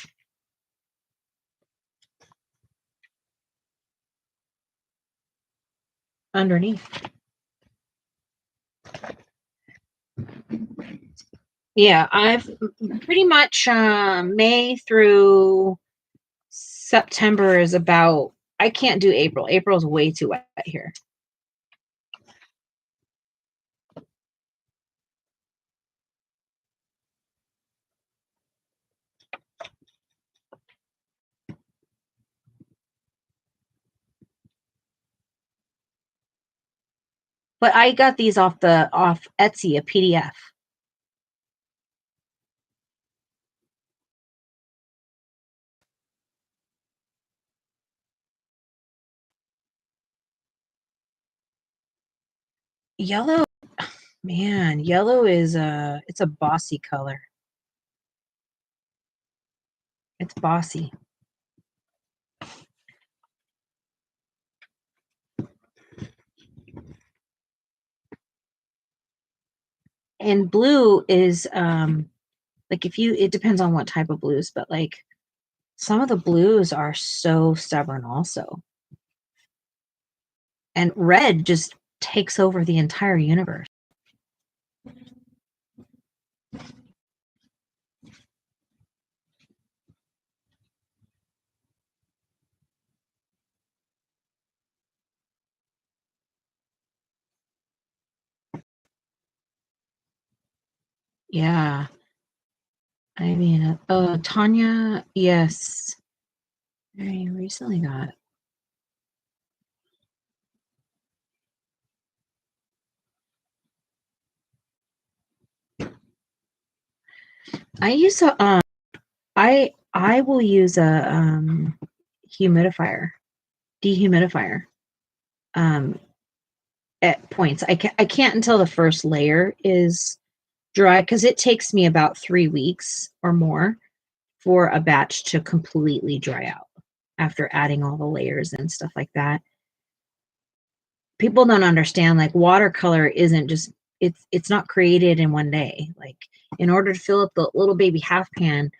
Underneath. Yeah, I've pretty much May through September is about, I can't do April. April's way too wet here. But I got these off Etsy, a PDF. Yellow, man, yellow is it's a bossy color. It's bossy. And blue is like, it depends on what type of blues, but like some of the blues are so stubborn also. And red just takes over the entire universe. Yeah. I mean, oh, Tanya, yes. I recently got. I use a I will use a humidifier, dehumidifier, at points. I can't until the first layer is dry because it takes me about 3 weeks or more for a batch to completely dry out after adding all the layers and stuff like that. People don't understand, like, watercolor isn't just it's not created in one day. Like, in order to fill up the little baby half pan,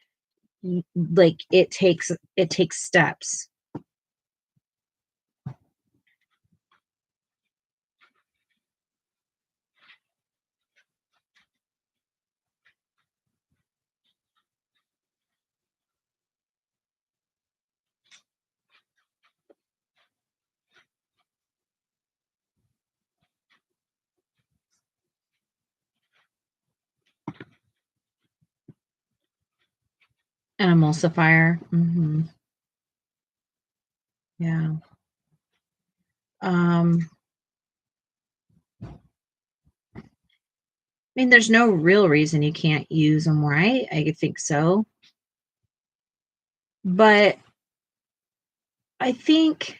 like, it takes steps. An emulsifier. Yeah. I mean, there's no real reason you can't use them, right? I think so. But I think,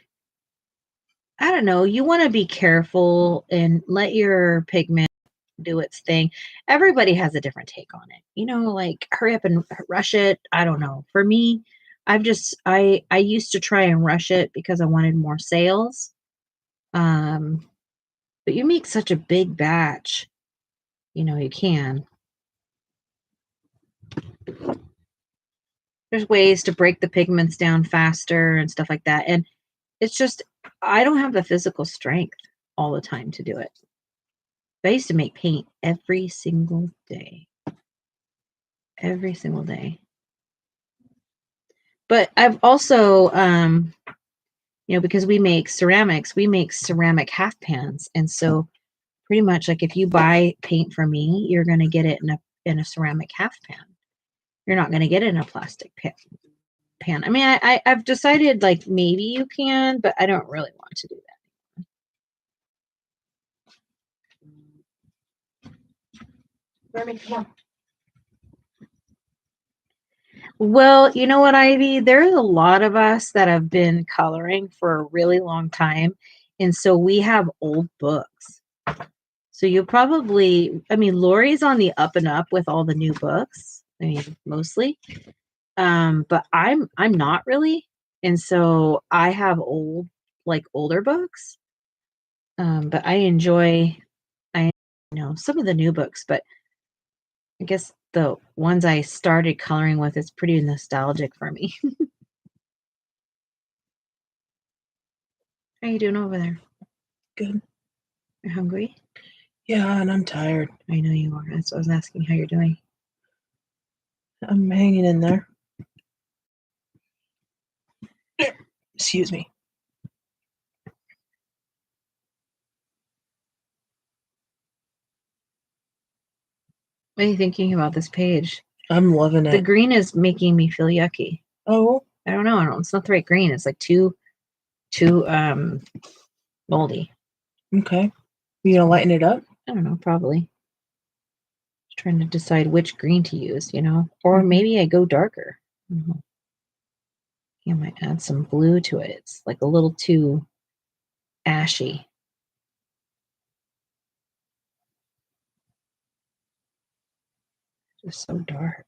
I don't know, you want to be careful and let your pigment do its thing. Everybody has a different take on it. Like, hurry up and rush it. I don't know. For me, I used to try and rush it because I wanted more sales. But you make such a big batch, you can. There's ways to break the pigments down faster and stuff like that. And it's just, I don't have the physical strength all the time to do it. I used to make paint every single day. Every single day. But I've also, because we make ceramic half pans. And so pretty much, like, if you buy paint from me, you're going to get it in a ceramic half pan. You're not going to get it in a plastic pan. I mean, I've decided, like, maybe you can, but I don't really want to do Come on. that. Well, you know what, Ivy? There's a lot of us that have been coloring for a really long time. And so we have old books. So you probably, I mean, Lori's on the up and up with all the new books. I mean, mostly. But I'm not really. And so I have older books. But I enjoy some of the new books, but I guess the ones I started coloring with is pretty nostalgic for me. How you doing over there? Good. You're hungry? Yeah, and I'm tired. I know you are. That's what I was asking how you're doing. I'm hanging in there. Excuse me. What are you thinking about this page? I'm loving The it. green is making me feel yucky. Oh, I don't know. It's not the right green. It's like too moldy. okay. You gonna lighten it up? I don't know, probably. Just trying to decide which green to use, or maybe I go darker. I might add some blue to it. It's like a little too ashy. Just so dark.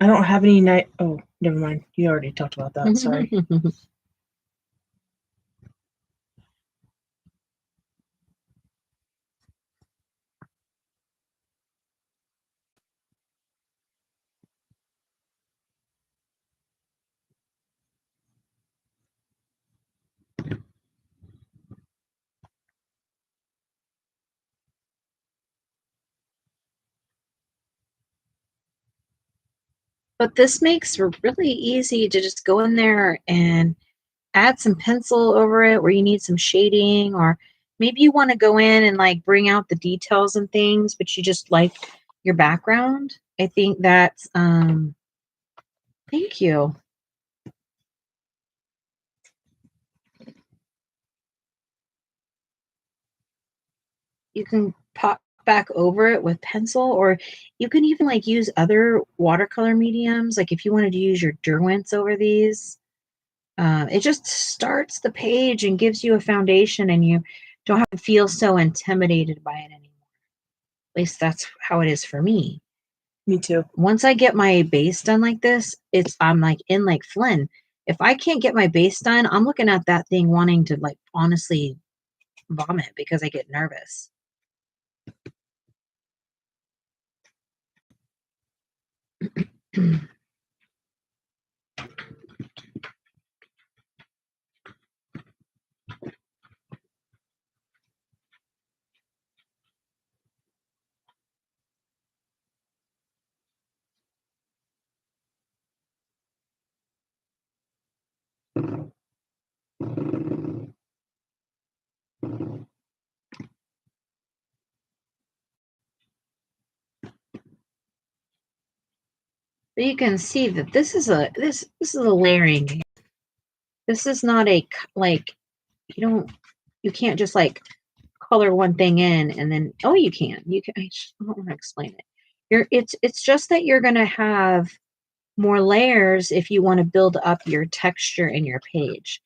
I don't have any night. Oh, never mind. You already talked about that. Sorry. But this makes it really easy to just go in there and add some pencil over it where you need some shading, or maybe you want to go in and like bring out the details and things, but you just like your background. I think that's thank you. You can pop back over it with pencil, or you can even like use other watercolor mediums. Like if you wanted to use your Derwents over these, it just starts the page and gives you a foundation, and you don't have to feel so intimidated by it anymore. At least that's how it is for me. Me too. Once I get my base done like this, I'm like in like Flynn. If I can't get my base done, I'm looking at that thing wanting to like honestly vomit because I get nervous. But you can see that this is a layering. This is not a like you can't just like color one thing in and then you can. I don't want to explain it. It's just that you're going to have more layers if you want to build up your texture in your page.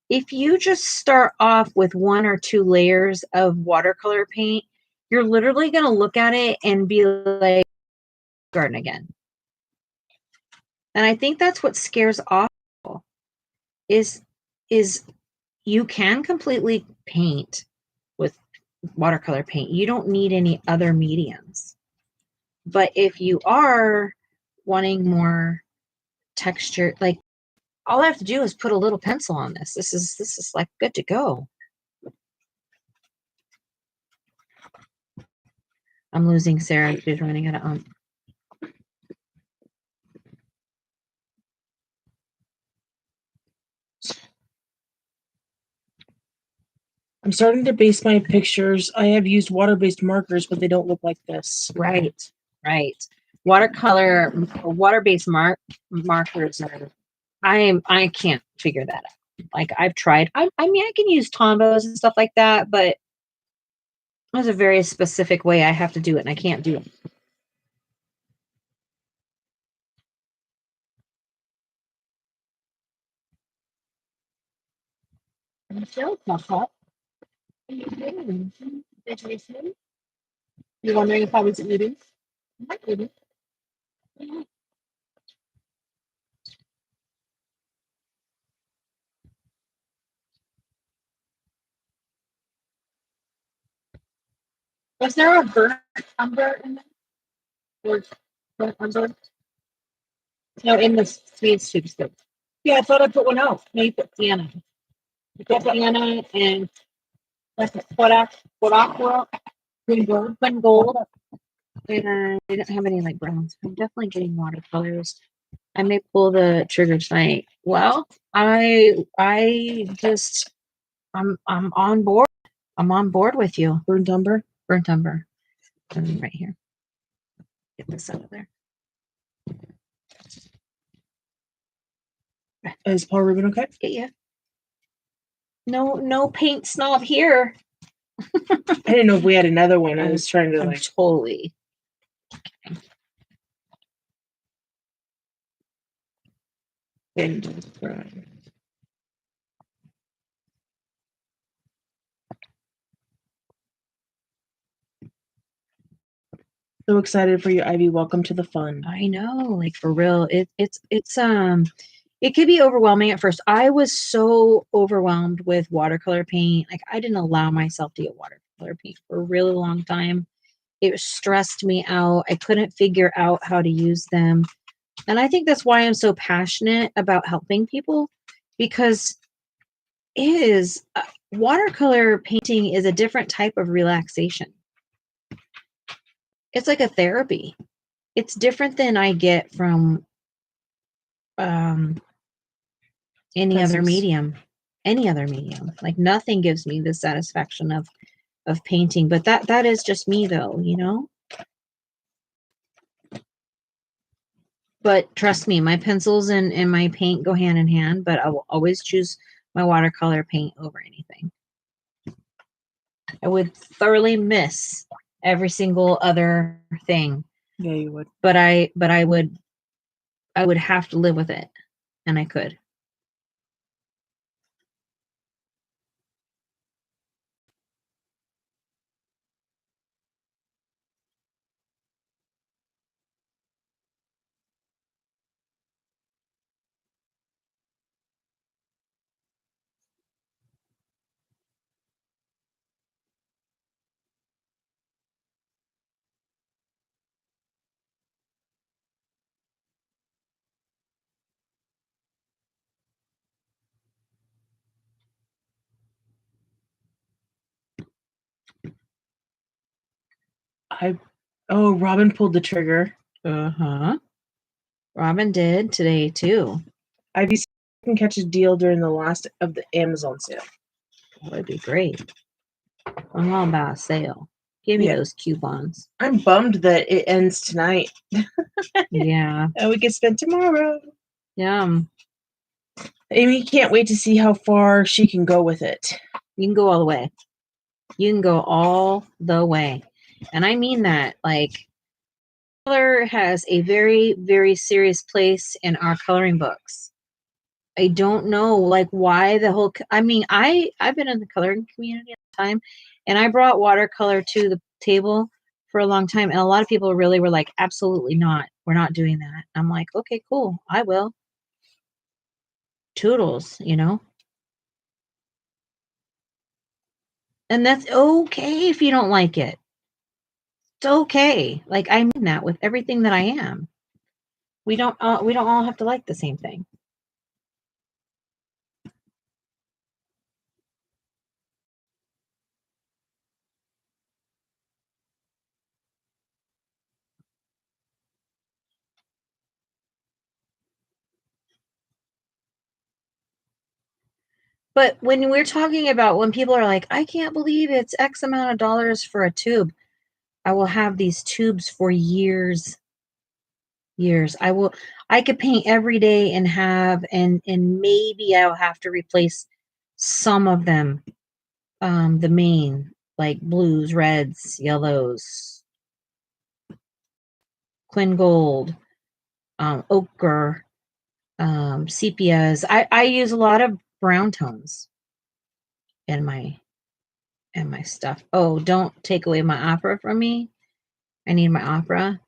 If you just start off with 1 or 2 layers of watercolor paint, you're literally going to look at it and be like garden again. And I think that's what scares off people is you can completely paint with watercolor paint. You don't need any other mediums. But if you are wanting more texture, like all I have to do is put a little pencil on this. This is like good to go. I'm losing Sarah. She's running out of I'm starting to base my pictures. I have used water-based markers, but they don't look like this. Right. Water-based markers are. I can't figure that out. Like I've tried. I mean, I can use Tombos and stuff like that, but there's a very specific way I have to do it, and I can't do it. Michelle, hot. You're wondering if I was eating? I'm not eating. Was there a burnt umber in there? Or burnt umber? No, in the sweet tubes. Yeah, I thought I put one out. No, you put sienna. You put sienna and that's what aqua, green gold. And I don't have any like browns. I'm definitely getting watercolors. I may pull the trigger tonight. Well, I'm on board. I'm on board with you. Burnt umber. Right here. Get this out of there. Is Paul Rubin okay? Yeah. No paint snob here. I didn't know if we had another one. I was trying to like totally. So excited for you, Ivy. Welcome to the fun. I know, like for real. It's it could be overwhelming at first. I was so overwhelmed with watercolor paint. Like I didn't allow myself to get watercolor paint for a really long time. It stressed me out. I couldn't figure out how to use them. And I think that's why I'm so passionate about helping people, because watercolor painting is a different type of relaxation. It's like a therapy. It's different than I get from any other Pencils. medium. Any other medium. Like nothing gives me the satisfaction of painting. But that is just me though, you know? But trust me, my pencils and my paint go hand in hand, but I will always choose my watercolor paint over anything. I would thoroughly miss every single other thing. Yeah, you would. But I would have to live with it. And I could. Robin pulled the trigger. Uh-huh. Robin did today too. Ivy can catch a deal during the last of the Amazon sale. That would be great. I'm all about a sale. Give me Yeah. those coupons. I'm bummed that it ends tonight. Yeah. And we can spend tomorrow. Yeah. Amy can't wait to see how far she can go with it. You can go all the way. You can go all the way. And I mean that. Like, color has a very, very serious place in our coloring books. I don't know, like, why the whole... I mean, I've been in the coloring community at the time, and I brought watercolor to the table for a long time, and a lot of people really were like, absolutely not. We're not doing that. I'm like, okay, cool. I will. Toodles, you know? And that's okay if you don't like it. It's okay. Like, I mean that with everything that I am. We don't all have to like the same thing. But when we're talking about when people are like, I can't believe it's X amount of dollars for a tube, I will have these tubes for years. Years. I could paint every day and have and maybe I'll have to replace some of them. The main, like blues, reds, yellows, Quin gold, ochre, sepias. I use a lot of brown tones in my stuff. Oh, don't take away my opera from me. I need my opera.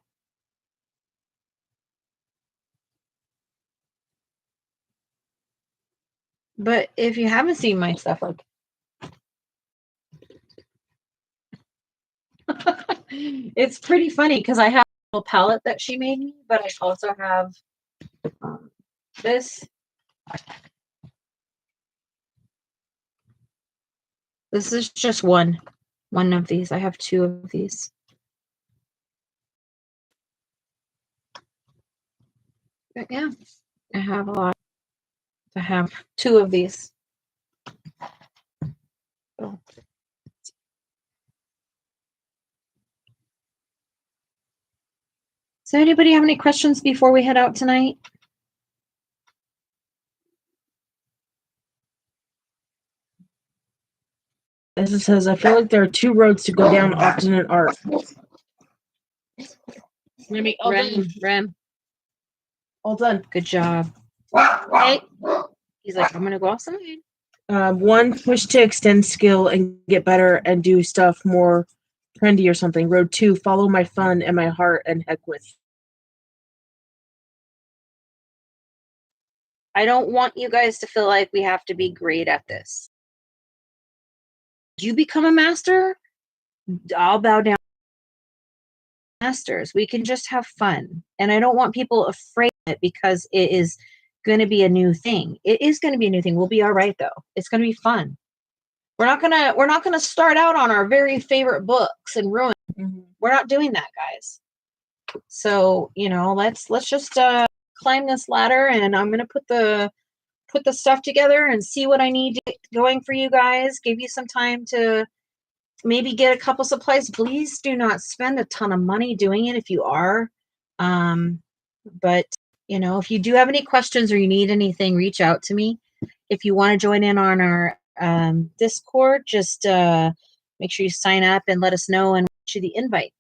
But if you haven't seen my stuff, like it's pretty funny because I have a little palette that she made me, but I also have this. This is just one of these. I have two of these. But yeah, I have a lot. I have two of these. Oh. So anybody have any questions before we head out tonight? As it says, I feel like there are two roads to go down often in art. Rem. All done. Good job. Hey. He's like, I'm gonna go outside. One, push to extend skill and get better and do stuff more trendy or something. Road 2, follow my fun and my heart and heck with. I don't want you guys to feel like we have to be great at this. You become a master, I'll bow down. Masters, we can just have fun. And I don't want people afraid of it because it is going to be a new thing. It is going to be a new thing. We'll be all right though. It's going to be fun. We're not going to start out on our very favorite books and ruin. Mm-hmm. We're not doing that, guys. So, you know, let's just climb this ladder, and I'm gonna put the stuff together and see what I need to get going for you guys. Give you some time to maybe get a couple supplies. Please do not spend a ton of money doing it if you are. But you know, if you do have any questions or you need anything, reach out to me. If you want to join in on our Discord, just make sure you sign up and let us know and get you the invite.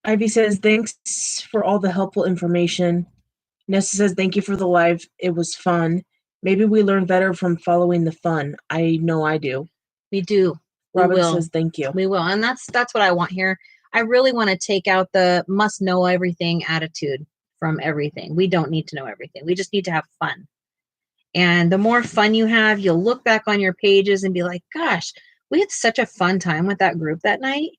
Ivy says, thanks for all the helpful information. Nessa says, thank you for the live. It was fun. Maybe we learn better from following the fun. I know I do. We do. Robin says, thank you. We will. And that's what I want here. I really want to take out the must know everything attitude from everything. We don't need to know everything. We just need to have fun. And the more fun you have, you'll look back on your pages and be like, gosh, we had such a fun time with that group that night.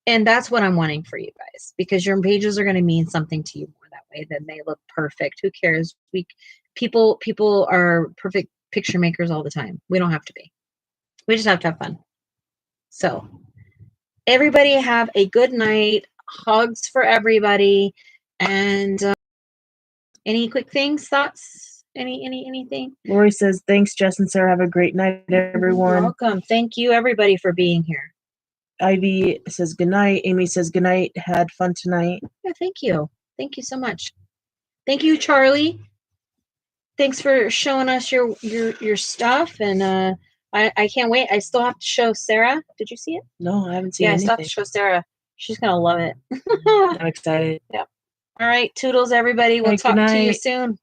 And that's what I'm wanting for you guys, because your pages are going to mean something to you more that way than they look perfect. Who cares? People are perfect picture makers all the time. We don't have to be. We just have to have fun. So everybody have a good night. Hugs for everybody. And any quick things, thoughts? Anything? Lori says, thanks, Jess and Sarah. Have a great night, everyone. You're welcome. Thank you, everybody, for being here. Ivy says good night. Amy says good night. Had fun tonight. Yeah, thank you. Thank you so much. Thank you, Charlie. Thanks for showing us your stuff, and I can't wait. I still have to show Sarah. Did you see it? No, I haven't seen Yeah, anything. I still have to show Sarah. She's gonna love it. I'm excited. Yep. All right, toodles, everybody. We'll Right, talk good to you night. soon.